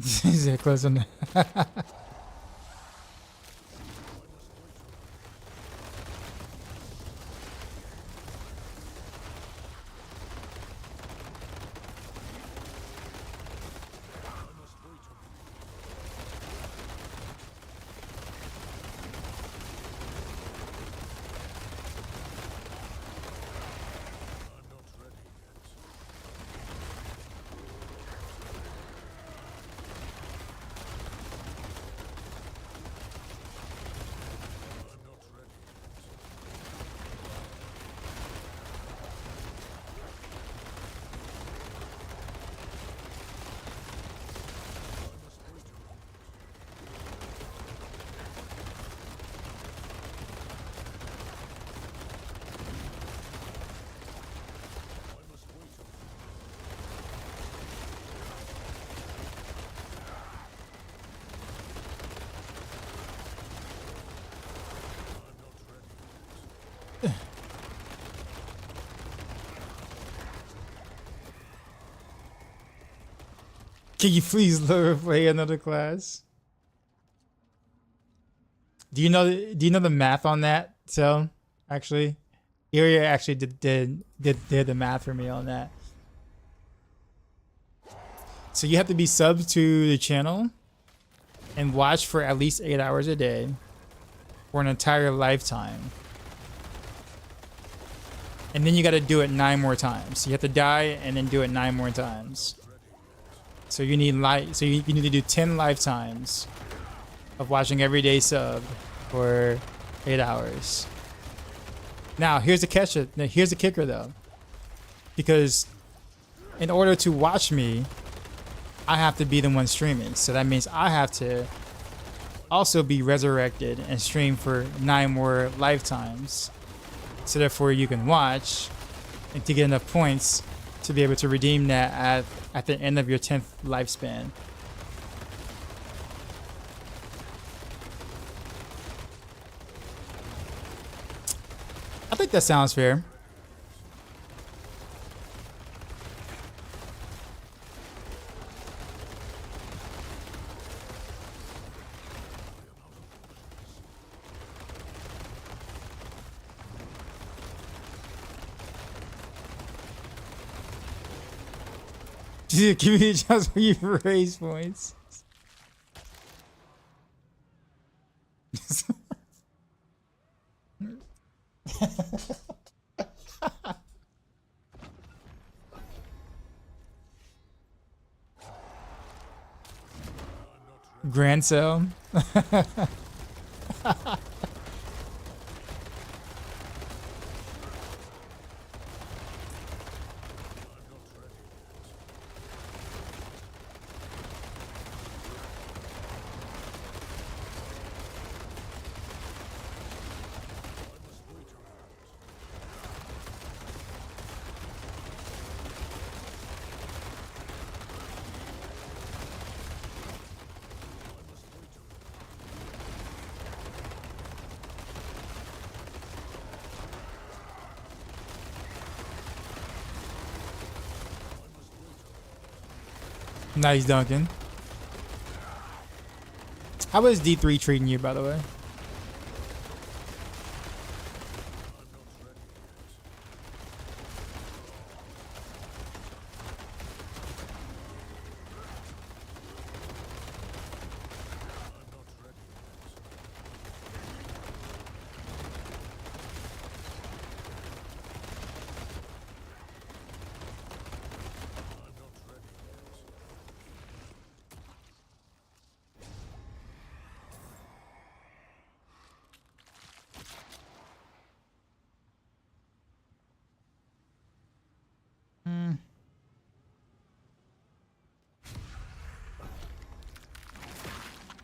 Is it close on that? Can you please lower play another class? Do you know the math on that? So actually, Iria actually did the math for me on that. So you have to be subbed to the channel and watch for at least 8 hours a day for an entire lifetime. And then you got to do it 9 more times. So you have to die and then do it 9 more times. So you need you need to do 10 lifetimes of watching everyday sub for 8 hours. Now here's the catch. Here's the kicker though, because in order to watch me, I have to be the one streaming. So that means I have to also be resurrected and stream for 9 more lifetimes. So therefore you can watch and to get enough points to be able to redeem that at the end of your 10th lifespan. I think that sounds fair. Give me a chance for you to raise points. Grand sale. Nice, Duncan. How is D3 treating you, by the way?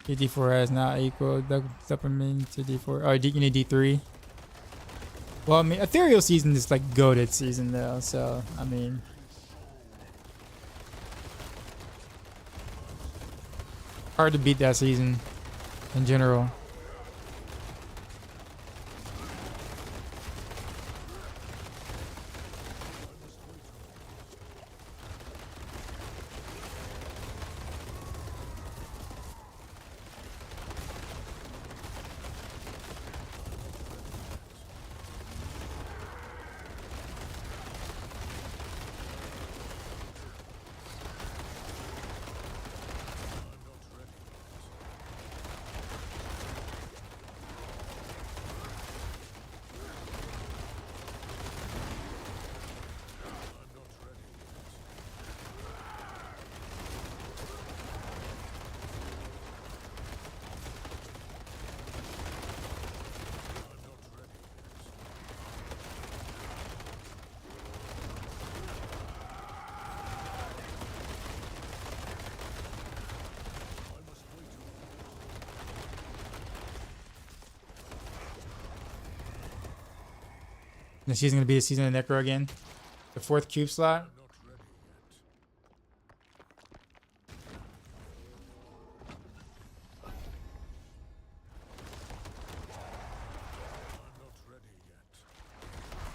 D4 has not equal supplement to D4. Oh, you need D3. Well, I mean, Ethereal season is like goated season though, so I mean, hard to beat that season in general. The season gonna be a season of Necro again. The 4th cube slot. I'm not ready yet. I'm not ready yet. I'm not ready yet.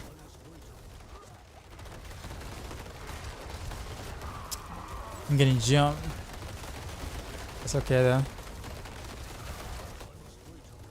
I must wait on it. I must wait on it. I'm getting jumped. It's okay though. I must wait on it.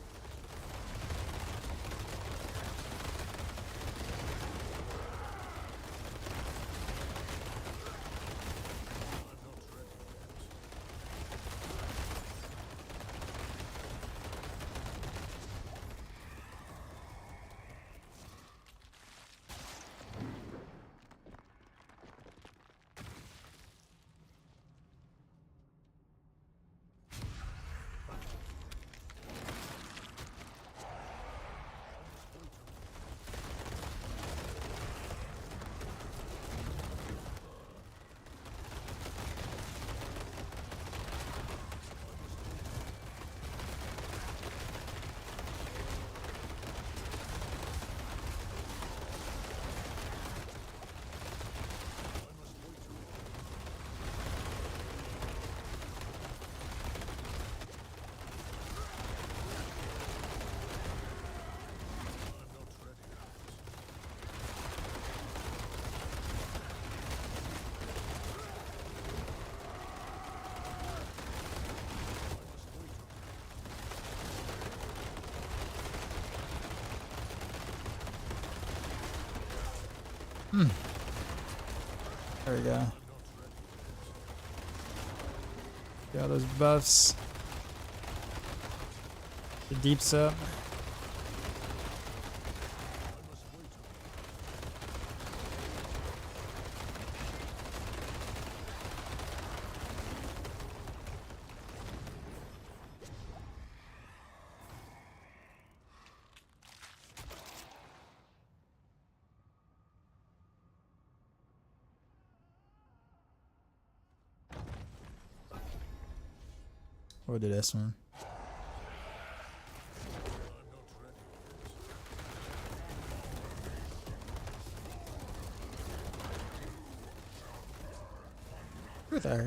I'm not ready yet. I'm not ready yet. There we go. I'm not ready yet. Got those buffs. The deeps up. I must wait on it. We'll do this one. I'm not ready yet. Whew, that hurt. I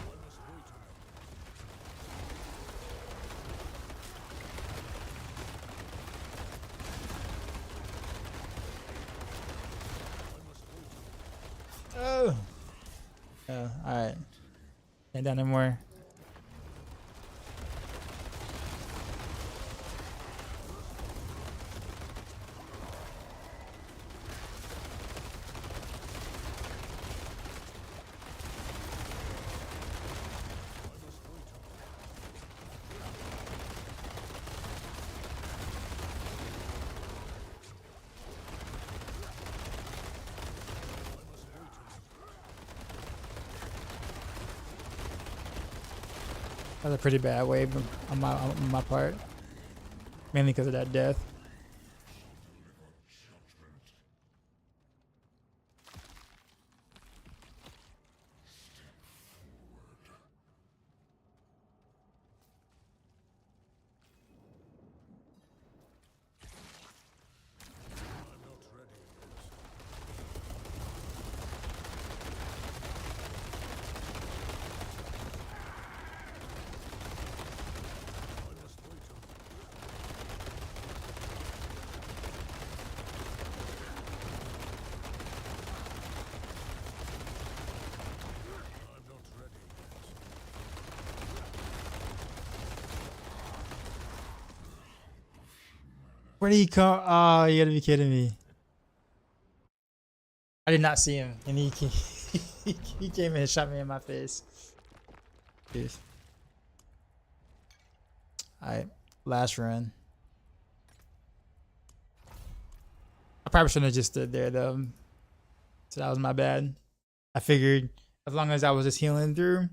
must wait on it. I must wait on it. Oh, alright. Ain't down no more. That's a pretty bad wave on my part. Mainly because of that death. I'm not ready yet. I must wait on it. Where did he come? Oh, you gotta be kidding me. I did not see him, and he he came in and shot me in my face. Jeez. Alright, last run. I probably shouldn't have just stood there though. So that was my bad. I figured as long as I was just healing through.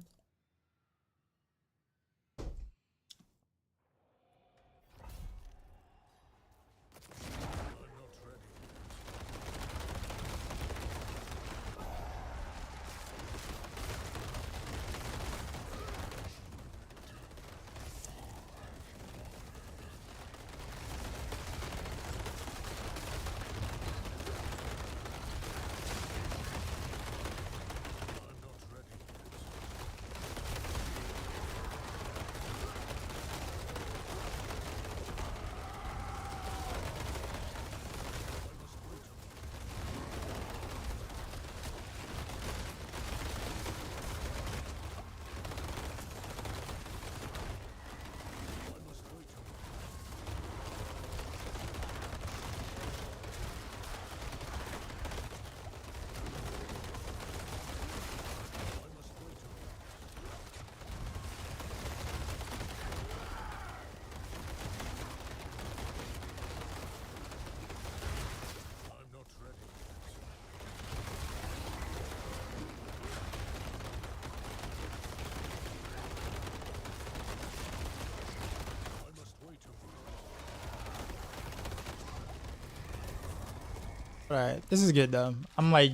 Alright, this is good though. I'm like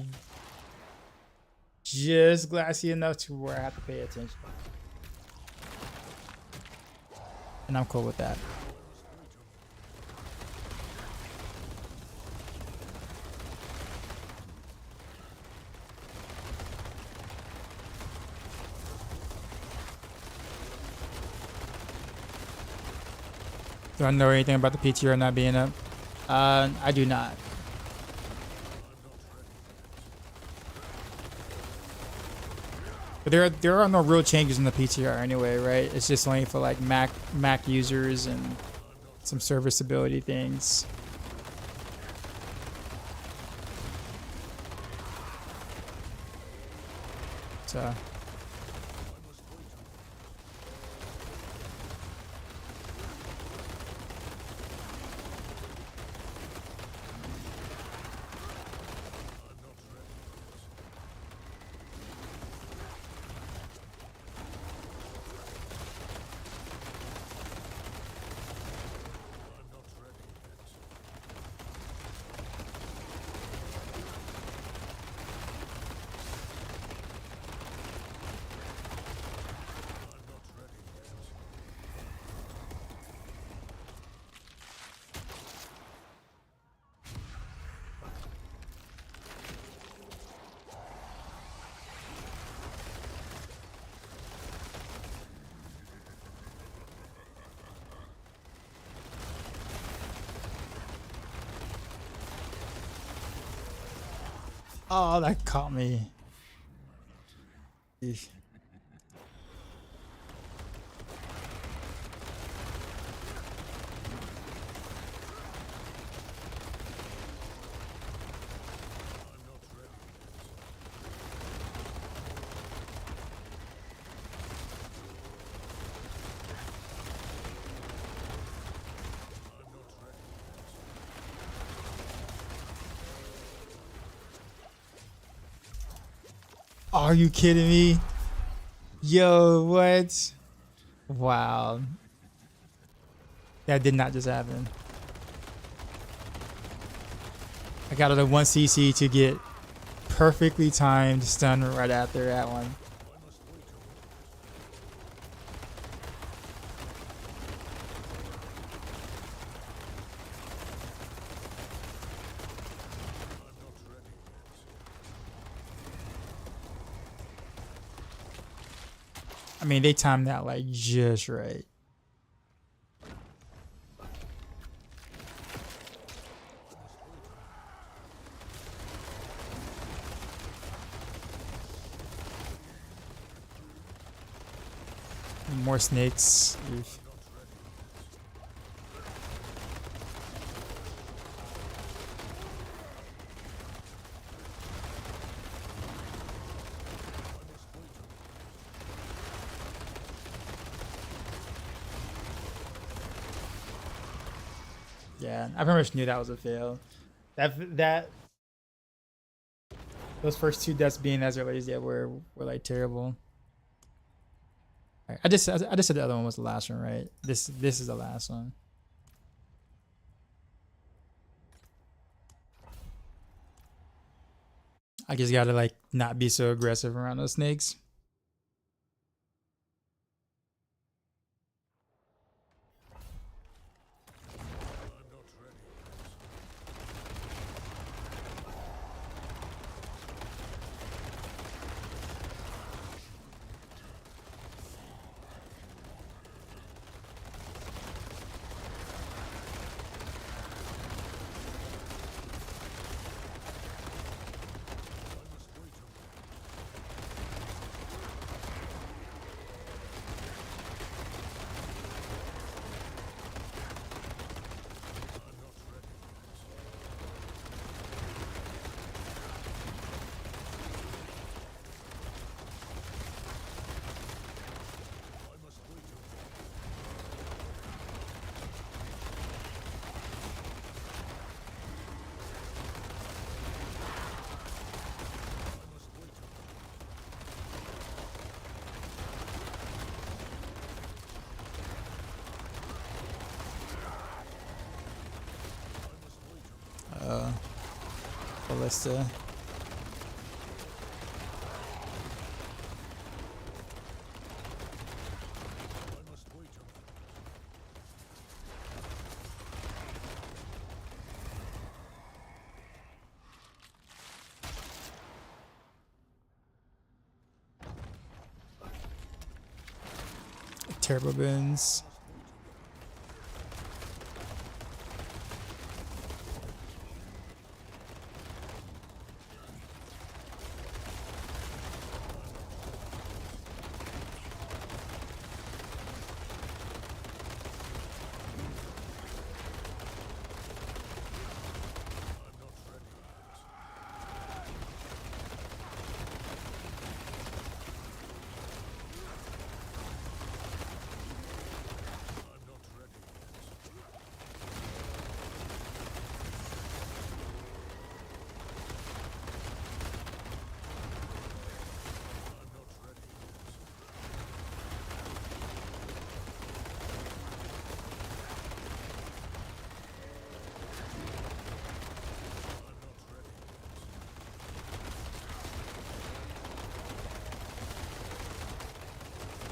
just glassy enough to where I have to pay attention. And I'm cool with that. Do I know anything about the PTR not being up? I do not. But there are no real changes in the PTR anyway, right? It's just only for like Mac users and some serviceability things. So oh, that caught me. Eesh. Are you kidding me? Yo, what? Wow. That did not just happen. I got it at 1 CC to get perfectly timed stun right after that one. I mean, they timed that like just right. More snakes. Oof. Yeah, I pretty much knew that was a fail. That those first two deaths being as early as were like terrible. Alright, I just said the other one was the last one, right? This is the last one. I just gotta like not be so aggressive around those snakes. Ballista. Turbo bins.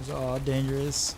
Those are all dangerous.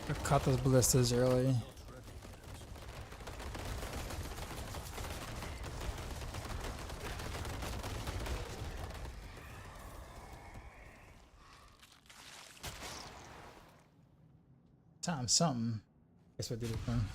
I caught those ballistas early. Time something. Guess what did it from?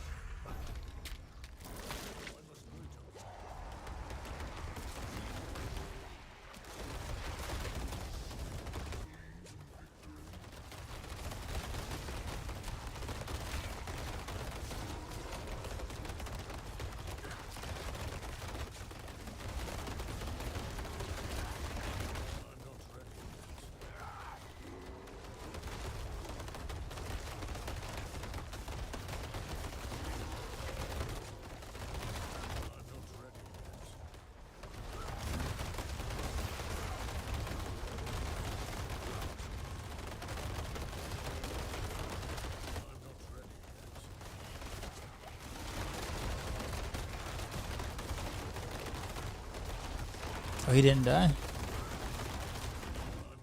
Oh, he didn't die. I'm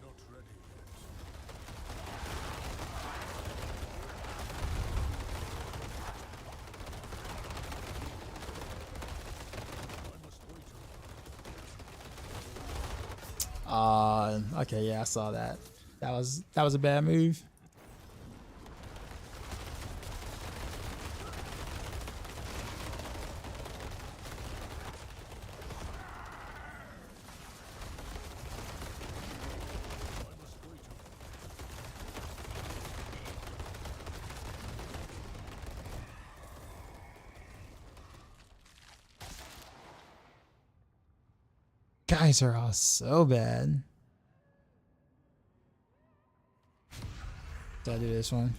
not ready yet. I must wait. Okay, yeah, I saw that. That was a bad move. Guys are all so bad. Did I do this one?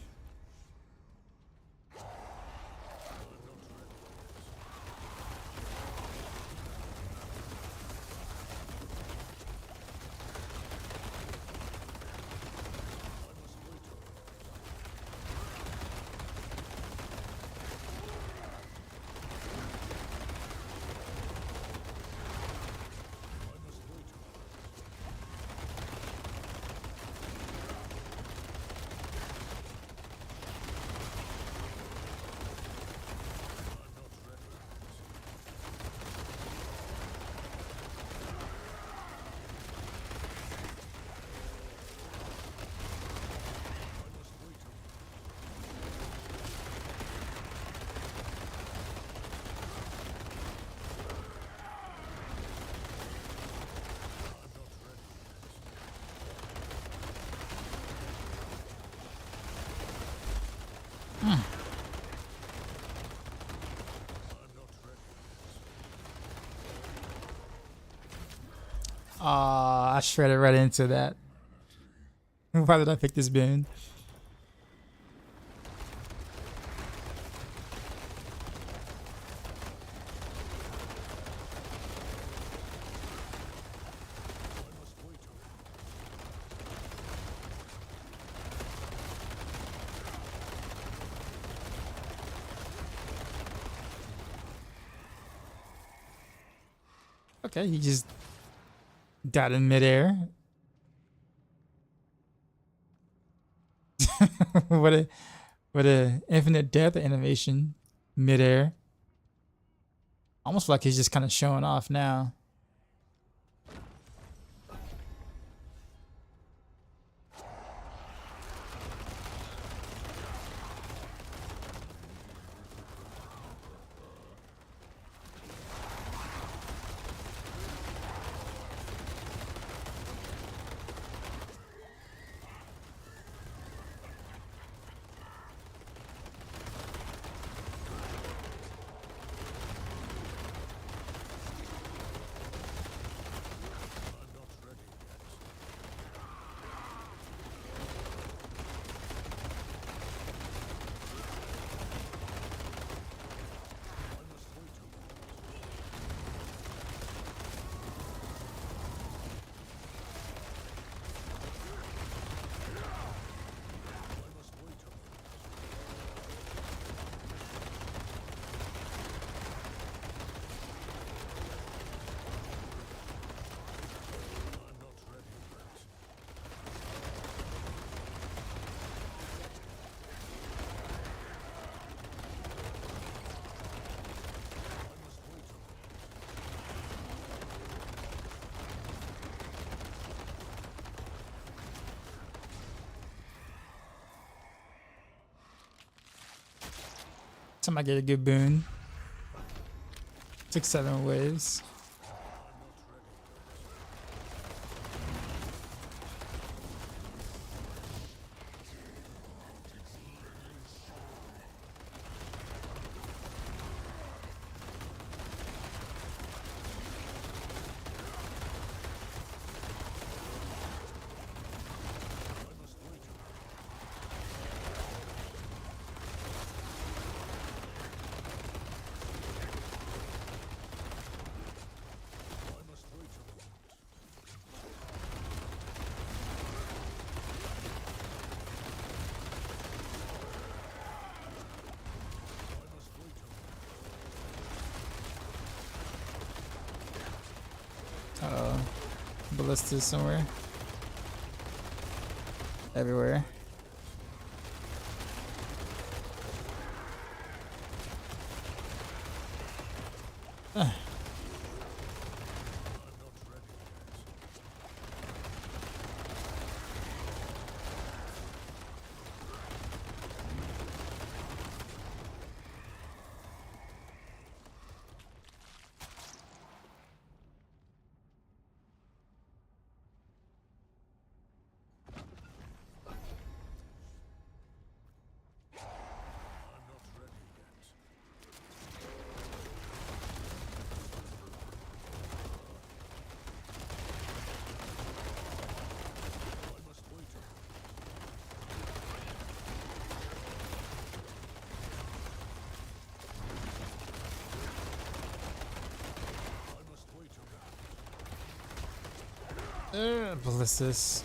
I shredded right into that. Why did I pick this boon? Okay, he just died in midair. what a infinite death animation midair. Almost like he's just kind of showing off now. Time I get a good boon. Took 7 waves. ballistas somewhere. Everywhere. Ah. Ballistas.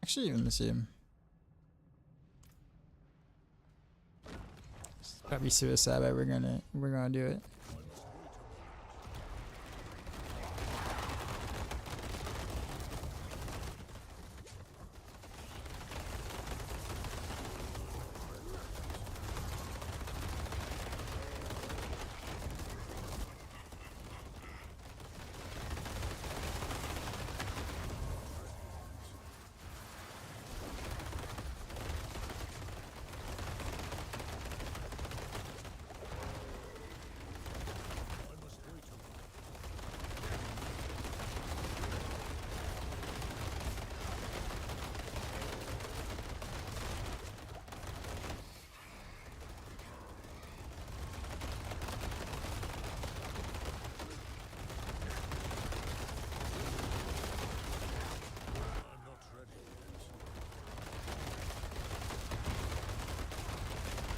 Actually, even the same. It's probably suicide, but we're gonna do it.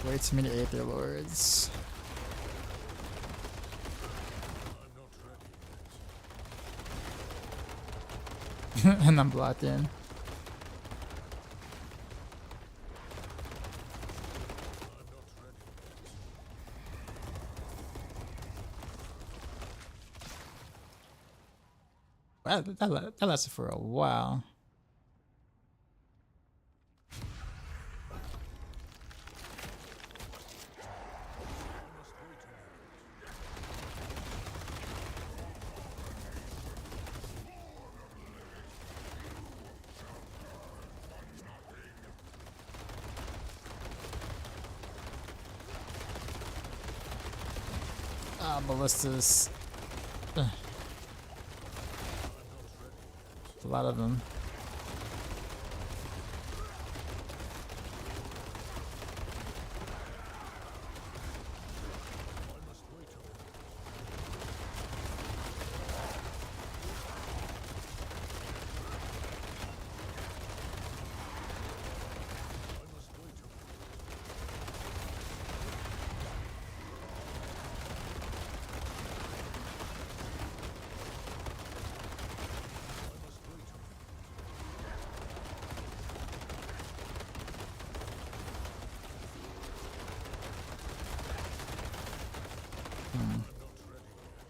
Way too many Aether Lords. And I'm blocked in. Wow, that lasted for a while. Ballistas. A lot of them.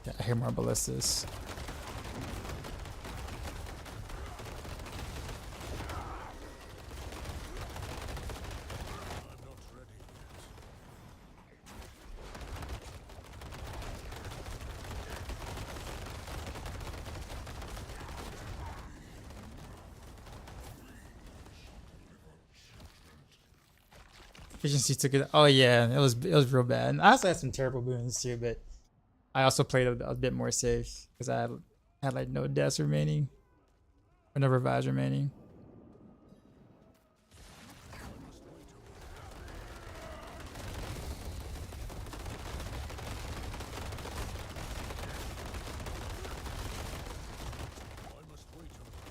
Yeah, I hear more ballistas. Efficiency took it. Oh yeah, it was real bad. And I also had some terrible boons too, but I also played a bit more safe because I had like no deaths remaining, or no revives remaining. I must wait a moment. I'm not ready yet. I must wait a moment.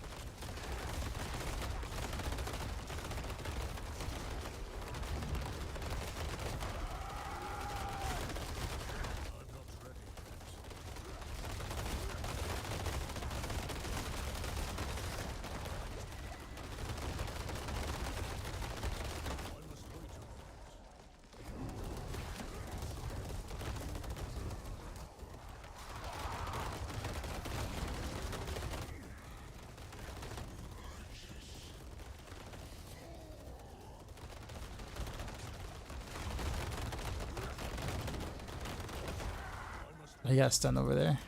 He got stunned over there.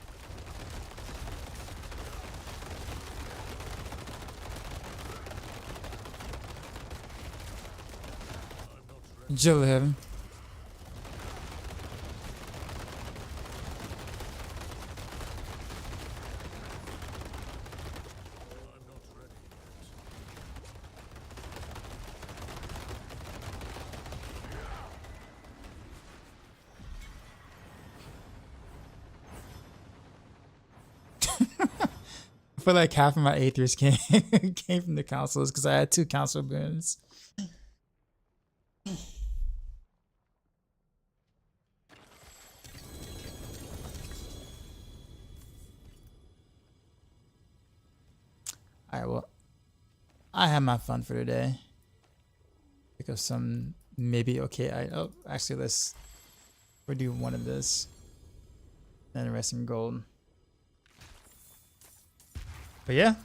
Jill him. I'm not ready yet. I feel like half of my Aethers came from the councils because I had 2 council boons. Alright, well, I had my fun for today. Pick up some maybe okay. Oh, actually, we'll do one of this. Then the rest in gold. But yeah,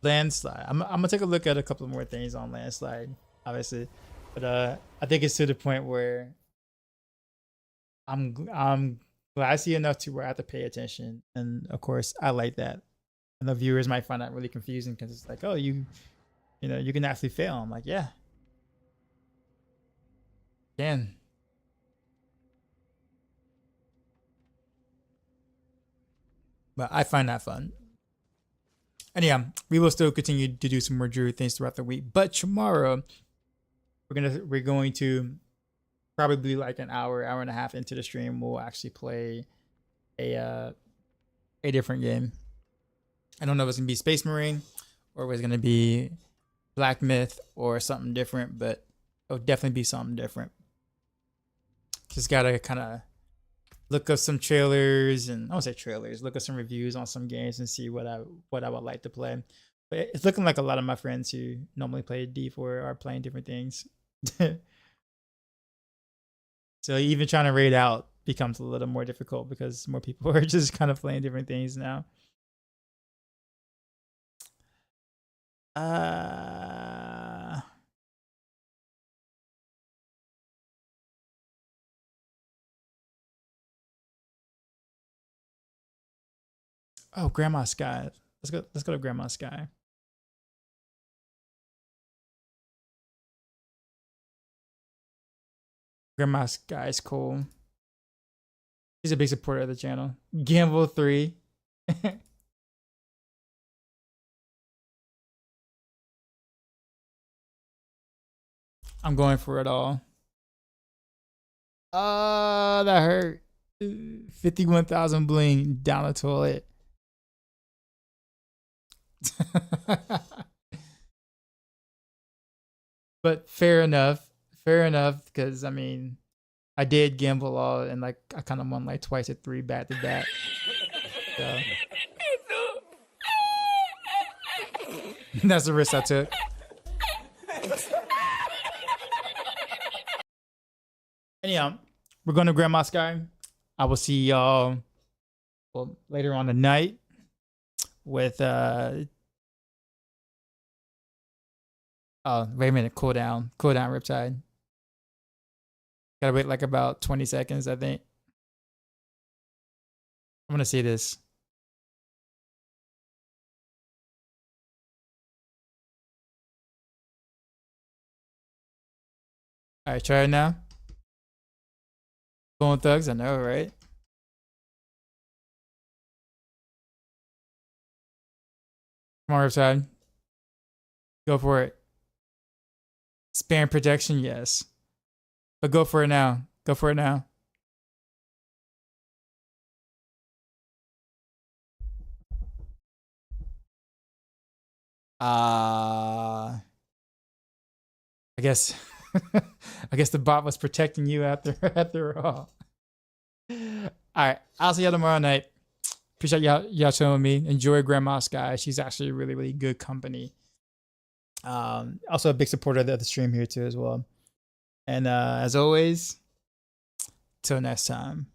landslide. I'm gonna take a look at a couple more things on landslide, obviously, but I think it's to the point where I'm glassy enough to where I have to pay attention, and of course I like that. And the viewers might find that really confusing because it's like, oh, you know, you can actually fail. I'm like, yeah, can. But I find that fun. And yeah, we will still continue to do some more Druid things throughout the week. But tomorrow, we're going to probably like an hour and a half into the stream, we'll actually play a different game. I don't know if it's gonna be Space Marine or if it's gonna be Black Myth or something different, but it'll definitely be something different. Just gotta kind of look up some trailers, and I won't say trailers, look up some reviews on some games and see what I would like to play. But it's looking like a lot of my friends who normally play D4 are playing different things. So even trying to raid out becomes a little more difficult because more people are just kind of playing different things now. Oh, Grandma Sky. Let's go to Grandma Sky. Grandma Sky is cool. She's a big supporter of the channel. Gamble 3. I'm going for it all. That hurt. 51,000 bling down the toilet. But fair enough, because I mean, I did gamble all, and like I kind of won like twice at 3 back to back. So that's the risk I took. Anyhow, we're going to Grandma Sky. I will see y'all later on tonight with oh, wait a minute, cooldown Riptide. Gotta wait like about 20 seconds, I think. I'm gonna see this. All right, try it now. Pulling thugs, I know, right? Come on, Riptide. Go for it. Spam protection, yes. But go for it now. Go for it now. I guess I guess the bot was protecting you after all. Alright, I'll see y'all tomorrow night. Appreciate y'all showing me. Enjoy Grandma Sky. She's actually really, really good company. Also a big supporter of the stream here too as well. And as always, till next time.